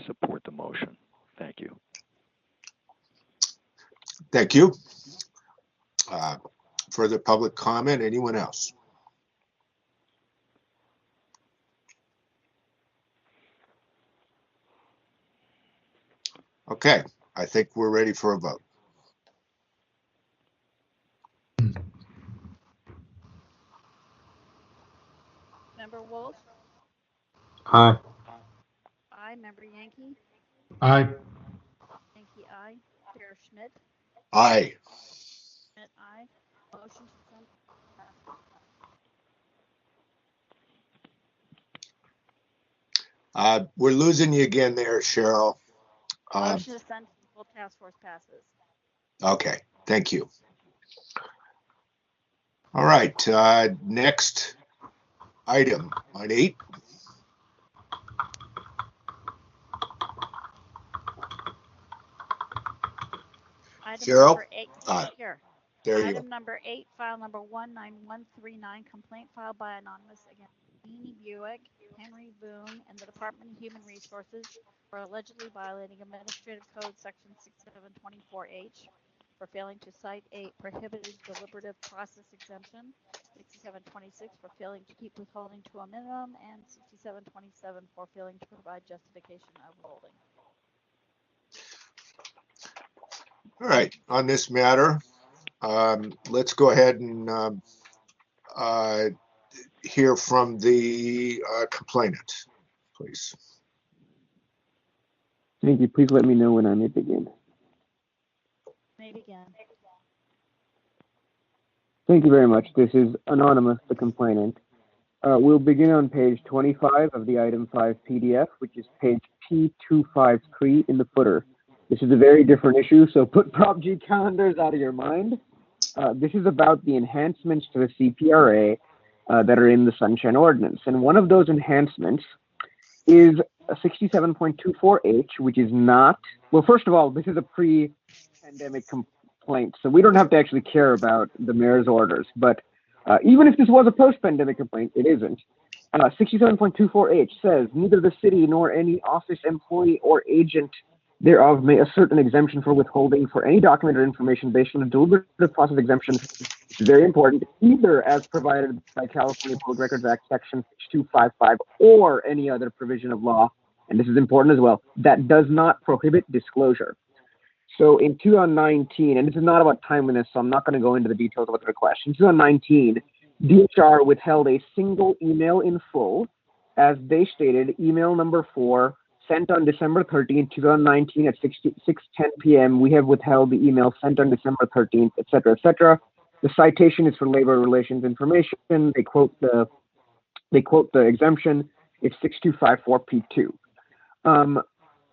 support the motion. Thank you. Thank you. Further public comment? Anyone else? Okay, I think we're ready for a vote. Member Wolf? Aye. Aye. Member Yankee? Aye. Yankee, aye. Chair Schmidt? Aye. Schmidt, aye. Motion to send. We're losing you again there, Cheryl. Motion to send to the full task force passes. Okay, thank you. All right, next item on 8. Item Cheryl? number 8. Here. There you go. Item number 8, file number 19139, complaint filed by Anonymous against Beanie Buick, Henry Boone, and the Department of Human Resources for allegedly violating Administrative Code Section 6724H for failing to cite a prohibited deliberative process exemption, 6726 for failing to keep withholding to a minimum, and 6727 for failing to provide justification of withholding. All right, on this matter, let's go ahead and hear from the complainant, please. Thank you. Please let me know when I may begin. May begin. Thank you very much. This is Anonymous, the complainant. We'll begin on page 25 of the item 5 PDF, which is page P253 in the footer. This is a very different issue, so put Prop G calendars out of your mind. This is about the enhancements to the CPRA that are in the Sunshine Ordinance. And one of those enhancements is a 67.24H, which is not, well, first of all, this is a pre-pandemic complaint, so we don't have to actually care about the mayor's orders. But even if this was a post-pandemic complaint, it isn't. 67.24H says, neither the city nor any office employee or agent thereof may assert an exemption for withholding for any document or information based on a deliberative process exemption, which is very important, either as provided by California Public Records Act Section 6255 or any other provision of law, and this is important as well, that does not prohibit disclosure. So in 2019, and this is not about timeliness, so I'm not going to go into the details about the request. In 2019, DHR withheld a single email in full, as they stated, email number 4, sent on December 13th, 2019 at 6:10 p.m. We have withheld the email sent on December 13th, et cetera, et cetera. The citation is for labor relations information. They quote the exemption. It's 6254P2.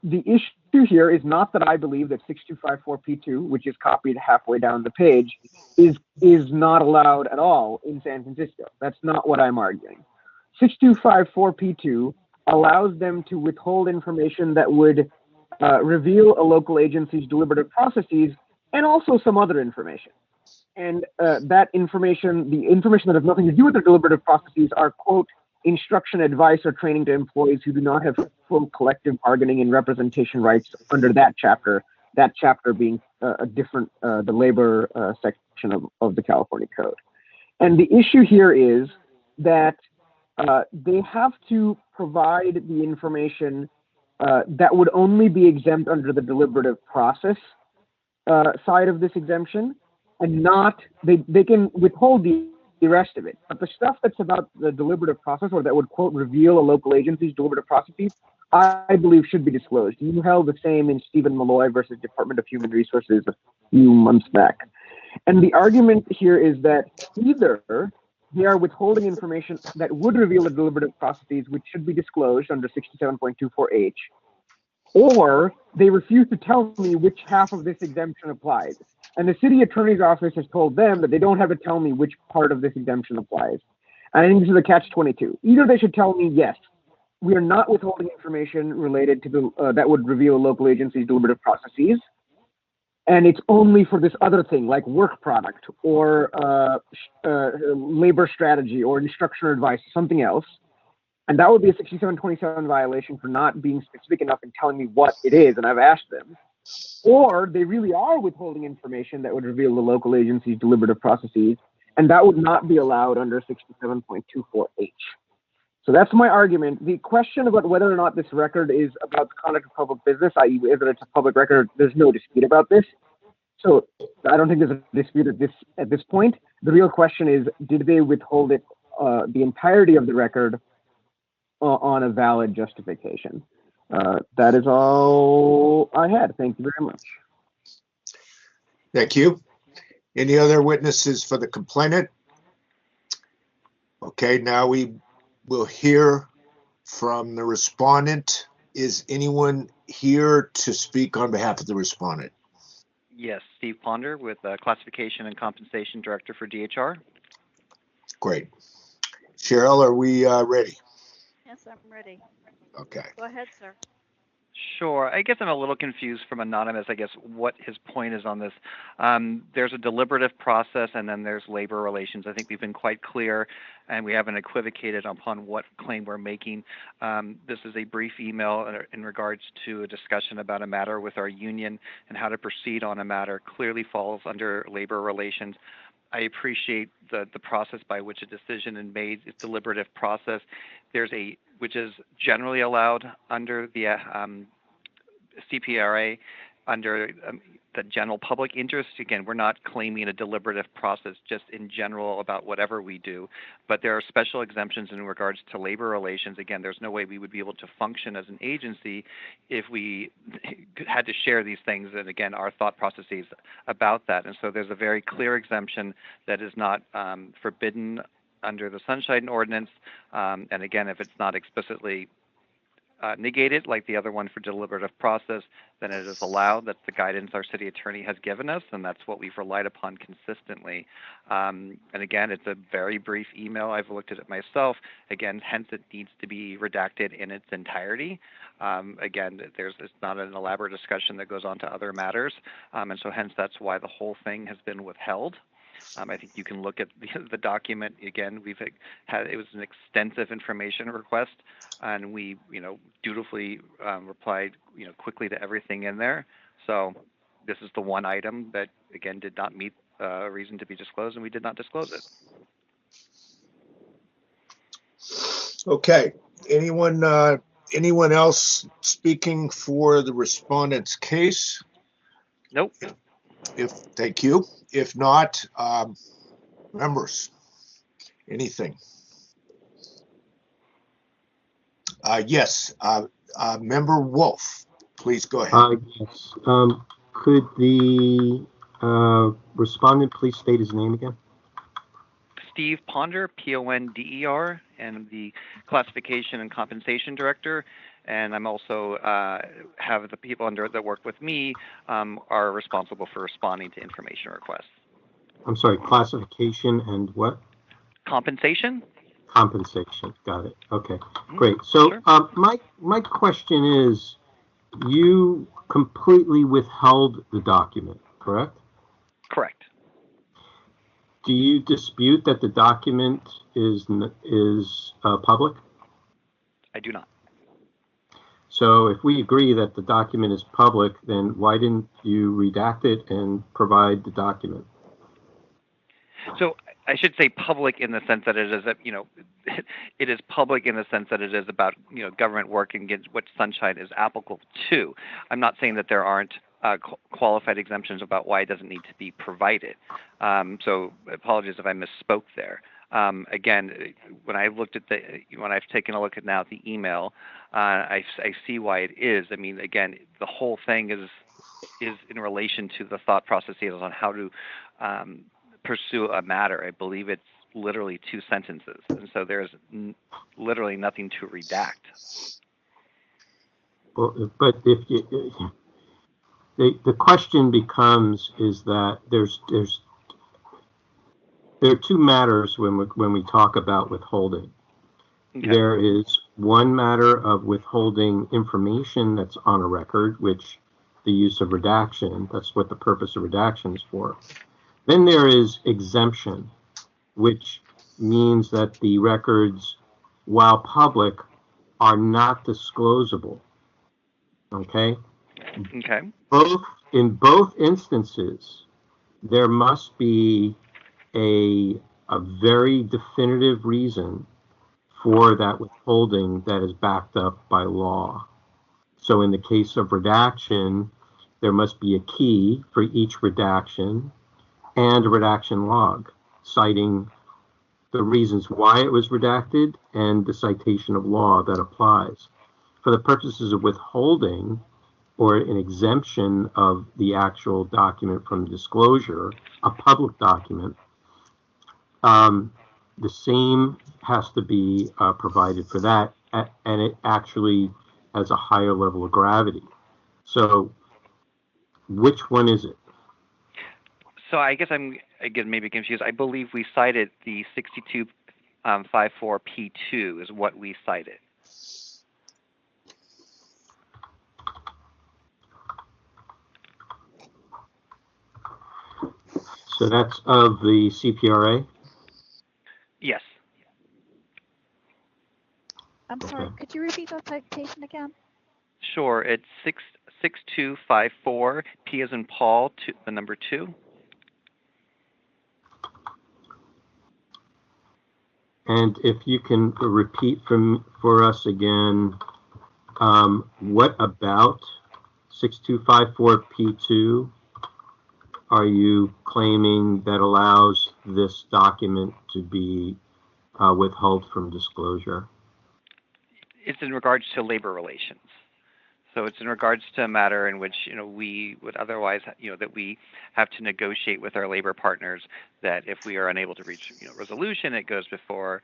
The issue here is not that I believe that 6254P2, which is copied halfway down the page, is not allowed at all in San Francisco. That's not what I'm arguing. 6254P2 allows them to withhold information that would reveal a local agency's deliberative processes and also some other information. And that information, the information that has nothing to do with their deliberative processes are, quote, instruction, advice, or training to employees who do not have full collective bargaining and representation rights under that chapter being a different, the labor section of the California Code. And the issue here is that they have to provide the information that would only be exempt under the deliberative process side of this exemption, and not, they can withhold the rest of it. But the stuff that's about the deliberative process, or that would, quote, reveal a local agency's deliberative processes, I believe should be disclosed. You held the same in Stephen Malloy versus Department of Human Resources a few months back. And the argument here is that either they are withholding information that would reveal the deliberative processes, which should be disclosed under 67.24H, or they refuse to tell me which half of this exemption applies. And the city attorney's office has told them that they don't have to tell me which part of this exemption applies. And I think this is a catch-22. Either they should tell me, yes, we are not withholding information related to the that would reveal a local agency's deliberative processes, and it's only for this other thing like work product or labor strategy or instruction or advice, something else. And that would be a 6727 violation for not being specific enough in telling me what it is, and I've asked them. Or they really are withholding information that would reveal the local agency's deliberative processes, and that would not be allowed under 67.24H. So that's my argument. The question about whether or not this record is about the conduct of public business, i.e. whether it's a public record, there's no dispute about this. So I don't think there's a dispute at this point. The real question is, did they withhold it, the entirety of the record on a valid justification? That is all I had. Thank you very much. Thank you. Any other witnesses for the complainant? Okay, now we will hear from the respondent. Is anyone here to speak on behalf of the respondent? Yes, Steve Ponder with Classification and Compensation Director for DHR. Great. Cheryl, are we ready? Yes, I'm ready. Okay. Go ahead, sir. Sure. I guess I'm a little confused from Anonymous, I guess, what his point is on this. There's a deliberative process, and then there's labor relations. I think we've been quite clear, and we haven't equivocated upon what claim we're making. This is a brief email in regards to a discussion about a matter with our union and how to proceed on a matter. Clearly falls under labor relations. I appreciate the process by which a decision is made. It's a deliberative process. Which is generally allowed under the CPRA, under the general public interest. Again, we're not claiming a deliberative process just in general about whatever we do, but there are special exemptions in regards to labor relations. Again, there's no way we would be able to function as an agency if we had to share these things, and again, our thought processes about that. And so there's a very clear exemption that is not forbidden under the Sunshine Ordinance, and again, if it's not explicitly negated like the other one for deliberative process, then it is allowed. That's the guidance our city attorney has given us, and that's what we've relied upon consistently. And again, it's a very brief email. I've looked at it myself. Again, hence it needs to be redacted in its entirety. Again, it's not an elaborate discussion that goes on to other matters, and so hence that's why the whole thing has been withheld. I think you can look at the document again. It was an extensive information request, and we dutifully replied quickly to everything in there. So this is the one item that again did not meet a reason to be disclosed, and we did not disclose it. Okay. Anyone else speaking for the respondent's case? Nope. Thank you. If not, members, anything? Yes. Member Wolf, please go ahead. Yes. Could the respondent please state his name again? Steve Ponder, Ponder, and the Classification and Compensation Director. And I'm also have the people that work with me are responsible for responding to information requests. I'm sorry, classification and what? Compensation. Compensation. Got it. Okay, great. So sure. My question is, you completely withheld the document, correct? Correct. Do you dispute that the document is public? I do not. So if we agree that the document is public, then why didn't you redact it and provide the document? So I should say public in the sense that it is, it is public in the sense that it is about, government work and against what Sunshine is applicable to. I'm not saying that there aren't qualified exemptions about why it doesn't need to be provided. So apologies if I misspoke there. Again, when I looked at when I've taken a look at now the email, I see why it is. I mean, again, the whole thing is in relation to the thought processes on how to pursue a matter. I believe it's literally 2 sentences, and so there's literally nothing to redact. Well, but if you, the question becomes is that there are 2 matters when we talk about withholding. Okay. There is one matter of withholding information that's on a record, which the use of redaction, that's what the purpose of redaction is for. Then there is exemption, which means that the records, while public, are not disclosable. Okay? Okay. In both instances, there must be a very definitive reason for that withholding that is backed up by law. So in the case of redaction, there must be a key for each redaction and a redaction log citing the reasons why it was redacted and the citation of law that applies. For the purposes of withholding or an exemption of the actual document from disclosure, a public document, the same has to be provided for that, and it actually has a higher level of gravity. So which one is it? So I guess I'm, again, maybe confused. I believe we cited the 6254P2 is what we cited. So that's of the CPRA? Yes. I'm sorry, could you repeat that citation again? Sure, it's 6254, P as in Paul, the number 2. And if you can repeat for us again, what about 6254P2 are you claiming that allows this document to be withheld from disclosure? It's in regards to labor relations. So it's in regards to a matter in which we would otherwise that we have to negotiate with our labor partners that if we are unable to reach resolution, it goes before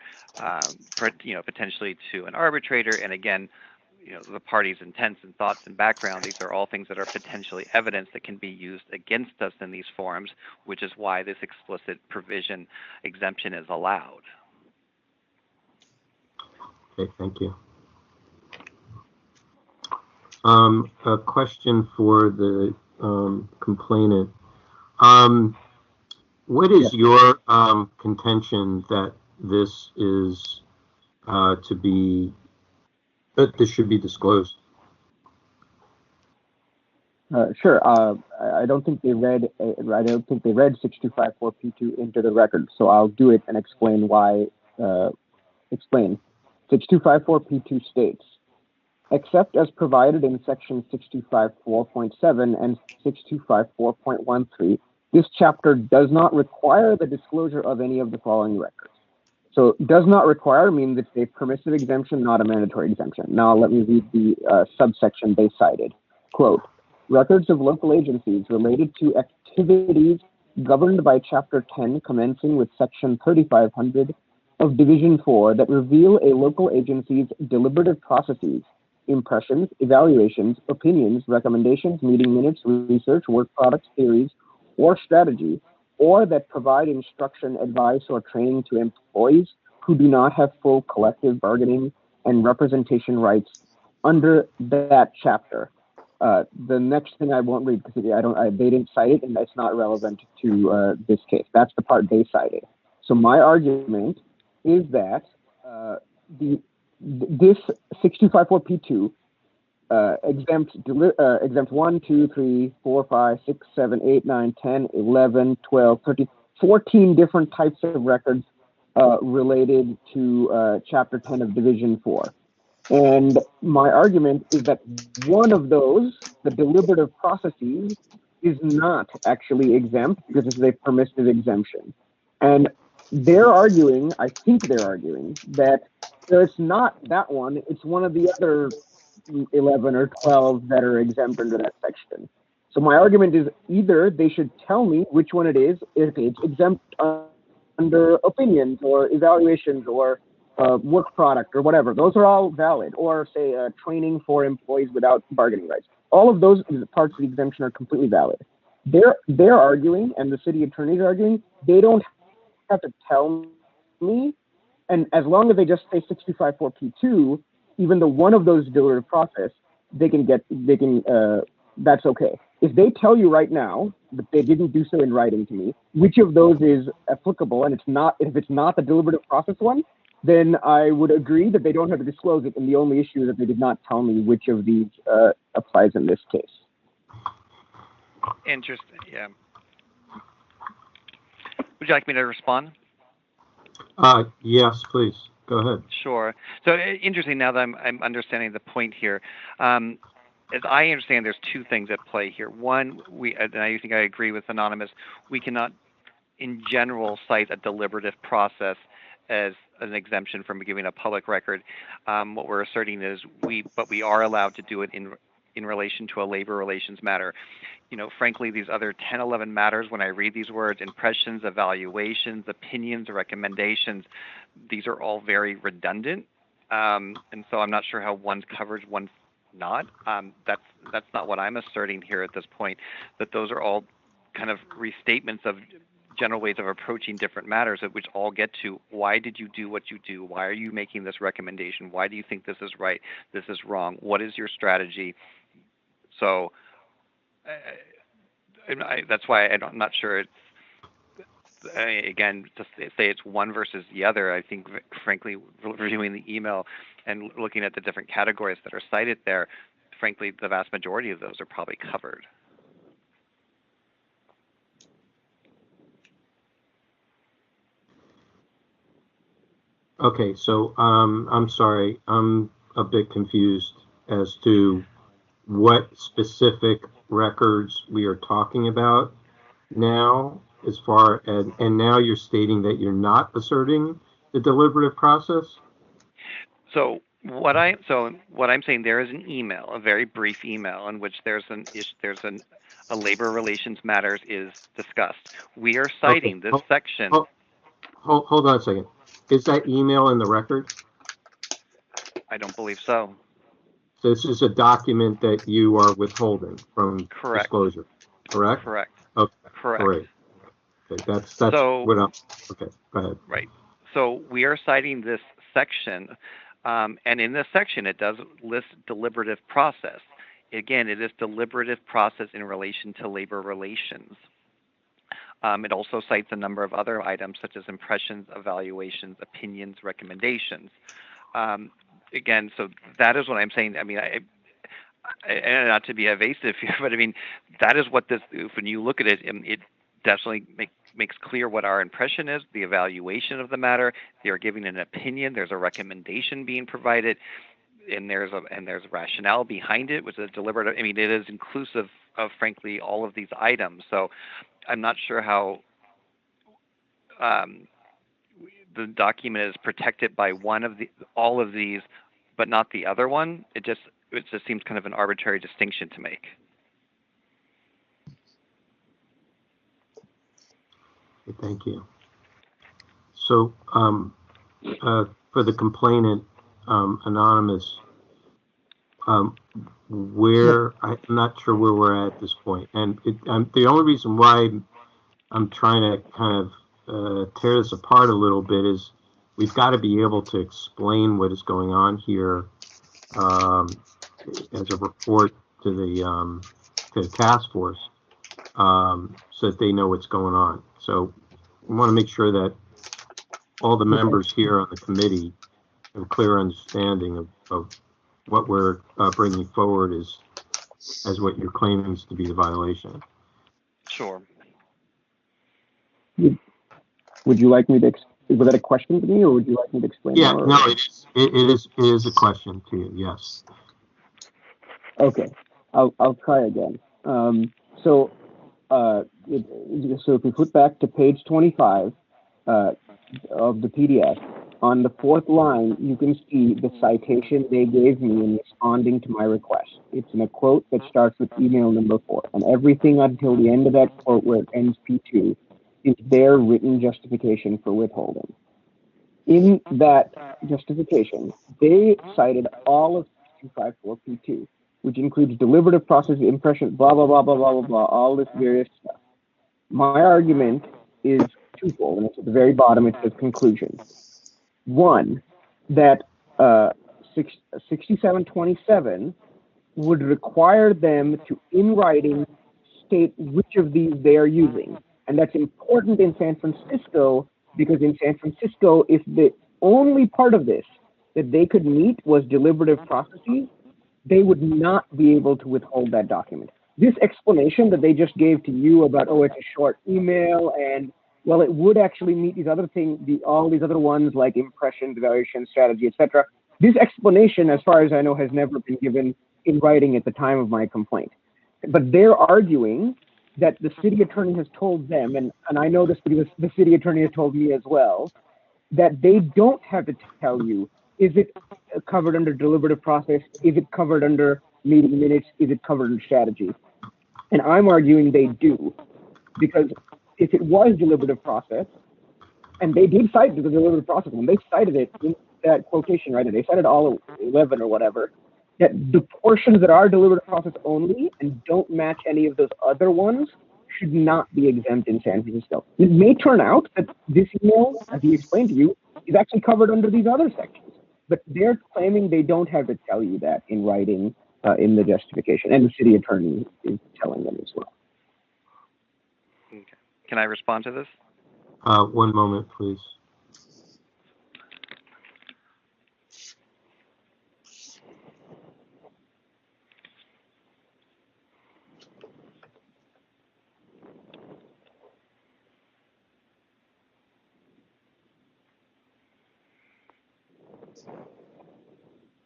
potentially to an arbitrator. And again, the party's intents and thoughts and background, these are all things that are potentially evidence that can be used against us in these forums, which is why this explicit provision exemption is allowed. Okay, thank you. A question for the complainant. What is your contention that this is that this should be disclosed? Sure. I don't think they read 6254P2 into the record, so I'll do it and explain why. Explain. 6254P2 states, except as provided in section 6254.7 and 6254.13, this chapter does not require the disclosure of any of the following records. So does not require means it's a permissive exemption, not a mandatory exemption. Now let me read the subsection they cited. Quote, records of local agencies related to activities governed by Chapter 10 commencing with Section 3500 of Division 4 that reveal a local agency's deliberative processes, impressions, evaluations, opinions, recommendations, meeting minutes, research, work products, theories, or strategy, or that provide instruction, advice, or training to employees who do not have full collective bargaining and representation rights under that chapter. The next thing I won't read because they didn't cite it and it's not relevant to this case. That's the part they cited. So my argument is that this 6254P2 exempt 1, 2, 3, 4, 5, 6, 7, 8, 9, 10, 11, 12, 13, 14 different types of records related to Chapter 10 of Division 4. And my argument is that one of those, the deliberative processes, is not actually exempt because it's a permissive exemption. And they're arguing, I think they're arguing, that it's not that one, it's one of the other 11 or 12 that are exempt under that section. So my argument is either they should tell me which one it is, if it's exempt under opinions or evaluations or work product or whatever. Those are all valid. Or say training for employees without bargaining rights. All of those parts of the exemption are completely valid. They're arguing, and the city attorneys are arguing, they don't have to tell me. And as long as they just say 6254P2, even though one of those deliberative process, that's okay. If they tell you right now, but they didn't do so in writing to me, which of those is applicable, and if it's not the deliberative process one, then I would agree that they don't have to disclose it, and the only issue is that they did not tell me which of these applies in this case. Interesting, yeah. Would you like me to respond? Yes, please. Go ahead. Sure. So interesting now that I'm understanding the point here. As I understand, there's two things at play here. One, and I think I agree with Anonymous, we cannot, in general, cite a deliberative process as an exemption from giving a public record. What we're asserting is we are allowed to do it in relation to a labor relations matter. You know, frankly, these other 10, 11 matters, when I read these words, impressions, evaluations, opinions, recommendations, these are all very redundant. And so I'm not sure how one's covered, one's not. That's not what I'm asserting here at this point, that those are all kind of restatements of general ways of approaching different matters, which all get to why did you do what you do? Why are you making this recommendation? Why do you think this is right? This is wrong. What is your strategy? So that's why I'm not sure again, to say it's one versus the other, I think, frankly, reviewing the email and looking at the different categories that are cited there, frankly, the vast majority of those are probably covered. Okay, so I'm sorry, I'm a bit confused as to what specific records we are talking about now, as far as, and now you're stating that you're not asserting the deliberative process? So what I'm saying, there is an email, a very brief email, in which a labor relations matters is discussed. We are citing this section. Hold on a second. Is that email in the record? I don't believe so. So this is a document that you are withholding from disclosure, correct? Correct. Okay. Correct. Great. Okay, that's so, what I'm. Okay, go ahead. Right. So we are citing this section, and in this section it does list deliberative process. Again, it is deliberative process in relation to labor relations. It also cites a number of other items such as impressions, evaluations, opinions, recommendations. Again, so that is what I'm saying. I mean, and not to be evasive here, but I mean, that is what this, when you look at it, it definitely makes clear what our impression is, the evaluation of the matter. They are giving an opinion. There's a recommendation being provided, and there's rationale behind it, which is deliberate. I mean, it is inclusive of, frankly, all of these items. So I'm not sure how the document is protected by all of these, but not the other one. It just seems kind of an arbitrary distinction to make. Thank you. So for the complainant, anonymous, I'm not sure where we're at this point. And the only reason why I'm trying to kind of tear this apart a little bit is we've got to be able to explain what is going on here as a report to the task force, so that they know what's going on. So we want to make sure that all the members here on the committee have a clear understanding of what we're bringing forward as what you're claiming to be the violation. Sure. Would you like me to? Was that a question to me, or would you like me to explain? Yeah, more? No, it is a question to you. Yes. Okay, I'll try again. So if we flip back to page 25 of the PDF, on the fourth line, you can see the citation they gave me in responding to my request. It's in a quote that starts with email number 4, and everything until the end of that quote where it ends P2 is their written justification for withholding. In that justification, they cited all of 254 P2, which includes deliberative process, impression, blah, blah, blah, blah, blah, blah, blah, all this various stuff. My argument is twofold, and it's at the very bottom. It says conclusion. One, that 6727 would require them to, in writing, state which of these they are using. And that's important in San Francisco, because in San Francisco, if the only part of this that they could meet was deliberative processes, they would not be able to withhold that document. This explanation that they just gave to you about, oh, it's a short email, and well, it would actually meet these other things, all these other ones like impression, evaluation, strategy, etc. This explanation, as far as I know, has never been given in writing at the time of my complaint. But they're arguing that the city attorney has told them, and I know this because the city attorney has told me as well, that they don't have to tell you, is it covered under deliberative process? Is it covered under meeting minutes? Is it covered under strategy? And I'm arguing they do, because if it was deliberative process, and they did cite the deliberative process, when they cited it in that quotation, right, and they cited all 11 or whatever, that the portions that are deliberative process only and don't match any of those other ones should not be exempt in San Francisco. It may turn out that this email, as he explained to you, is actually covered under these other sections, but they're claiming they don't have to tell you that in writing in the justification, and the city attorney is telling them as well. Okay. Can I respond to this? One moment, please.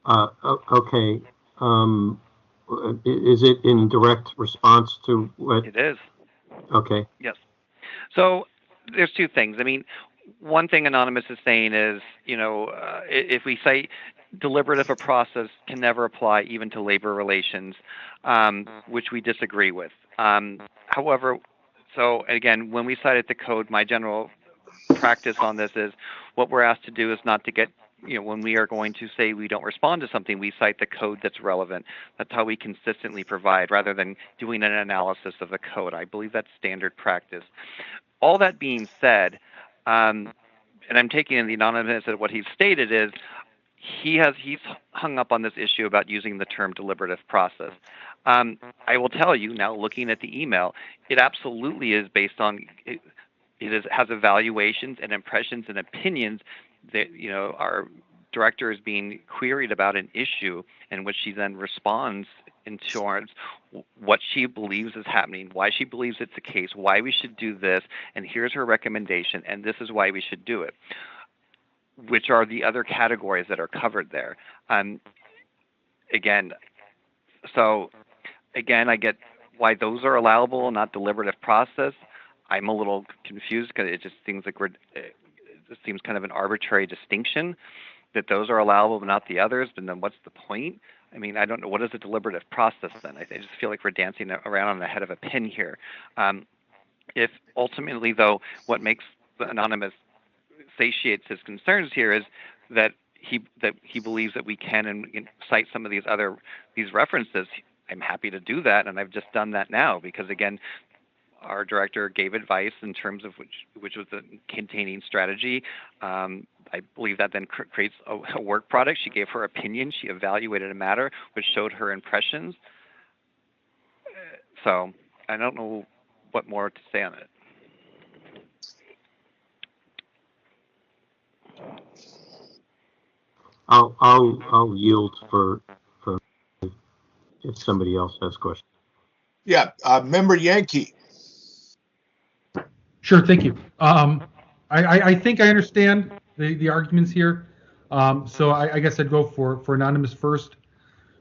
Okay. Is it in direct response to what? It is. Okay. Yes. So there's two things. I mean, one thing Anonymous is saying is, if we say deliberative a process can never apply even to labor relations, which we disagree with. However, so again, when we cited the code, my general practice on this is what we're asked to do is not to get, when we are going to say we don't respond to something, we cite the code that's relevant. That's how we consistently provide rather than doing an analysis of the code. I believe that's standard practice. All that being said, and I'm taking in the anonymous that what he's stated is he's hung up on this issue about using the term deliberative process. I will tell you now, looking at the email, it absolutely is based on has evaluations and impressions and opinions that our director is being queried about an issue, in which she then responds in towards what she believes is happening, why she believes it's the case, why we should do this, and here's her recommendation, and this is why we should do it, which are the other categories that are covered there. Again, I get why those are allowable and not deliberative process. I'm a little confused because it just seems like it seems kind of an arbitrary distinction that those are allowable but not the others. And then what's the point? I mean, I don't know. What is a deliberative process then? I just feel like we're dancing around on the head of a pin here. If ultimately, though, what makes the anonymous satiates his concerns here is that he believes that we can and cite some of these references, I'm happy to do that, and I've just done that now because, again, our director gave advice in terms of which was the containing strategy. I believe that then creates a work product. She gave her opinion. She evaluated a matter, which showed her impressions. So I don't know what more to say on it. I'll yield for if somebody else has questions. Yeah, Member Yankee. Sure, thank you. I think I understand the arguments here. So I guess I'd go for anonymous first.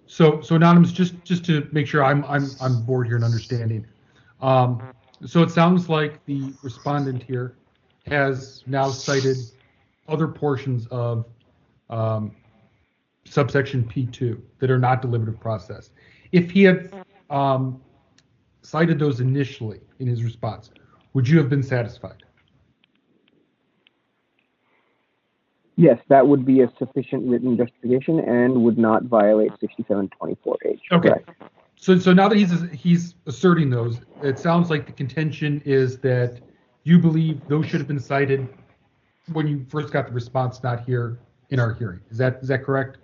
So anonymous, just to make sure I'm on board here and understanding. So it sounds like the respondent here has now cited other portions of subsection P2 that are not deliberative process. If he had cited those initially in his response, would you have been satisfied? Yes, that would be a sufficient written justification and would not violate 6724H. Okay. Correct. So now that he's asserting those, it sounds like the contention is that you believe those should have been cited when you first got the response, not here in our hearing. Is that correct?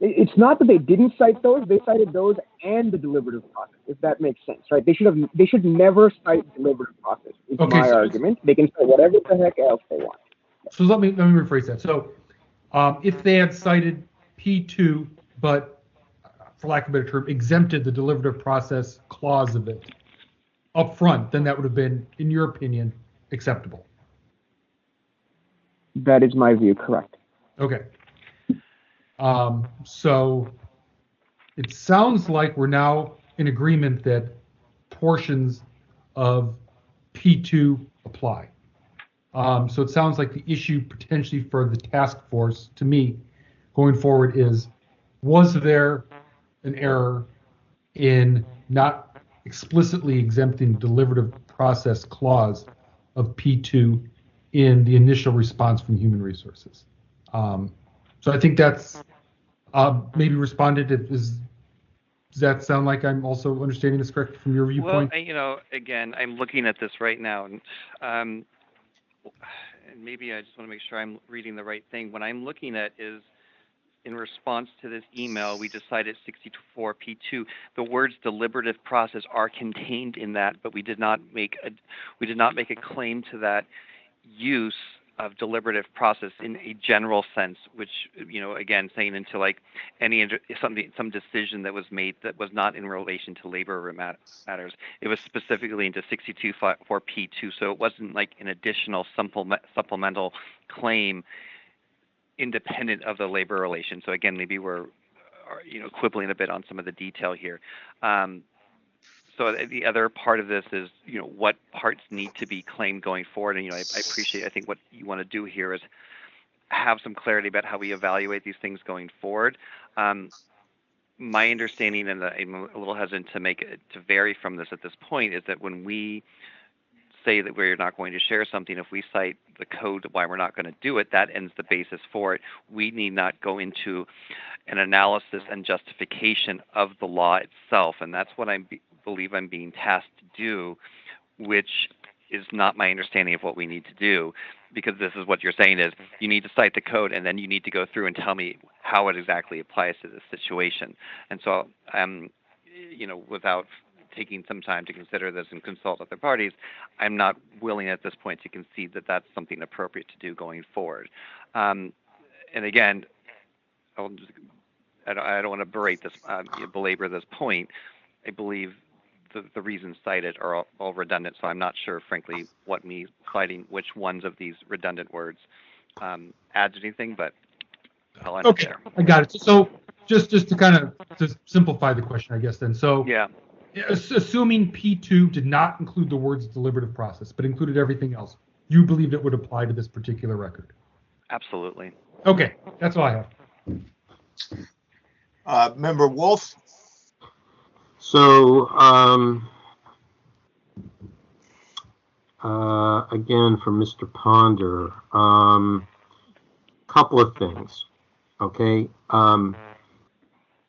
It's not that they didn't cite those; they cited those and the deliberative process. If that makes sense, right? They should never cite deliberative process. It's my argument. They can cite whatever the heck else they want. So let me rephrase that. So if they had cited P2, but for lack of a better term, exempted the deliberative process clause of it up front, then that would have been, in your opinion, acceptable. That is my view. Correct. Okay. So it sounds like we're now in agreement that portions of P2 apply. So it sounds like the issue potentially for the task force, to me, going forward is, was there an error in not explicitly exempting deliberative process clause of P2 in the initial response from human resources? So I think that's maybe responded. Does that sound like I'm also understanding this correct from your viewpoint? Well, again, I'm looking at this right now, and maybe I just want to make sure I'm reading the right thing. What I'm looking at is, in response to this email, we decided 64P2. The words deliberative process are contained in that, but we did not make a claim to that use of deliberative process in a general sense, which, again, saying into like some decision that was made that was not in relation to labor matters. It was specifically into 62.4P2, so it wasn't like an additional supplemental claim independent of the labor relation. So again, maybe we're quibbling a bit on some of the detail here. So the other part of this is, what parts need to be claimed going forward. And, I appreciate, I think what you want to do here is have some clarity about how we evaluate these things going forward. My understanding, and I'm a little hesitant to vary from this at this point, is that when we say that we're not going to share something, if we cite the code why we're not going to do it, that ends the basis for it. We need not go into an analysis and justification of the law itself. And that's what I believe I'm being tasked to do, which is not my understanding of what we need to do, because this is what you're saying is you need to cite the code and then you need to go through and tell me how it exactly applies to this situation. And so, without taking some time to consider this and consult other parties, I'm not willing at this point to concede that that's something appropriate to do going forward. And again, I don't want to belabor this point. I believe the reasons cited are all redundant, so I'm not sure, frankly, what me citing which ones of these redundant words adds anything, but I'll end it there. I got it. So just to kind of to simplify the question, I guess then. So yeah. Assuming P2 did not include the words deliberative process, but included everything else, you believed it would apply to this particular record? Absolutely. Okay, that's all I have. Member Wolf? So, again, for Mr. Ponder, couple of things, okay?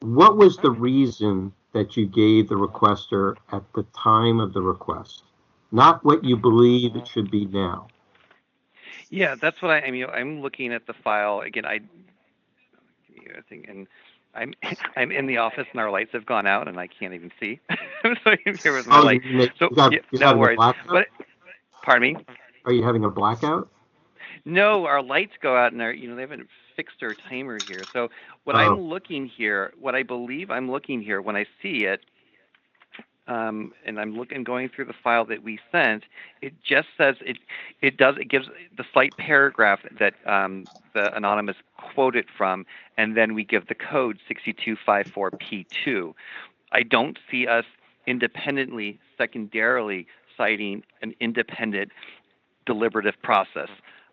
What was the reason that you gave the requester at the time of the request? Not what you believe it should be now. Yeah, that's what I'm looking at the file again. I think, and I'm in the office and our lights have gone out and I can't even see. So here was my light. So no worries. But pardon me. Are you having a blackout? No, our lights go out and they haven't fixed our timer here. So what I'm looking here, what I believe I'm looking here when I see it, and I'm going through the file that we sent, it just says it gives the slight paragraph that the anonymous quoted from, and then we give the code 6254P2. I don't see us independently, secondarily citing an independent deliberative process.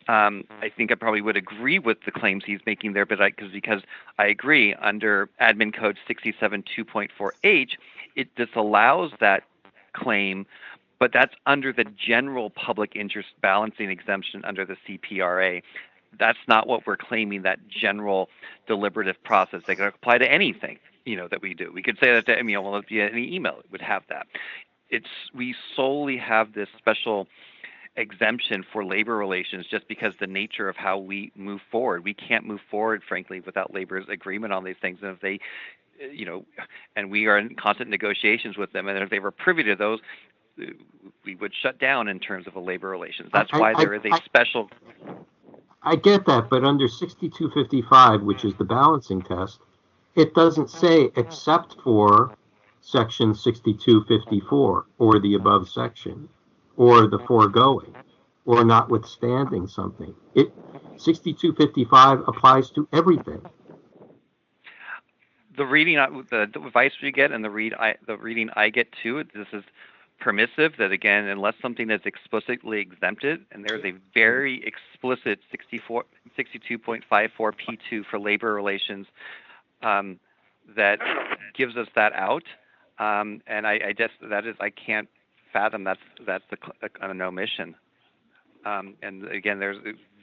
I think I probably would agree with the claims he's making there, but because I agree under admin code 672.4H, it disallows that claim, but that's under the general public interest balancing exemption under the CPRA. That's not what we're claiming, that general deliberative process. They could apply to anything, that we do. We could say that to any email, it would have that. We solely have this special exemption for labor relations just because the nature of how we move forward. We can't move forward, frankly, without labor's agreement on these things. And if they, and we are in constant negotiations with them, and if they were privy to those, we would shut down in terms of a labor relations. That's why there is a special. I get that, but under 6255, which is the balancing test, it doesn't say except for section 6254 or the above section, or the foregoing, or notwithstanding something. 6255 applies to everything. The reading, the advice we get, and the reading I get too. This is permissive. That again, unless something is explicitly exempted, and there's a very explicit 62.54P2 for labor relations that gives us that out. And I just I can't fathom that's an omission. And again, there's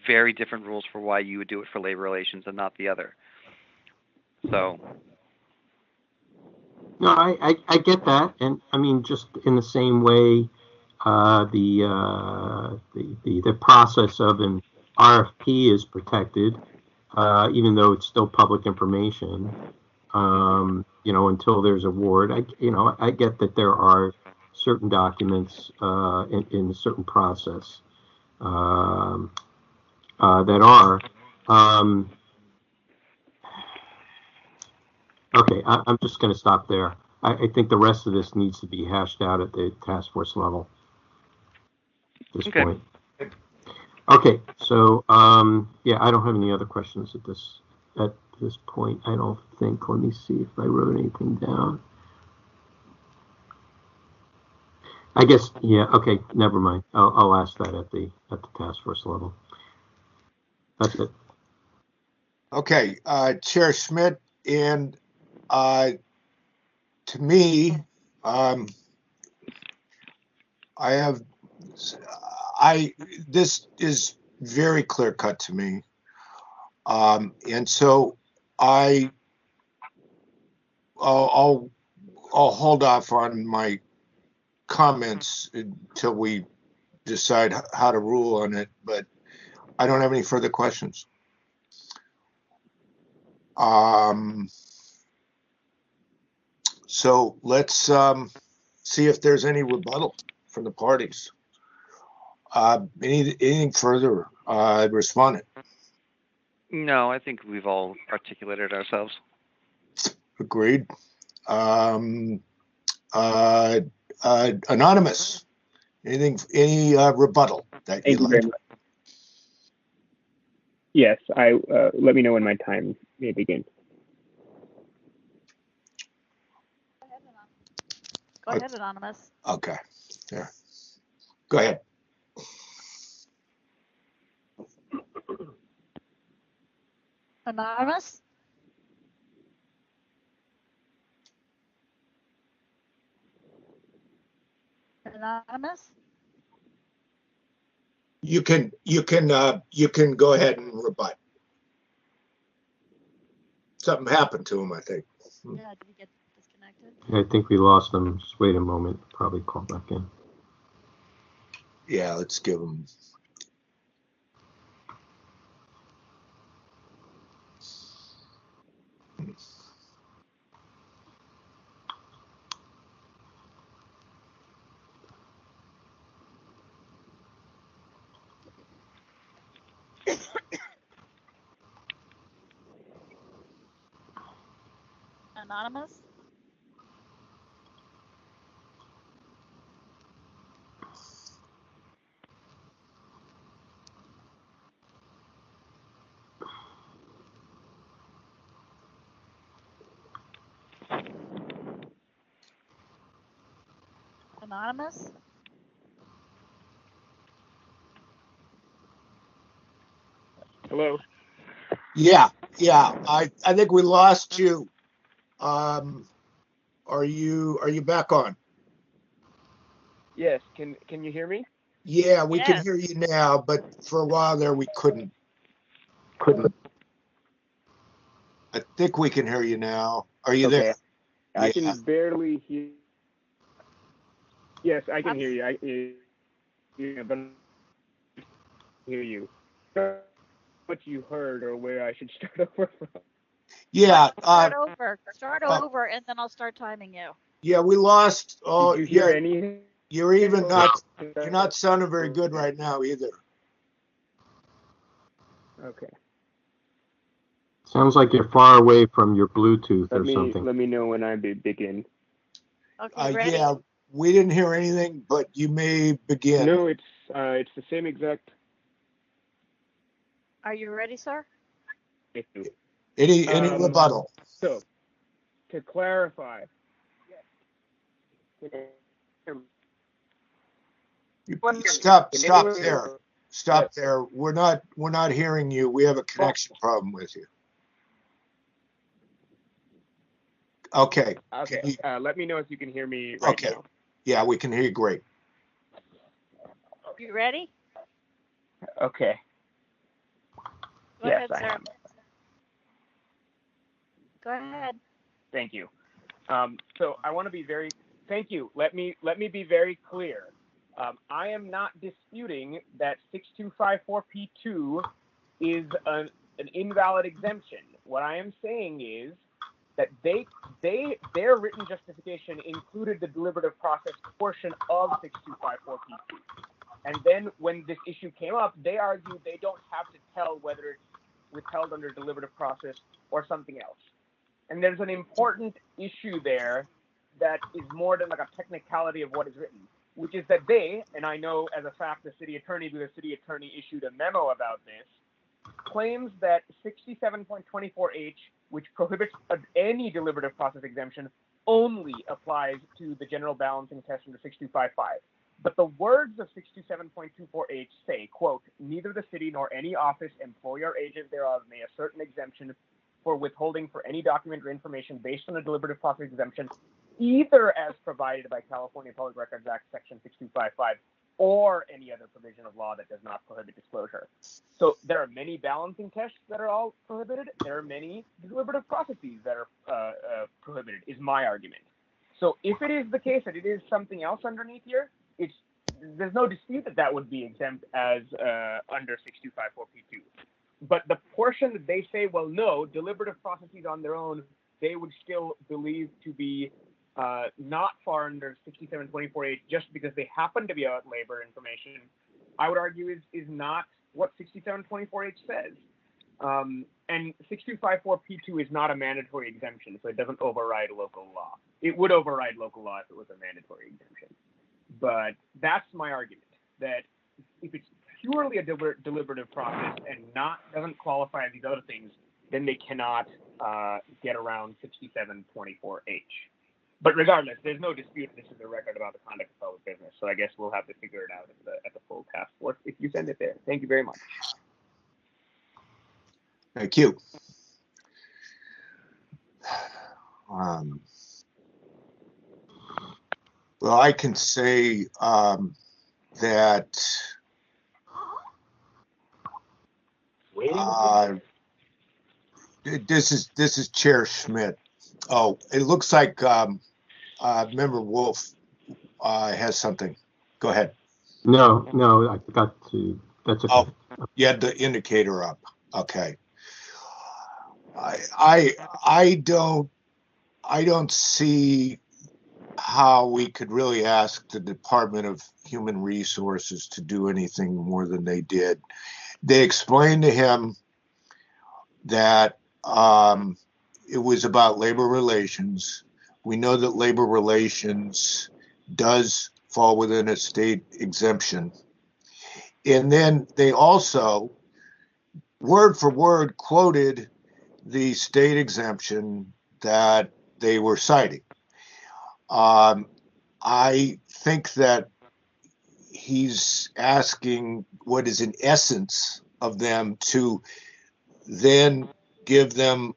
very different rules for why you would do it for labor relations and not the other. So. No, I get that, and I mean just in the same way, the process of an RFP is protected, even though it's still public information. Until there's award. I get that there are certain documents in a certain process that are. Okay, I'm just going to stop there. I think the rest of this needs to be hashed out at the task force level at this point. Okay, so yeah, I don't have any other questions at this point. I don't think. Let me see if I wrote anything down. I guess, yeah, okay, never mind. I'll ask that at the task force level. That's it. Okay, Chair Schmidt, and to me, this is very clear cut to me. And so I'll hold off on my comments until we decide how to rule on it, but I don't have any further questions. So let's see if there's any rebuttal from the parties. Anything further, respondent? No, I think we've all articulated ourselves. Agreed. Anonymous, any rebuttal that Thank you'd you like? very much. Yes, let me know when my time may begin. Go ahead, Anonymous. Okay, there. Go ahead. Anonymous? Anonymous? You can go ahead and rebut. Something happened to him, I think. Yeah, did he get disconnected? I think we lost him. Just wait a moment. Probably call back in. Yeah, let's give him. Anonymous? Anonymous? Hello. Yeah. I think we lost you. Are you back on? Yes. Can you hear me? Yeah, we can Yes. hear you now, but for a while there we couldn't. I think we can hear you now. Are you Okay. there? I Yeah. can barely hear. Yes, I can hear you. But I hear you. What you heard or where I should start over from? Yeah. Start over, and then I'll start timing you. Yeah, we lost. Oh, Did you hear yeah. anything? You're not sounding very good right now either. Okay. Sounds like you're far away from your Bluetooth or something. Let me know when I begin. Okay, ready? Yeah, we didn't hear anything, but you may begin. No, it's the same exact. Are you ready, sir? Any rebuttal? So, to clarify. Stop there. Stop there. We're not hearing you. We have a connection problem with you. Okay. Okay. Let me know if you can hear me right now. Yeah, we can hear you great. You ready? Okay. Go Yes, ahead, I sir. am. Go ahead. Thank you. So I want to be very. Thank you. Let me be very clear. I am not disputing that 6254P2 is an invalid exemption. What I am saying is that their written justification included the deliberative process portion of 6254P2. And then when this issue came up, they argued they don't have to tell whether it's withheld under deliberative process or something else. And there's an important issue there that is more than like a technicality of what is written, which is that they, and I know as a fact the city attorney, because the city attorney issued a memo about this, claims that 67.24H, which prohibits any deliberative process exemption, only applies to the general balancing test under 6255. But the words of 627.24H say, quote, neither the city nor any office, employee, or agent thereof may assert an exemption for withholding for any document or information based on a deliberative process exemption, either as provided by California Public Records Act Section 6255 or any other provision of law that does not prohibit disclosure. So there are many balancing tests that are all prohibited. There are many deliberative processes that are prohibited, is my argument. So if it is the case that it is something else underneath here, it's there's no dispute that that would be exempt as under 6254P2. But the portion that they say, well, no, deliberative processes on their own, they would still believe to be not far under 6724H just because they happen to be about labor information, I would argue is not what 6724H says. And 6254P2 is not a mandatory exemption, so it doesn't override local law. It would override local law if it was a mandatory exemption. But that's my argument, that if it's purely a deliberative process and doesn't qualify these other things, then they cannot get around 6724H. But regardless, there's no dispute this is a record about the conduct of public business, so I guess we'll have to figure it out at the full task force if you send it there. Thank you very much. Thank you. Well, I can say that this is Chair Schmidt. Oh, it looks like Member Wolf has something. Go ahead. No, I forgot to. That's okay. Oh, you had the indicator up. Okay. I don't see how we could really ask the Department of Human Resources to do anything more than they did. They explained to him that it was about labor relations. We know that labor relations does fall within a state exemption. And then they also, word for word, quoted the state exemption that they were citing. I think that he's asking what is in essence of them to then give him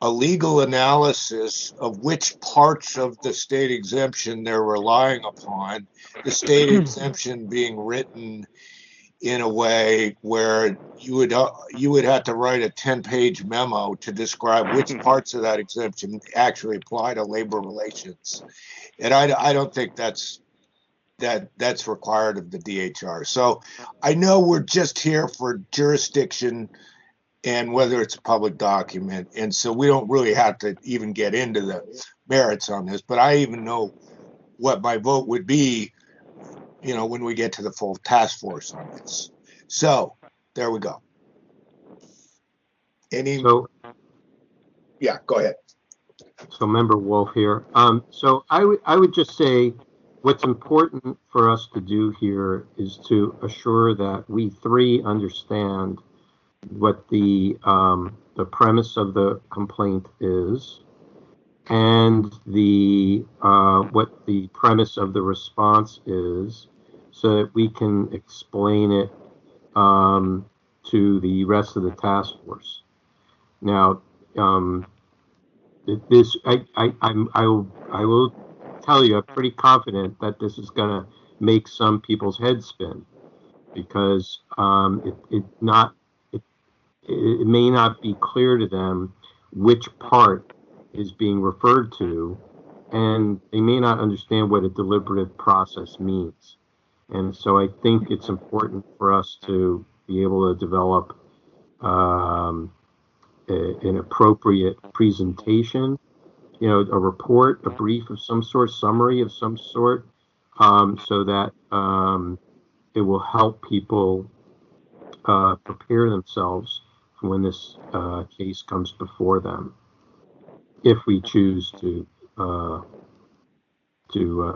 a legal analysis of which parts of the state exemption they're relying upon, the state exemption being written in a way where you would have to write a 10-page memo to describe which parts of that exemption actually apply to labor relations. And I don't think that's required of the DHR. So I know we're just here for jurisdiction and whether it's a public document. And so we don't really have to even get into the merits on this, but I even know what my vote would be, when we get to the full task force on this. So there we go. Yeah, go ahead. So Member Wolf here. So I would just say what's important for us to do here is to assure that we three understand what the premise of the complaint is and what the premise of the response is, so that we can explain it to the rest of the task force. Now, I will tell you, I'm pretty confident that this is going to make some people's heads spin, because it may not be clear to them which part is being referred to, and they may not understand what a deliberative process means. And so I think it's important for us to be able to develop an appropriate presentation, a report, a brief of some sort, summary of some sort, so that it will help people prepare themselves for when this case comes before them, if we choose to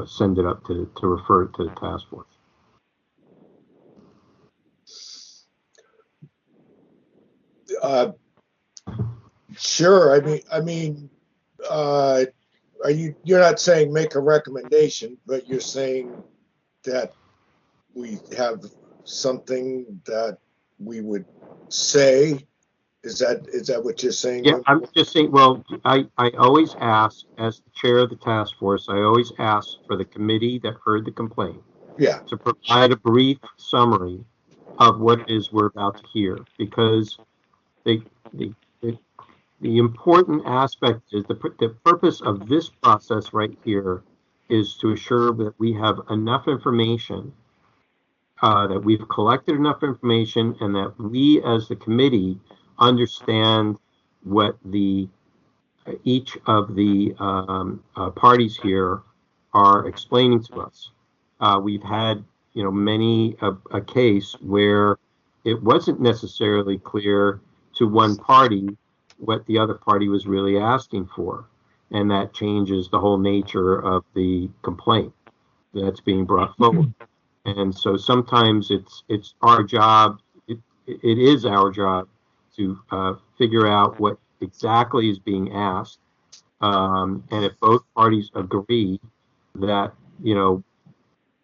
send it up to refer it to the task force. Sure. You're not saying make a recommendation, but you're saying that we have something that we would say. Is that what you're saying? Yeah, I'm just saying, well, I always ask, as the chair of the task force, I always ask for the committee that heard the complaint to provide a brief summary of what it is we're about to hear, because the important aspect is the purpose of this process right here is to assure that we have enough information, that we've collected enough information, and that we as the committee understand what each of the parties here are explaining to us. We've had, many a case where it wasn't necessarily clear to one party what the other party was really asking for, and that changes the whole nature of the complaint that's being brought forward. And so sometimes it's our job, it is our job to figure out what exactly is being asked, and if both parties agree that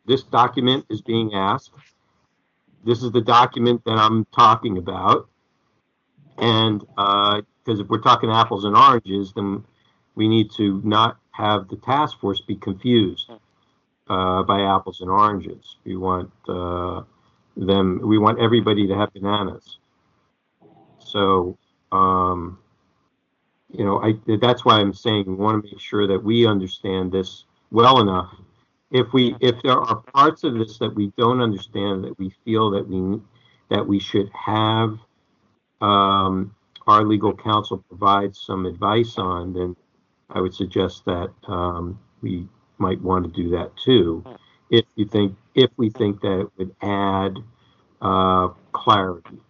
this document is being asked, this is the document that I'm talking about, and because if we're talking apples and oranges, then we need to not have the task force be confused by apples and oranges. We want we want everybody to have bananas. So that's why I'm saying we want to make sure that we understand this well enough. If there are parts of this that we don't understand, that we feel that we should have our legal counsel provide some advice on, then I would suggest that we might want to do that too. If we think that it would add clarity.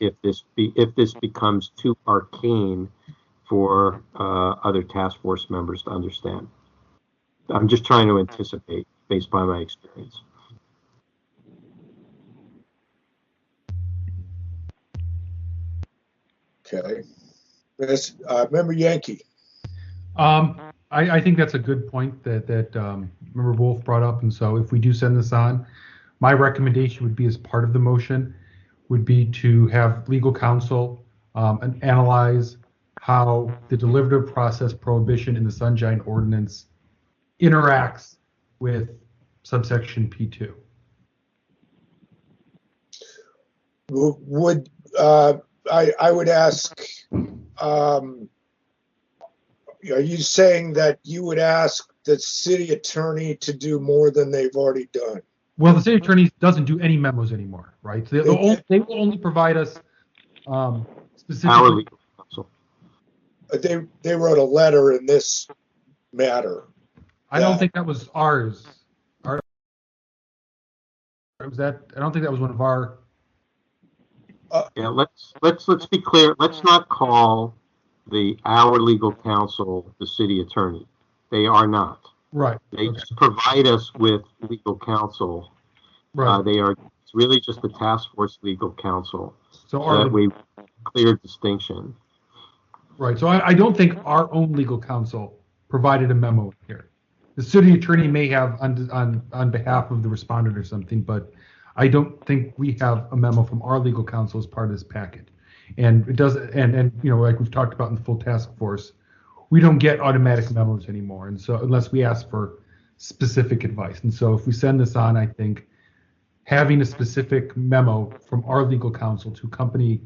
If this becomes too arcane for other task force members to understand. I'm just trying to anticipate based by my experience. Okay. Member Yankee. I think that's a good point that Member Wolf brought up. And so if we do send this on, my recommendation would be, as part of the motion, would be to have legal counsel and analyze how the deliberative process prohibition in the Sunshine Ordinance interacts with subsection P2. Would I would ask, are you saying that you would ask the city attorney to do more than they've already done? Well, the city attorney doesn't do any memos anymore, right? So they will only provide us specifically. They wrote a letter in this matter. I don't think that was ours. I don't think that was one of our. Yeah, let's be clear. Let's not call our legal counsel the city attorney. They are not. Right. They just provide us with legal counsel. Right. It's really just the task force legal counsel. So that we clear distinction. Right. So I don't think our own legal counsel provided a memo here. The city attorney may have on behalf of the respondent or something, but I don't think we have a memo from our legal counsel as part of this packet. And it does, and like we've talked about in the full task force, we don't get automatic memos anymore. And so unless we ask for specific advice. And so if we send this on, I think having a specific memo from our legal counsel to accompany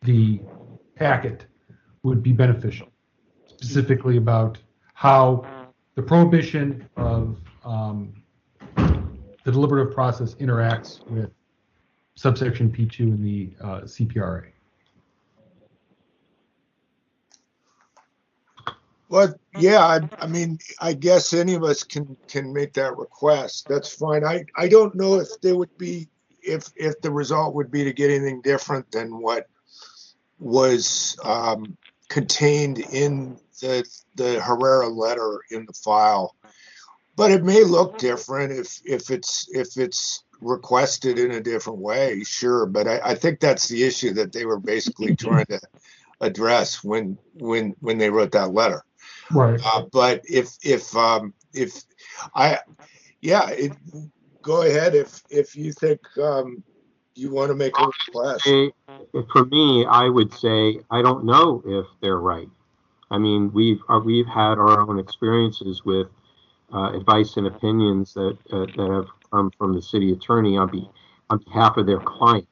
the packet would be beneficial, specifically about how the prohibition of the deliberative process interacts with subsection P2 in the CPRA. Well, yeah, I mean, I guess any of us can make that request. That's fine. I don't know if there would be, if the result would be to get anything different than what was contained in the Herrera letter in the file. But it may look different if it's requested in a different way, sure. But I think that's the issue that they were basically trying to address when they wrote that letter. Right. But go ahead if you think you want to make a request. For me, I would say I don't know if they're right. I mean, we've had our own experiences with advice and opinions that have come from the city attorney on behalf of their client.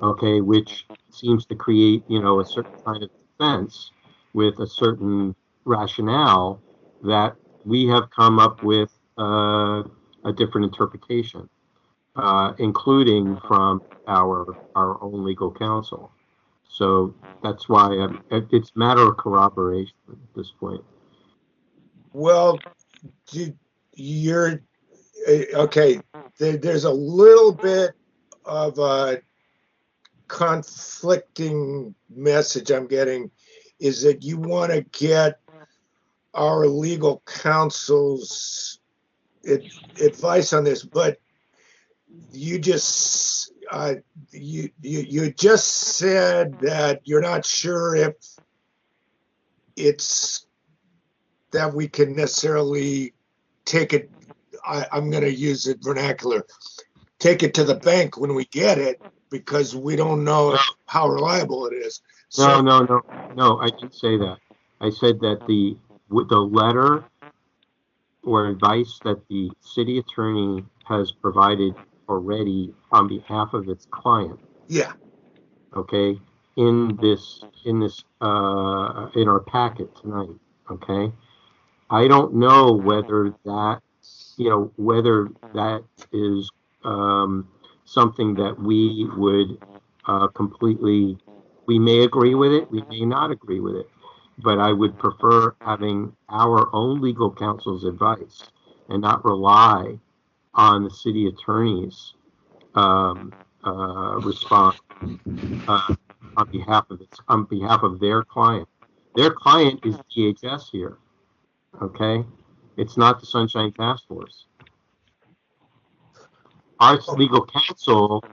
Okay, which seems to create a certain kind of defense with a certain rationale that we have come up with a different interpretation, including from our own legal counsel. So that's why it's a matter of corroboration at this point. Well, you're okay. There's a little bit of a conflicting message I'm getting, is that you want to get our legal counsel's advice on this, but you just you just said that you're not sure if it's that we can necessarily take it. I'm going to use the vernacular, take it to the bank when we get it, because we don't know how reliable it is. So, No, I didn't say that. I said that the letter or advice that the city attorney has provided already on behalf of its client. Yeah. Okay. In our packet tonight. Okay. I don't know whether that is something that we would completely. We may agree with it. We may not agree with it. But I would prefer having our own legal counsel's advice and not rely on the city attorney's response on behalf of their client. Their client is DHS here. Okay, it's not the Sunshine Task Force. Our legal counsel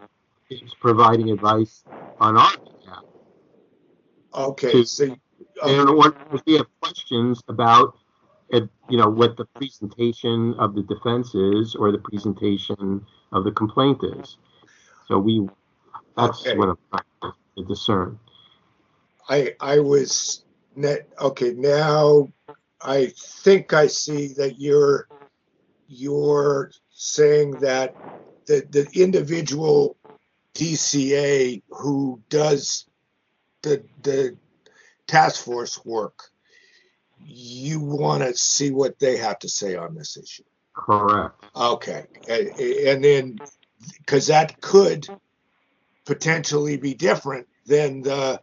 is providing advice on our behalf. Okay, If we have questions about, what the presentation of the defense is or the presentation of the complaint is. So that's what I'm trying to discern. Now I think I see that you're saying that the individual DCA who does the task force work, you want to see what they have to say on this issue. Correct. Okay. And then, because that could potentially be different than the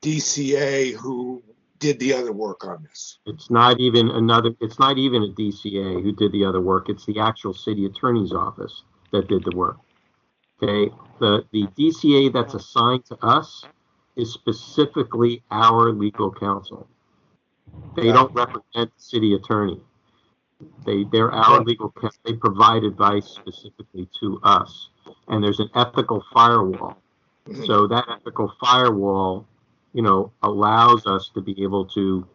DCA who did the other work on this. It's not even a DCA who did the other work. It's the actual city attorney's office that did the work. Okay. The DCA that's assigned to us is specifically our legal counsel. They don't represent the city attorney. They're our legal counsel. They provide advice specifically to us. And there's an ethical firewall. So that ethical firewall, allows us to be able to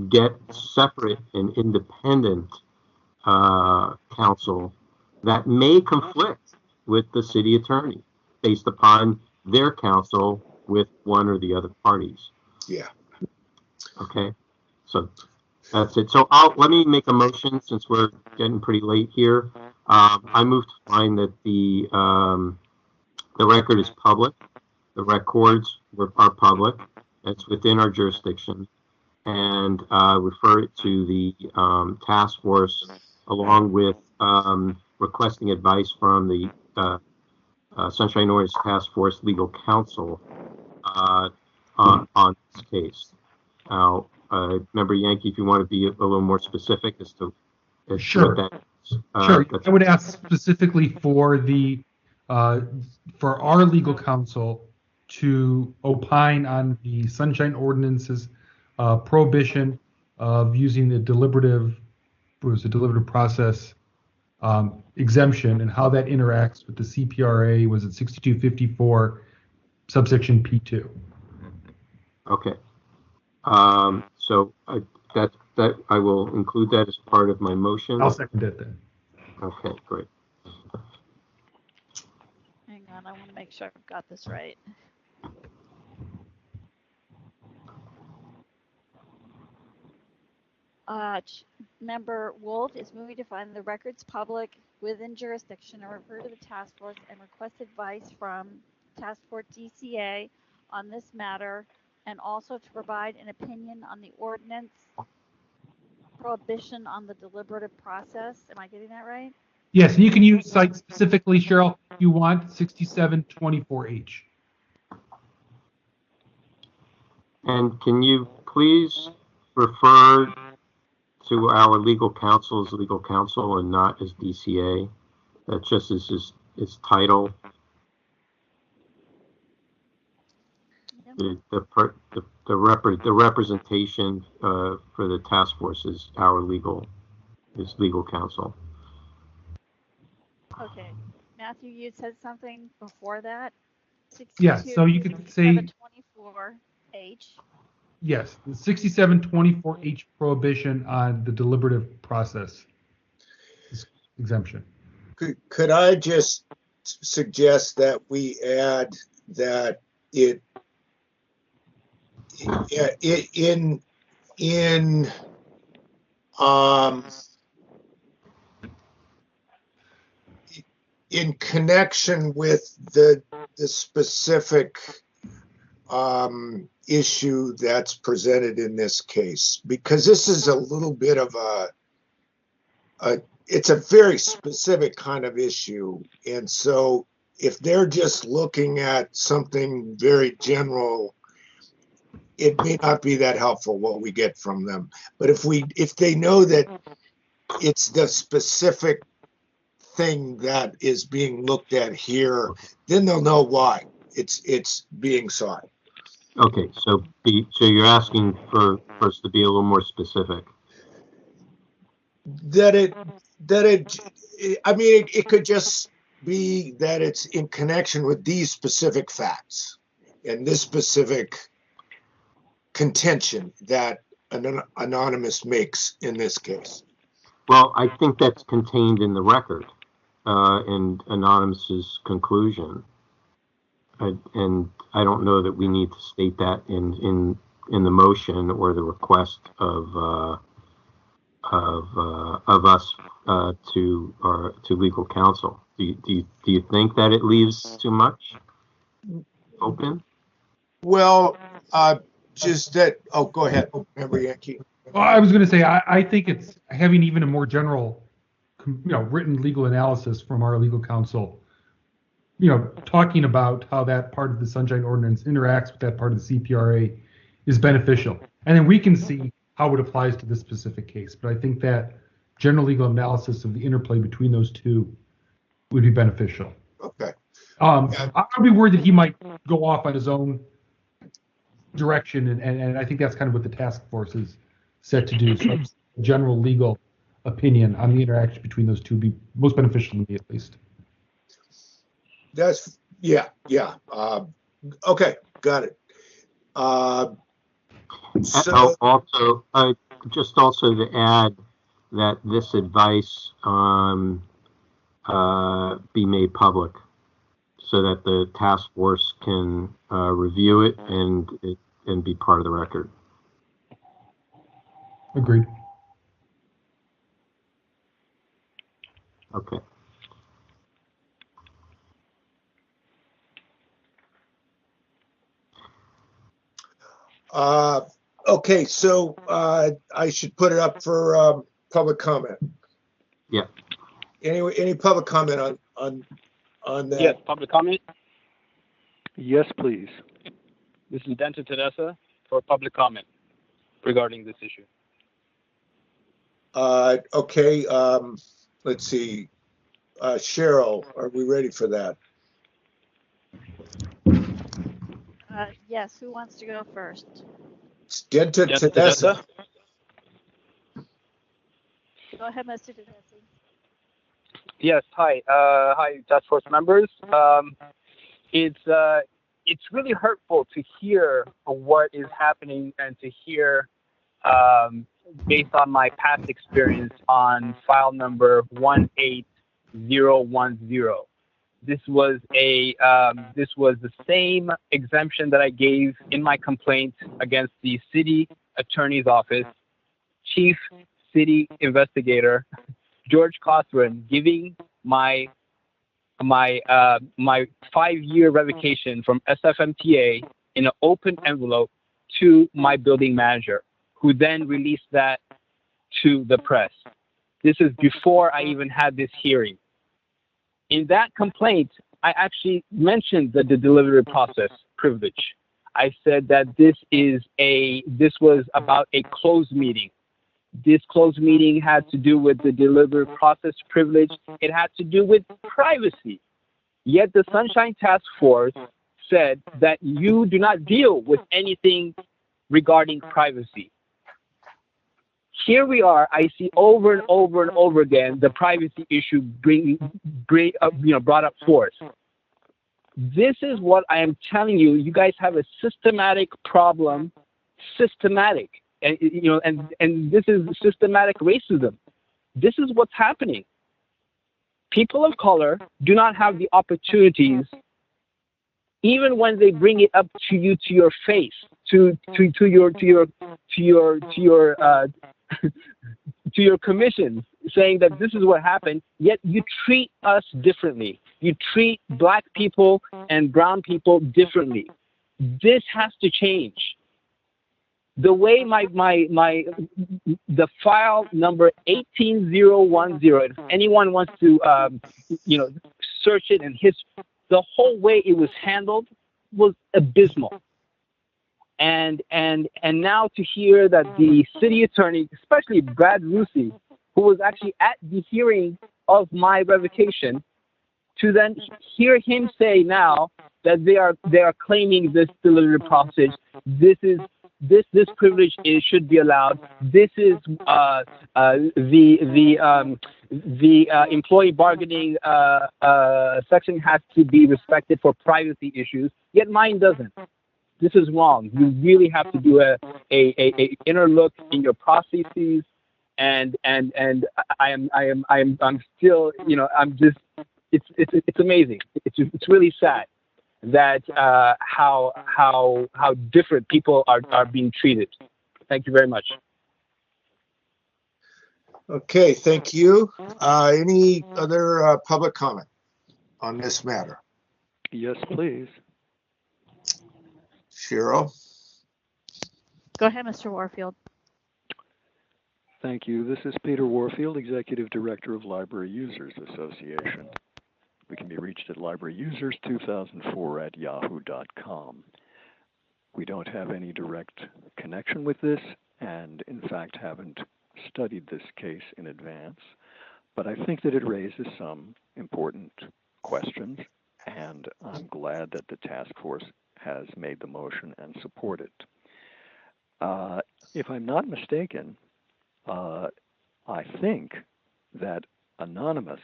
get separate and independent counsel that may conflict with the city attorney based upon their counsel with one or the other parties. Yeah. Okay. So that's it. So let me make a motion since we're getting pretty late here. I move to find that the record is public. The records are public. It's within our jurisdiction, and refer it to the task force along with requesting advice from the Sunshine Ordinance Task Force legal counsel on this case. Now, Member Yankee, if you want to be a little more specific as to Sure. what that is. Sure. I would ask specifically for our legal counsel to opine on the Sunshine Ordinance's prohibition of using the deliberative process exemption and how that interacts with the CPRA. Was it 6254 subsection P2? Okay. So that I will include that as part of my motion. I'll second it then. Okay, great. Hang on, I want to make sure I've got this right. Member Wolf is moving to find the records public within jurisdiction and refer to the task force and request advice from task force DCA on this matter, and also to provide an opinion on the ordinance prohibition on the deliberative process. Am I getting that right? Yes, and you can use site specifically, Cheryl, if you want 6724H. And can you please refer to our legal counsel as legal counsel and not as DCA? That just is his title. The representation for the task force is our legal counsel. Okay. Matthew, you said something before that? Yeah, so you could say 6724H. yes, the 6724H prohibition on the deliberative process exemption. Could I just suggest that we add that in connection with the specific issue that's presented in this case, because this is a little bit of it's a very specific kind of issue. And so if they're just looking at something very general, it may not be that helpful what we get from them. But if they know that it's the specific thing that is being looked at here, then they'll know why it's being sought. Okay, so you're asking for us to be a little more specific. It could just be that it's in connection with these specific facts and this specific contention that an anonymous makes in this case. Well, I think that's contained in the record, in Anonymous's conclusion. And I don't know that we need to state that in the motion or the request of us to legal counsel. Do you think that it leaves too much open? Well, just that. Oh, go ahead, Member Yankee. Well, I was going to say I think it's having even a more general, written legal analysis from our legal counsel. Talking about how that part of the Sunshine Ordinance interacts with that part of the CPRA is beneficial. And then we can see how it applies to this specific case. But I think that general legal analysis of the interplay between those two would be beneficial. Okay. I'd be worried that he might go off on his own direction. And I think that's kind of what the task force is set to do. So general legal opinion on the interaction between those two would be most beneficial to me, at least. That's okay, got it. So also to add that this advice be made public so that the task force can review it and be part of the record. Agreed. Okay. Okay, so I should put it up for public comment. Yeah. Any public comment on that? Yes, public comment. Yes, please. This is Denton Tedessa for public comment regarding this issue. Okay, let's see. Cheryl, are we ready for that? Yes, who wants to go first? Denton Tedessa. Go ahead, Mr. Tedessa. Yes, hi. Hi, task force members. It's really hurtful to hear what is happening and to hear, based on my past experience on file number 18010. This was the same exemption that I gave in my complaint against the city attorney's office, chief city investigator, George Cothran, giving my 5-year revocation from SFMTA in an open envelope to my building manager, who then released that to the press. This is before I even had this hearing. In that complaint, I actually mentioned the delivery process privilege. I said that this was about a closed meeting. This closed meeting had to do with the delivery process privilege. It had to do with privacy. Yet the Sunshine Task Force said that you do not deal with anything regarding privacy. Here we are. I see over and over and over again the privacy issue brought up forth. This is what I am telling you. You guys have a systematic problem, and this is systematic racism. This is what's happening. People of color do not have the opportunities, even when they bring it up to you, to your face, to your commissions, saying that this is what happened. Yet you treat us differently. You treat black people and brown people differently. This has to change. The way the file number 18010, if anyone wants to search it, and the whole way it was handled was abysmal. And now to hear that the city attorney, especially Brad Lucy, who was actually at the hearing of my revocation, to then hear him say now that they are claiming this delivery process, this privilege should be allowed. This is the employee bargaining section has to be respected for privacy issues. Yet mine doesn't. This is wrong. You really have to do a inner look in your processes, and I'm still, I'm just, it's amazing. It's really sad that how different people are being treated. Thank you very much. Okay, thank you. Any other public comment on this matter? Yes, please. Cheryl? Go ahead, Mr. Warfield. Thank you. This is Peter Warfield, Executive Director of Library Users Association. We can be reached at libraryusers2004@yahoo.com. We don't have any direct connection with this, and in fact haven't studied this case in advance, but I think that it raises some important questions, and I'm glad that the task force has made the motion and support it. If I'm not mistaken, I think that Anonymous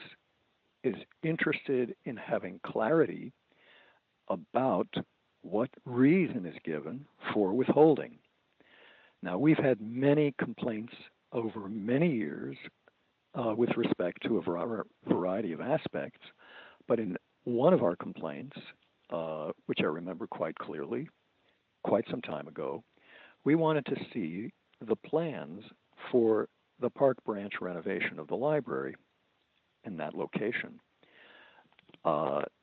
is interested in having clarity about what reason is given for withholding. Now, we've had many complaints over many years with respect to a variety of aspects, but in one of our complaints, which I remember quite clearly, quite some time ago, we wanted to see the plans for the Park Branch renovation of the library in that location.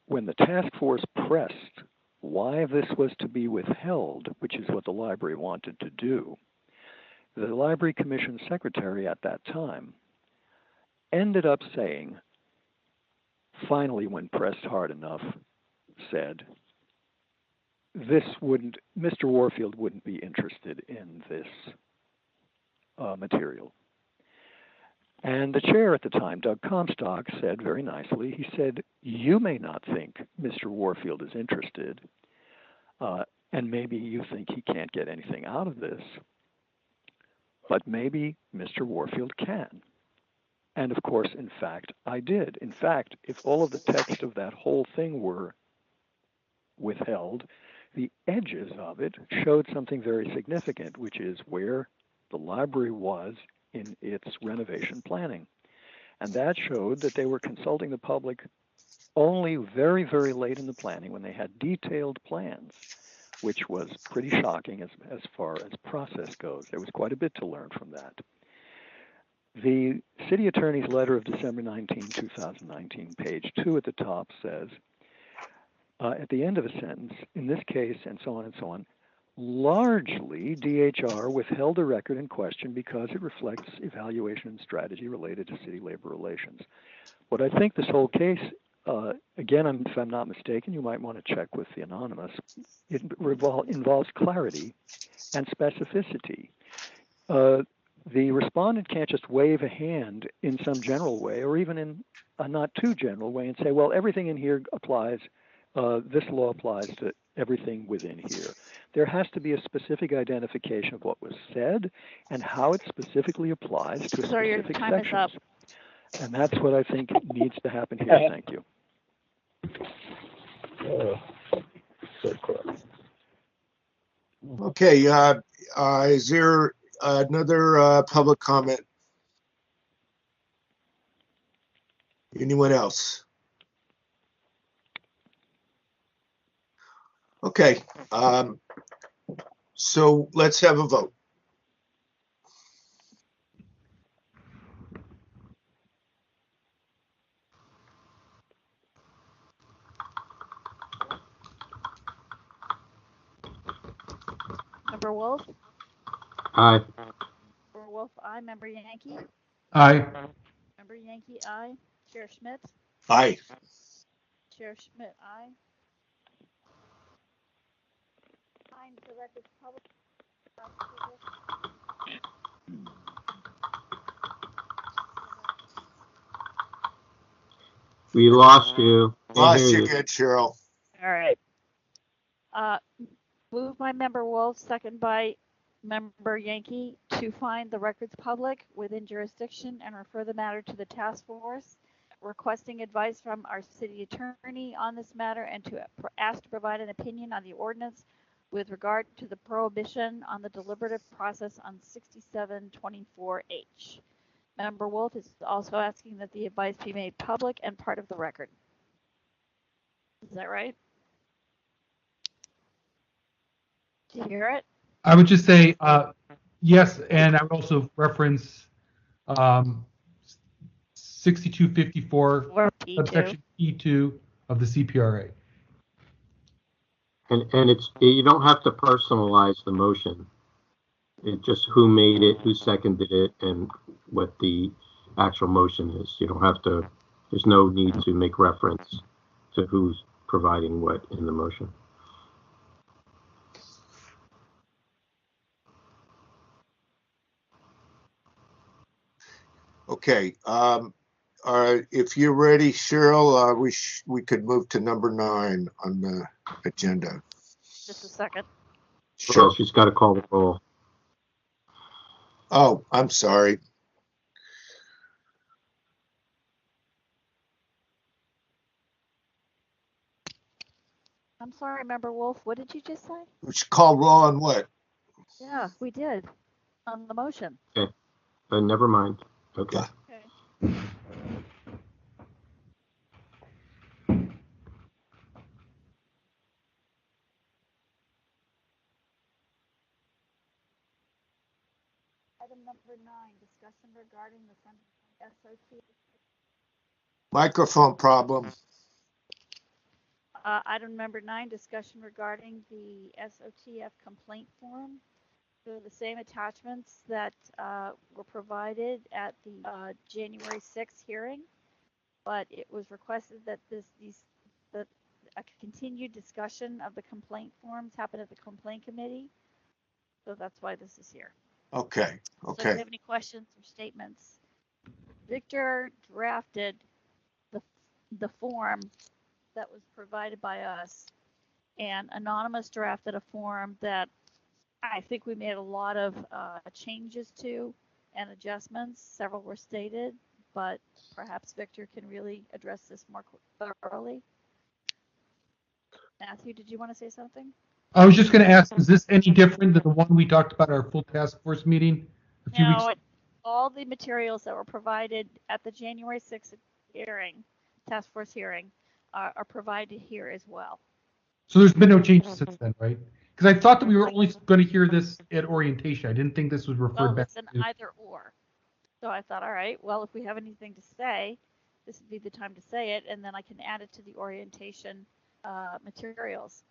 When the task force pressed why this was to be withheld, which is what the library wanted to do, the Library Commission secretary at that time ended up saying, finally, when pressed hard enough, said, Mr. Warfield wouldn't be interested in this material. And the chair at the time, Doug Comstock, said very nicely, he said, you may not think Mr. Warfield is interested, and maybe you think he can't get anything out of this, but maybe Mr. Warfield can. And of course, in fact, I did. In fact, if all of the text of that whole thing were withheld, the edges of it showed something very significant, which is where the library was in its renovation planning. And that showed that they were consulting the public only very, very late in the planning when they had detailed plans, which was pretty shocking as far as process goes. There was quite a bit to learn from that. The city attorney's letter of December 19, 2019, page 2 at the top says, at the end of a sentence, in this case, and so on, Largely, DHR withheld the record in question because it reflects evaluation and strategy related to city labor relations. What I think this whole case, again, if I'm not mistaken, you might want to check with the anonymous, it involves clarity and specificity. The respondent can't just wave a hand in some general way or even in a not too general way and say, well, everything in here applies, this law applies to everything within here. There has to be a specific identification of what was said and how it specifically applies to specific sections. And that's what I think needs to happen here. Thank you. Okay, is there another public comment? Anyone else? Okay, so let's have a vote. Member Wolf? Aye. Member Wolf, aye. Member Yankee? Aye. Member Yankee, aye. Chair Schmidt? Aye. Chair Schmidt, aye. Find the records public. We lost you. Lost you again, Cheryl. All right. Moved by Member Wolf, second by Member Yankee, to find the records public within jurisdiction and refer the matter to the task force, requesting advice from our city attorney on this matter and to ask to provide an opinion on the ordinance with regard to the prohibition on the deliberative process on 6724H. Member Wolf is also asking that the advice be made public and part of the record. Is that right? Do you hear it? I would just say yes, and I would also reference 6254 subsection E2 of the CPRA. And it's, you don't have to personalize the motion. It's just who made it, who seconded it, and what the actual motion is. You don't have to, there's no need to make reference to who's providing what in the motion. Okay, if you're ready, Cheryl, we could move to number 9 on the agenda. Just a second. Sure. Well, she's got to call the roll. Oh, I'm sorry. I'm sorry, Member Wolf. What did you just say? We should call roll on what? Yeah, we did on the motion. Okay, never mind. Okay. Okay. Item number 9, discussion regarding the SOT. Microphone problem. Item number 9, discussion regarding the SOTF complaint form. So the same attachments that were provided at the January 6th hearing, but it was requested that a continued discussion of the complaint forms happen at the complaint committee. So that's why this is here. Okay. So if you have any questions or statements, Victor drafted the form that was provided by us, and Anonymous drafted a form that I think we made a lot of changes to and adjustments. Several were stated, but perhaps Victor can really address this more thoroughly. Matthew, did you want to say something? I was just going to ask, is this any different than the one we talked about at our full task force meeting a few weeks ago? All the materials that were provided at the January 6th hearing, task force hearing, are provided here as well. So there's been no changes since then, right? Because I thought that we were only going to hear this at orientation. I didn't think this was referred back to. Well, it's an either or. So I thought, all right, well, if we have anything to say, this would be the time to say it, and then I can add it to the orientation materials.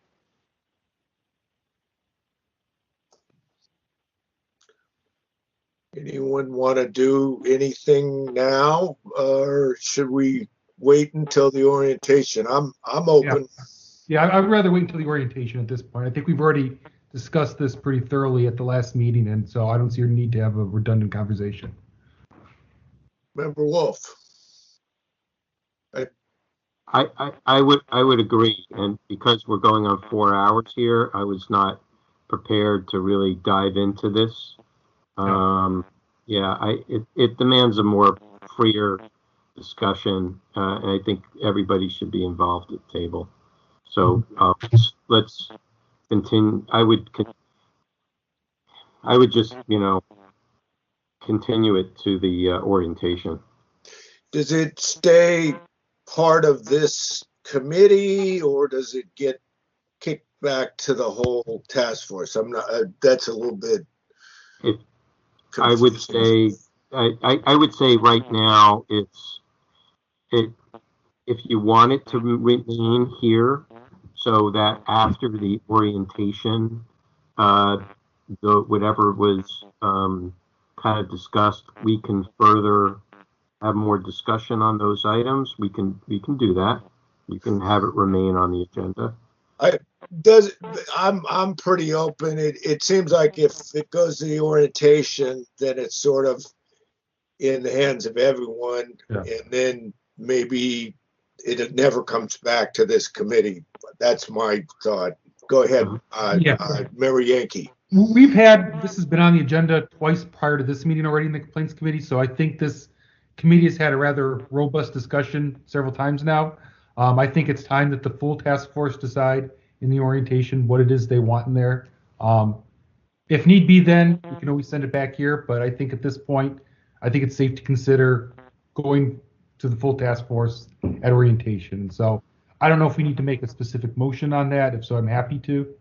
Anyone want to do anything now, or should we wait until the orientation? I'm open. Yeah, I'd rather wait until the orientation at this point. I think we've already discussed this pretty thoroughly at the last meeting, and so I don't see a need to have a redundant conversation. Member Wolf. I would agree, and because we're going on 4 hours here, I was not prepared to really dive into this. It demands a more freer discussion, and I think everybody should be involved at the table. So let's continue. I would just continue it to the orientation. Does it stay part of this committee, or does it get kicked back to the whole task force? I'm not. That's a little bit. I would say right now if you want it to remain here, so that after the orientation, whatever was kind of discussed, we can further have more discussion on those items. We can do that. You can have it remain on the agenda. I'm pretty open. It seems like if it goes to the orientation, then it's sort of in the hands of everyone, and then maybe it never comes back to this committee. That's my thought. Go ahead, Member Yankee. This has been on the agenda twice prior to this meeting already in the Complaints Committee, so I think this committee has had a rather robust discussion several times now. I think it's time that the full task force decide in the orientation what it is they want in there. If need be, then we can always send it back here, but I think at this point, I think it's safe to consider going to the full task force at orientation. So I don't know if we need to make a specific motion on that. If so, I'm happy to,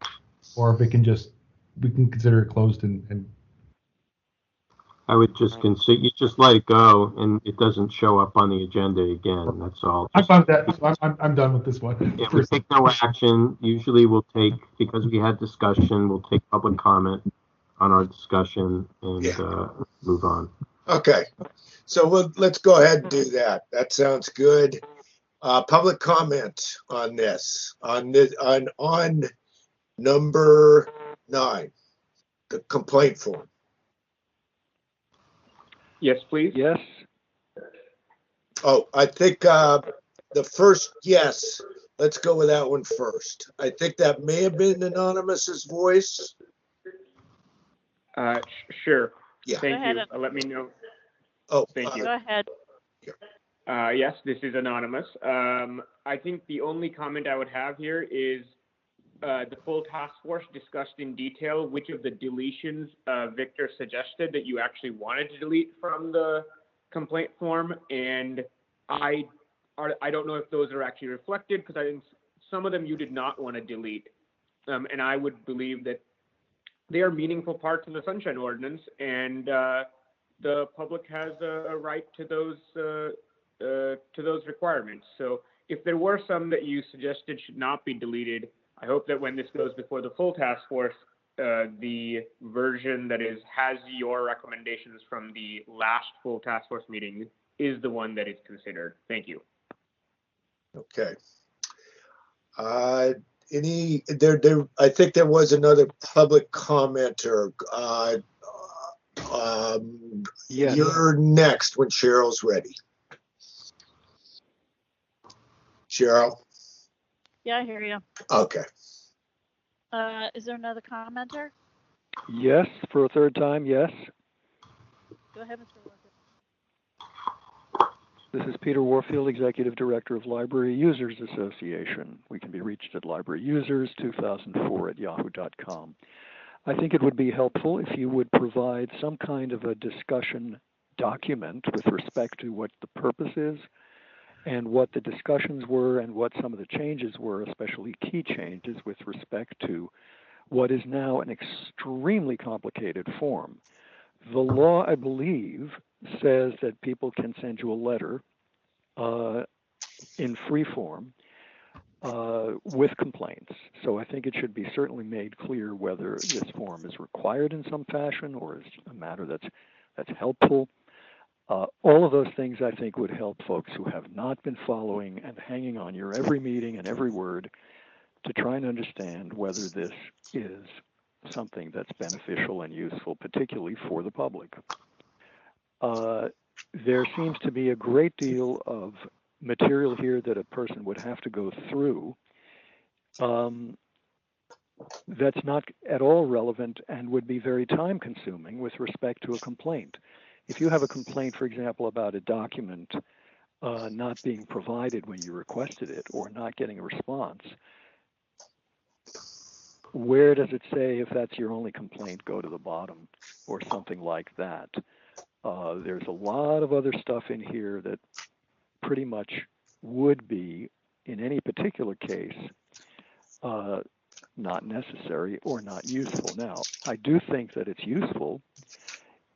or if we can consider it closed and I would just consider, you just let it go, and it doesn't show up on the agenda again. That's all. I'm done with that. So I'm done with this one. If we take no action, usually because we had discussion, we'll take public comment on our discussion and move on. Okay, so let's go ahead and do that. That sounds good. Public comment on this, on number 9, the complaint form. Yes, please. Yes. Oh, I think the first yes. Let's go with that one first. I think that may have been Anonymous's voice. Sure. Yeah. Thank you. Let me know. Oh, thank you. Go ahead. Yes, this is Anonymous. I think the only comment I would have here is the full task force discussed in detail which of the deletions Victor suggested that you actually wanted to delete from the complaint form, and I don't know if those are actually reflected, because I think some of them you did not want to delete, and I would believe that they are meaningful parts of the Sunshine Ordinance, and the public has a right to those requirements. So if there were some that you suggested should not be deleted, I hope that when this goes before the full task force, the version that has your recommendations from the last full task force meeting is the one that is considered. Thank you. Okay. I think there was another public commenter. Yes. You're next when Cheryl's ready. Cheryl? Yeah, I hear you. Okay. Is there another commenter? Yes, for a third time, yes. Go ahead, Mr. Warfield. This is Peter Warfield, Executive Director of Library Users Association. We can be reached at libraryusers2004@yahoo.com. I think it would be helpful if you would provide some kind of a discussion document with respect to what the purpose is and what the discussions were and what some of the changes were, especially key changes with respect to what is now an extremely complicated form. The law, I believe, says that people can send you a letter in free form with complaints. So I think it should be certainly made clear whether this form is required in some fashion or is a matter that's That's helpful. All of those things I think would help folks who have not been following and hanging on your every meeting and every word to try and understand whether this is something that's beneficial and useful, particularly for the public. There seems to be a great deal of material here that a person would have to go through that's not at all relevant and would be very time consuming with respect to a complaint. If you have a complaint, for example, about a document not being provided when you requested it or not getting a response, where does it say if that's your only complaint, go to the bottom or something like that? There's a lot of other stuff in here that pretty much would be, in any particular case, not necessary or not useful. Now, I do think that it's useful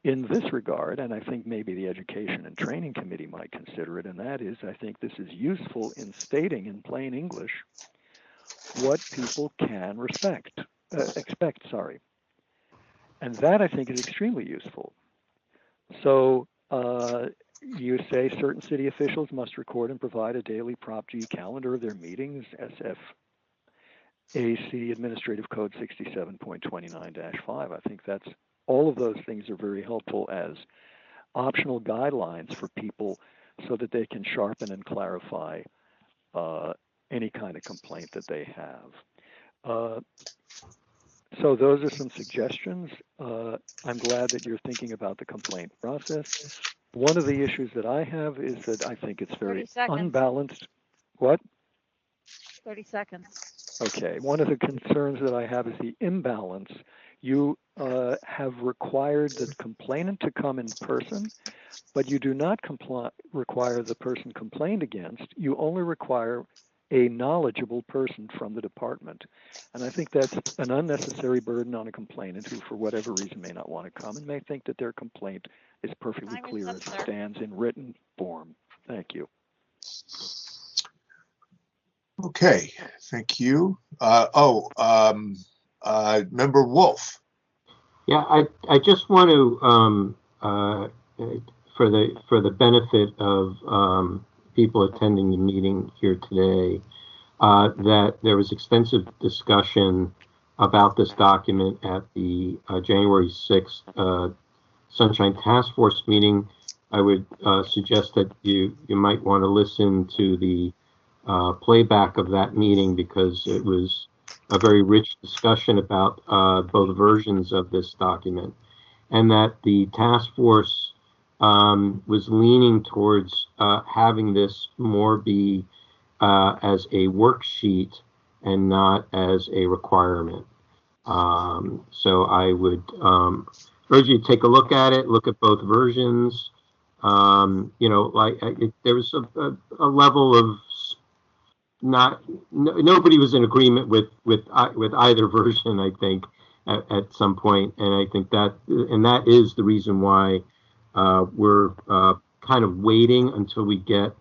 in this regard, and I think maybe the Education and Training Committee might consider it, and that is, I think this is useful in stating in plain English what people can expect. And that, I think, is extremely useful. So you say certain city officials must record and provide a daily Prop G calendar of their meetings, SFAC Administrative Code 67.29-5. I think that's all of those things are very helpful as optional guidelines for people so that they can sharpen and clarify any kind of complaint that they have. So those are some suggestions. I'm glad that you're thinking about the complaint process. One of the issues that I have is that I think it's very unbalanced. What? 30 seconds. Okay. One of the concerns that I have is the imbalance. You have required the complainant to come in person, but you do not require the person complained against. You only require a knowledgeable person from the department. And I think that's an unnecessary burden on a complainant who, for whatever reason, may not want to come and may think that their complaint is perfectly clear as it stands in written form. Thank you. Okay, thank you. Member Wolf. Yeah, I just want to, for the benefit of people attending the meeting here today, that there was extensive discussion about this document at the January 6th Sunshine Task Force meeting. I would suggest that you might want to listen to the playback of that meeting because it was a very rich discussion about both versions of this document, and that the task force was leaning towards having this more be as a worksheet and not as a requirement. So I would urge you to take a look at it, look at both versions. There was a level of nobody was in agreement with either version, I think, at some point, and I think that is the reason why we're kind of waiting until we get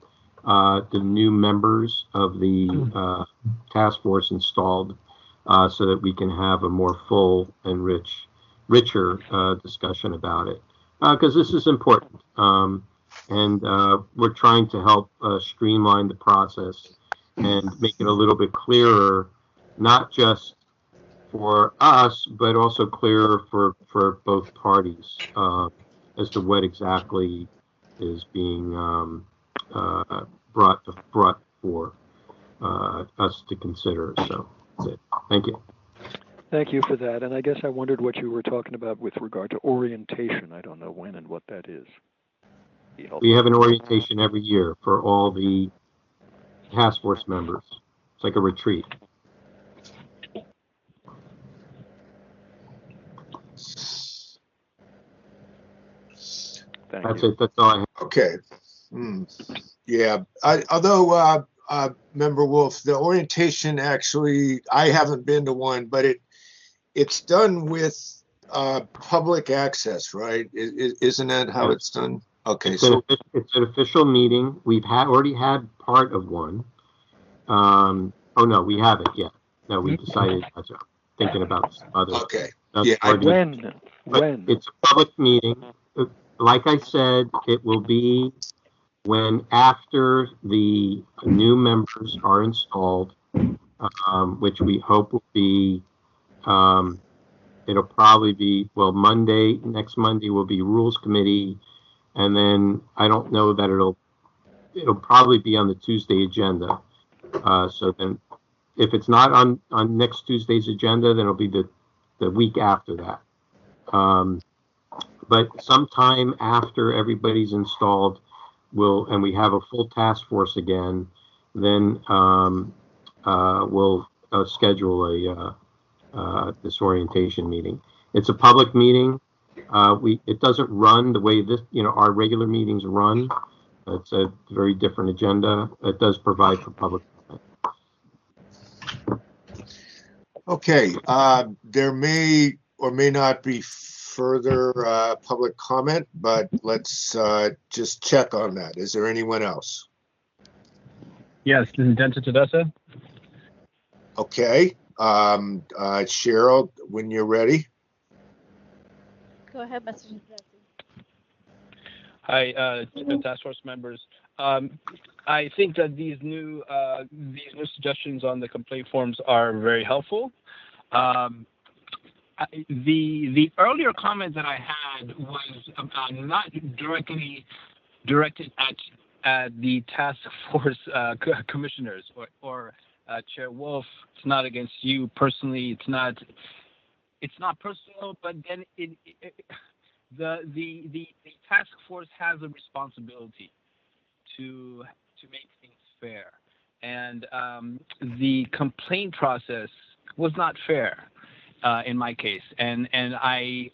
the new members of the task force installed, so that we can have a more full and richer discussion about it, because this is important, and we're trying to help streamline the process and make it a little bit clearer, not just for us, but also clearer for both parties as to what exactly is being brought for us to consider. So that's it. Thank you. Thank you for that. And I guess I wondered what you were talking about with regard to orientation. I don't know when and what that is. We have an orientation every year for all the task force members. It's like a retreat. That's it. That's all I have. Okay. Yeah. Although Member Wolf, the orientation actually, I haven't been to one, but it's done with public access, right? Isn't that how it's done? Okay, it's an official meeting. We've already had part of one. Oh no, we haven't yet. No, we decided. Thinking about other. Okay. When? When? It's a public meeting. like I said, it will be when after the new members are installed, which we hope will be, it'll probably be, well, next Monday will be Rules Committee, and then I don't know that it'll probably be on the Tuesday agenda. So then, if it's not on next Tuesday's agenda, then it'll be the week after that. But sometime after everybody's installed, and we have a full task force again, then we'll schedule a this orientation meeting. It's a public meeting. It doesn't run the way our regular meetings run. It's a very different agenda. It does provide for public comment. Okay, there may or may not be further public comment, but let's just check on that. Is there anyone else? Yes, this is Denta Tedessa. Okay, Cheryl, when you're ready. Go ahead, Mr. Jesse. Hi, task force members. I think that these new suggestions on the complaint forms are very helpful. The earlier comment that I had was not directly directed at the task force commissioners or Chair Wolf. It's not against you personally. It's not personal, but then the task force has a responsibility to make things fair, and the complaint process was not fair in my case, and my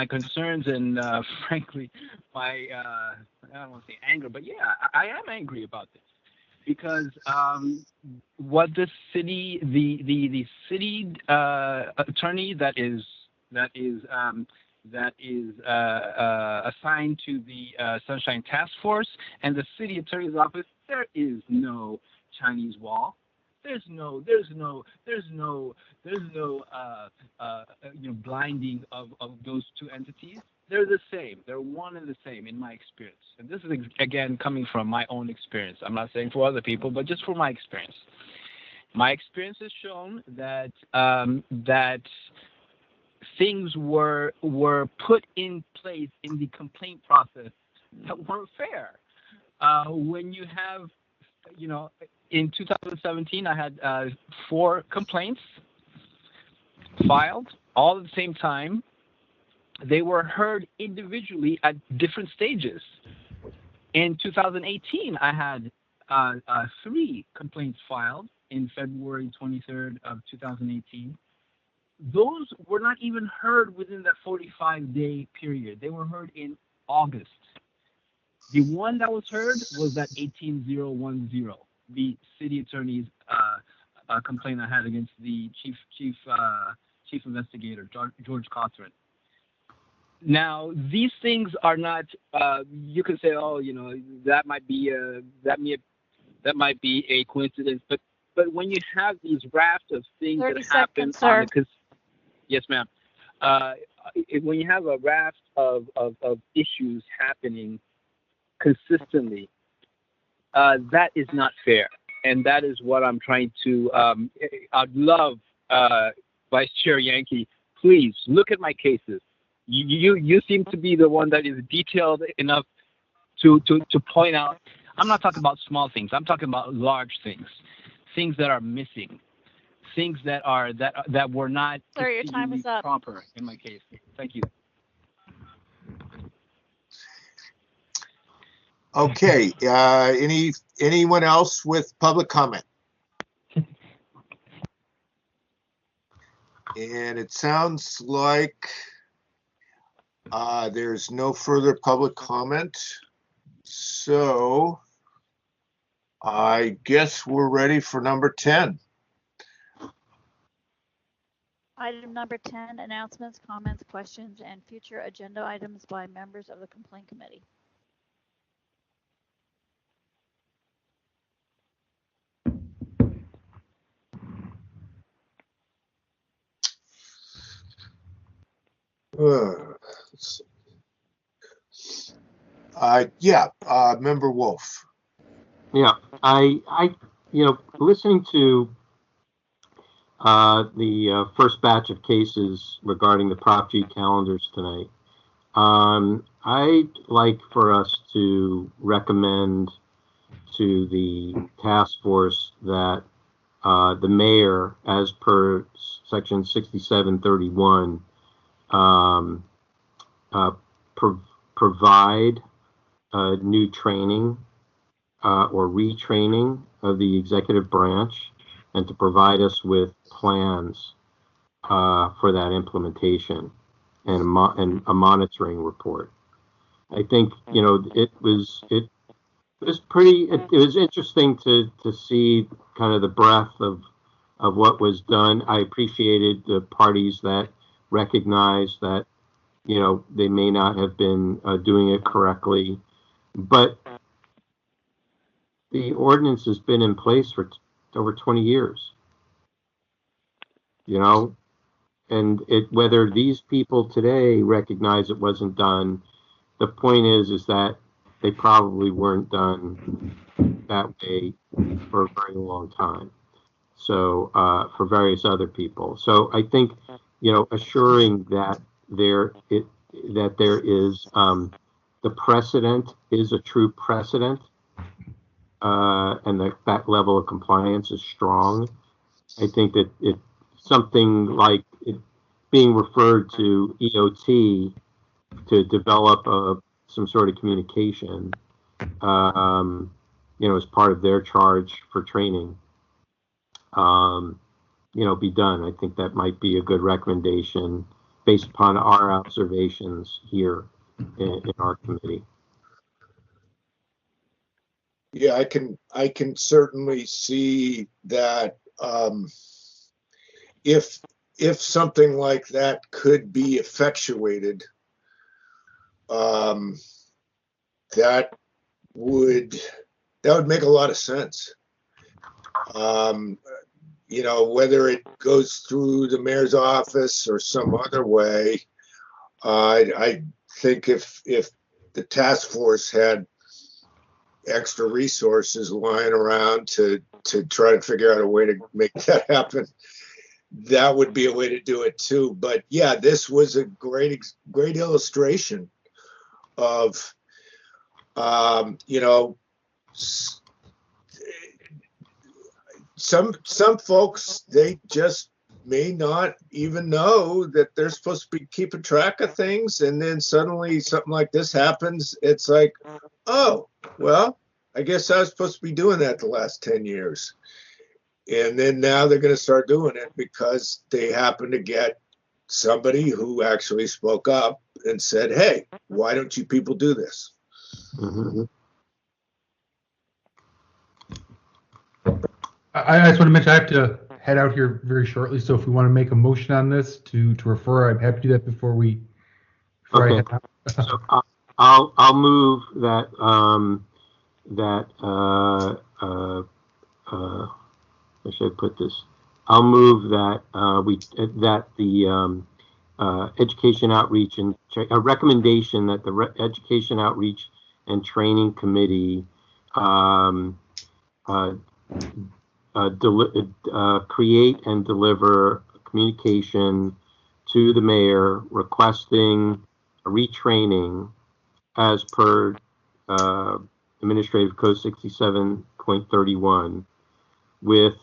concerns and frankly my I don't want to say anger, but yeah, I am angry about this because what the city the city attorney that is assigned to the Sunshine Task Force and the city attorney's office, there is no Chinese wall. There's no blinding of those two entities. They're the same. They're one and the same in my experience. And this is again coming from my own experience. I'm not saying for other people, but just for my experience. My experience has shown that that things were put in place in the complaint process that weren't fair. When you have, in 2017, I had 4 complaints filed all at the same time. They were heard individually at different stages. In 2018, I had 3 complaints filed in February 23rd of 2018. Those were not even heard within that 45-day period. They were heard in August. The one that was heard was that 18010, the city attorney's complaint I had against the chief investigator, George Cothran. Now, these things are not. You can say, oh, that might be a coincidence, but when you have these raft of things that happen, yes, ma'am. When you have a raft of issues happening consistently, that is not fair, and that is what I'm trying to. I'd love Vice Chair Yankee, please look at my cases. You seem to be the one that is detailed enough to point out. I'm not talking about small things. I'm talking about large things that are missing, things that were not Sir, your time is up. Proper in my case. Thank you. Okay. Anyone else with public comment? And it sounds like there's no further public comment. So I guess we're ready for number 10. Item number 10, announcements, comments, questions, and future agenda items by members of the complaint committee. Member Wolf. Yeah, listening to the first batch of cases regarding the Prop G calendars tonight, I'd like for us to recommend to the task force that the mayor, as per section 6731, provide new training or retraining of the executive branch, and to provide us with plans for that implementation and a monitoring report. I think it was interesting to see kind of the breadth of what was done. I appreciated the parties that recognized that they may not have been doing it correctly, but the ordinance has been in place for over 20 years. And whether these people today recognize it wasn't done, the point is that they probably weren't done that way for a very long time. So for various other people. So I think assuring that there is the precedent is a true precedent, and that level of compliance is strong. I think that something like it being referred to EOT to develop some sort of communication, as part of their charge for training, be done. I think that might be a good recommendation based upon our observations here in our committee. Yeah, I can certainly see that if something like that could be effectuated, that would make a lot of sense. Whether it goes through the mayor's office or some other way, I think if the task force had extra resources lying around to try to figure out a way to make that happen, that would be a way to do it too. But yeah, this was a great illustration of some folks, they just may not even know that they're supposed to be keeping track of things, and then suddenly something like this happens. It's like, oh, well, I guess I was supposed to be doing that the last 10 years. And then now they're going to start doing it because they happen to get somebody who actually spoke up and said, hey, why don't you people do this? Mm-hmm. I just want to mention I have to head out here very shortly, so if we want to make a motion on this to refer, I'm happy to do that before okay. I head out. So I'll move that where should I put this? I'll move that the education outreach and a recommendation that the education outreach and training committee create and deliver communication to the mayor requesting a retraining as per Administrative Code 67.31 with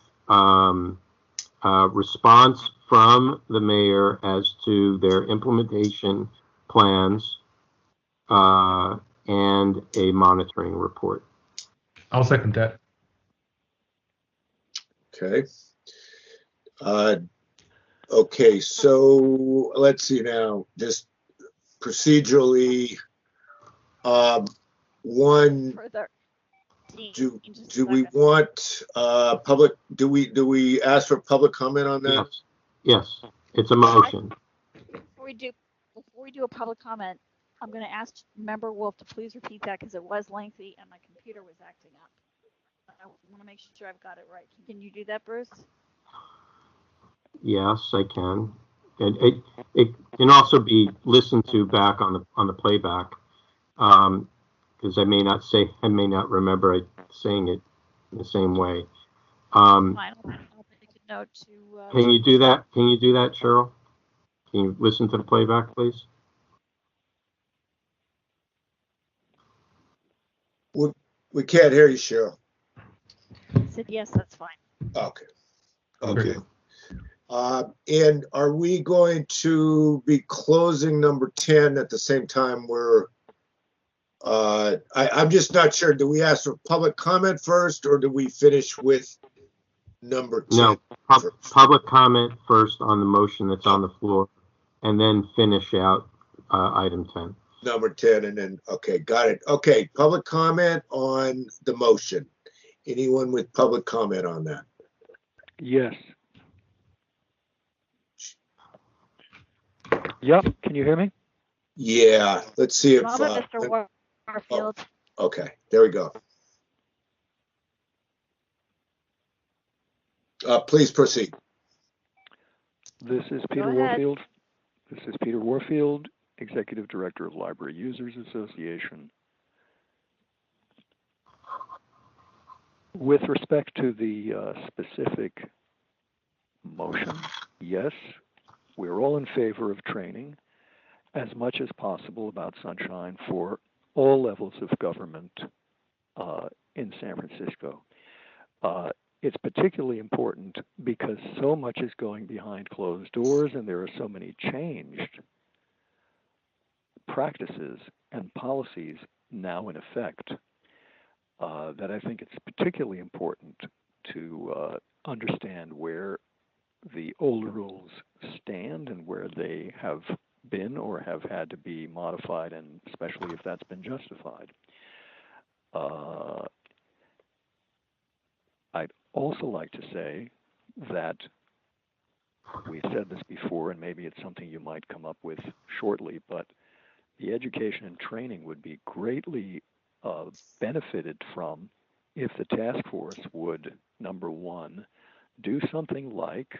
response from the mayor as to their implementation plans and a monitoring report. I'll second that. Okay. Okay, so let's see now, just procedurally, one, do we want public, do we ask for public comment on that? Yes, it's a motion. Before we do a public comment, I'm going to ask Member Wolf to please repeat that because it was lengthy and my computer was acting up. I want to make sure I've got it right. Can you do that, Bruce? Yes, I can. and it can also be listened to back on the playback, because I may not remember saying it in the same way. Fine, I'll make a note to. Can you do that? Can you do that, Cheryl? Can you listen to the playback, please? We can't hear you, Cheryl. I said yes, that's fine. Okay. Okay. And are we going to be closing number 10 at the same time we're, I'm just not sure. Do we ask for public comment first, or do we finish with number 10? No, public comment first on the motion that's on the floor, and then finish out item 10. Number 10, and then, okay, got it. Okay, public comment on the motion. Anyone with public comment on that? Yes. Yep. Can you hear me? Yeah. Let's see if. Mr. Warfield. Oh, okay. There we go. Please proceed. This is Peter Warfield. This is Peter Warfield, Executive Director of Library Users Association. With respect to the specific motion, yes, we're all in favor of training as much as possible about sunshine for all levels of government in San Francisco. It's particularly important because so much is going behind closed doors, and there are so many changed practices and policies now in effect that I think it's particularly important to understand where the old rules stand and where they have been or have had to be modified, and especially if that's been justified. I'd also like to say that we've said this before, and maybe it's something you might come up with shortly, but the education and training would be greatly benefited from if the task force would, number one, do something like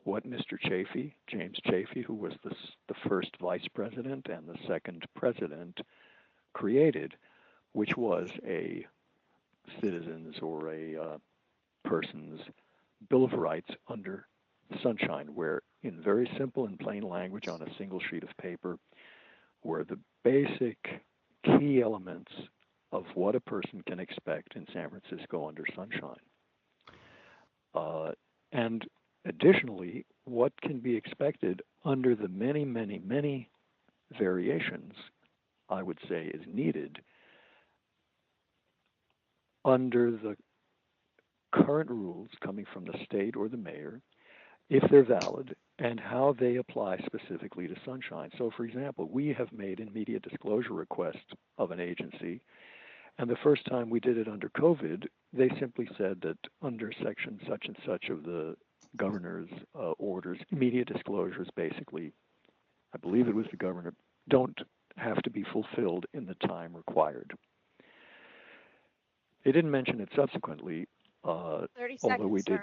what Mr. Chafee, James Chafee, who was the first vice president and the second president, created, which was a citizen's or a person's Bill of Rights under sunshine, where in very simple and plain language on a single sheet of paper were the basic key elements of what a person can expect in San Francisco under sunshine. And additionally, what can be expected under the many, many, many variations, I would say, is needed under the current rules coming from the state or the mayor, if they're valid, and how they apply specifically to sunshine. So, for example, we have made an immediate disclosure request of an agency, and the first time we did it under COVID, they simply said that under section such and such of the governor's orders, immediate disclosures basically, I believe it was the governor, don't have to be fulfilled in the time required. They didn't mention it subsequently, 30 seconds,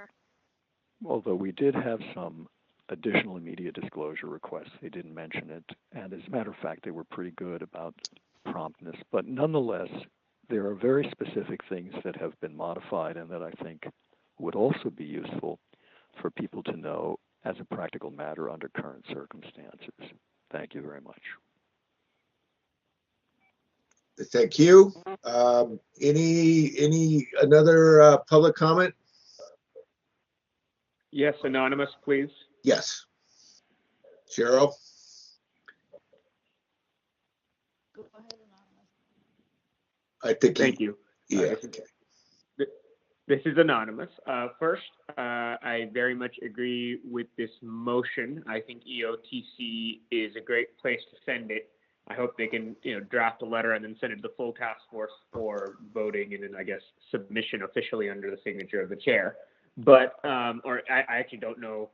although we did have some additional immediate disclosure requests. They didn't mention it, and as a matter of fact, they were pretty good about promptness. But nonetheless, there are very specific things that have been modified and that I think would also be useful for people to know as a practical matter under current circumstances. Thank you very much. Thank you. Any another public comment? Yes, anonymous, please. Yes. Cheryl? Go ahead, anonymous. I think. Thank you. Yeah. This is anonymous. First, I very much agree with this motion. I think EOTC is a great place to send it. I hope they can, draft a letter and then send it to the full task force for voting and then, I guess, submission officially under the signature of the chair. But, or I actually don't know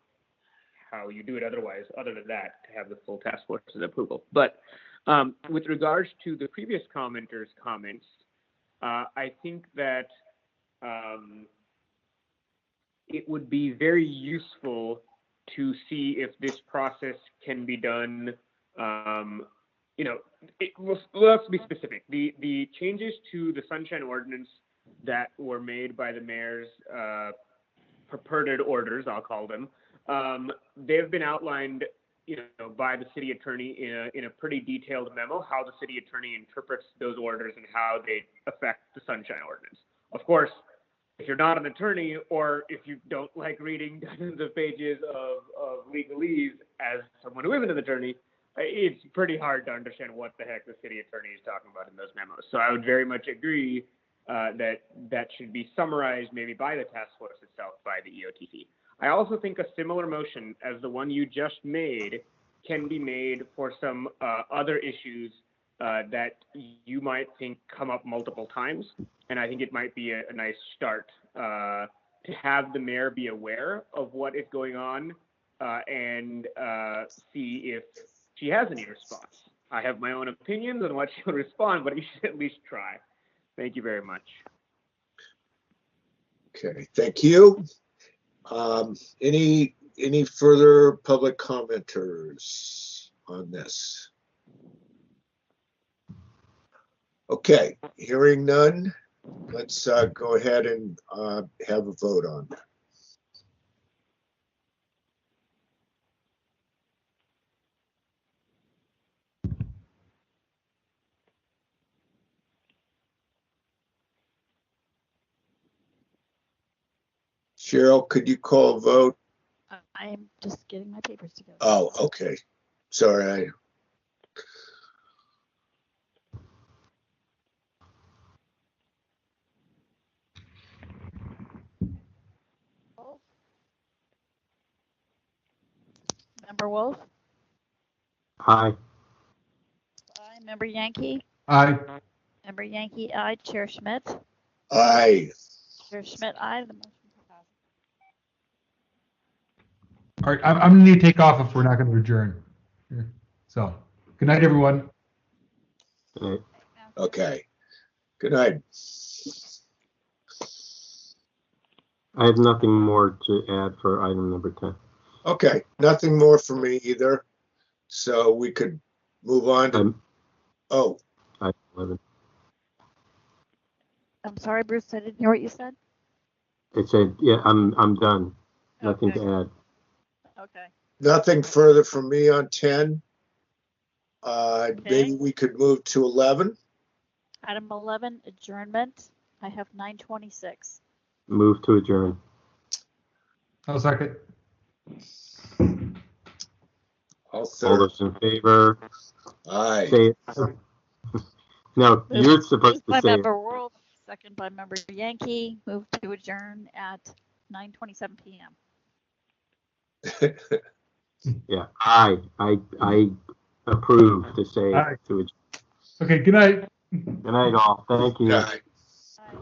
how you do it otherwise, other than that, to have the full task force's approval. But with regards to the previous commenter's comments, I think that it would be very useful to see if this process can be done. Let's be specific. The changes to the Sunshine Ordinance that were made by the mayor's purported orders, I'll call them, they've been outlined, by the city attorney in a pretty detailed memo, how the city attorney interprets those orders and how they affect the Sunshine Ordinance. Of course, if you're not an attorney, or if you don't like reading dozens of pages of legalese as someone who isn't an attorney, it's pretty hard to understand what the heck the city attorney is talking about in those memos. So I would very much agree that should be summarized maybe by the task force itself, by the EOTC. I also think a similar motion as the one you just made can be made for some other issues that you might think come up multiple times. And I think it might be a nice start to have the mayor be aware of what is going on and see if she has any response. I have my own opinions on what she'll respond, but you should at least try. Thank you very much. Okay, thank you. Any further public commenters on this? Okay, hearing none, let's go ahead and have a vote on that. Cheryl, could you call a vote? I am just getting my papers together. Oh, okay. Sorry. Member Wolf? Aye. Aye. Member Yankee? Aye. Member Yankee, aye. Chair Schmidt? Aye. Chair Schmidt, aye. The motion passes. All right, I'm going to need to take off if we're not going to adjourn. So, good night, everyone. Good night. Okay. Good night. I have nothing more to add for item number 10. Okay, nothing more for me either. So we could move on to. Item 11. I'm sorry, Bruce, I didn't hear what you said. It said, yeah, I'm done. Nothing to add. Okay. Nothing further from me on 10. Okay. Maybe we could move to 11. Item 11, adjournment. I have 9:26. Move to adjourn. I'll second. All those in favor? Aye. Say it. No, you're supposed to by say it. Member World, second by Member Yankee. Move to adjourn at 9:27 p.m. Yeah, I approve to say Aye. to adjourn. Okay, good night. Good night, all. Thank you. Aye. Aye.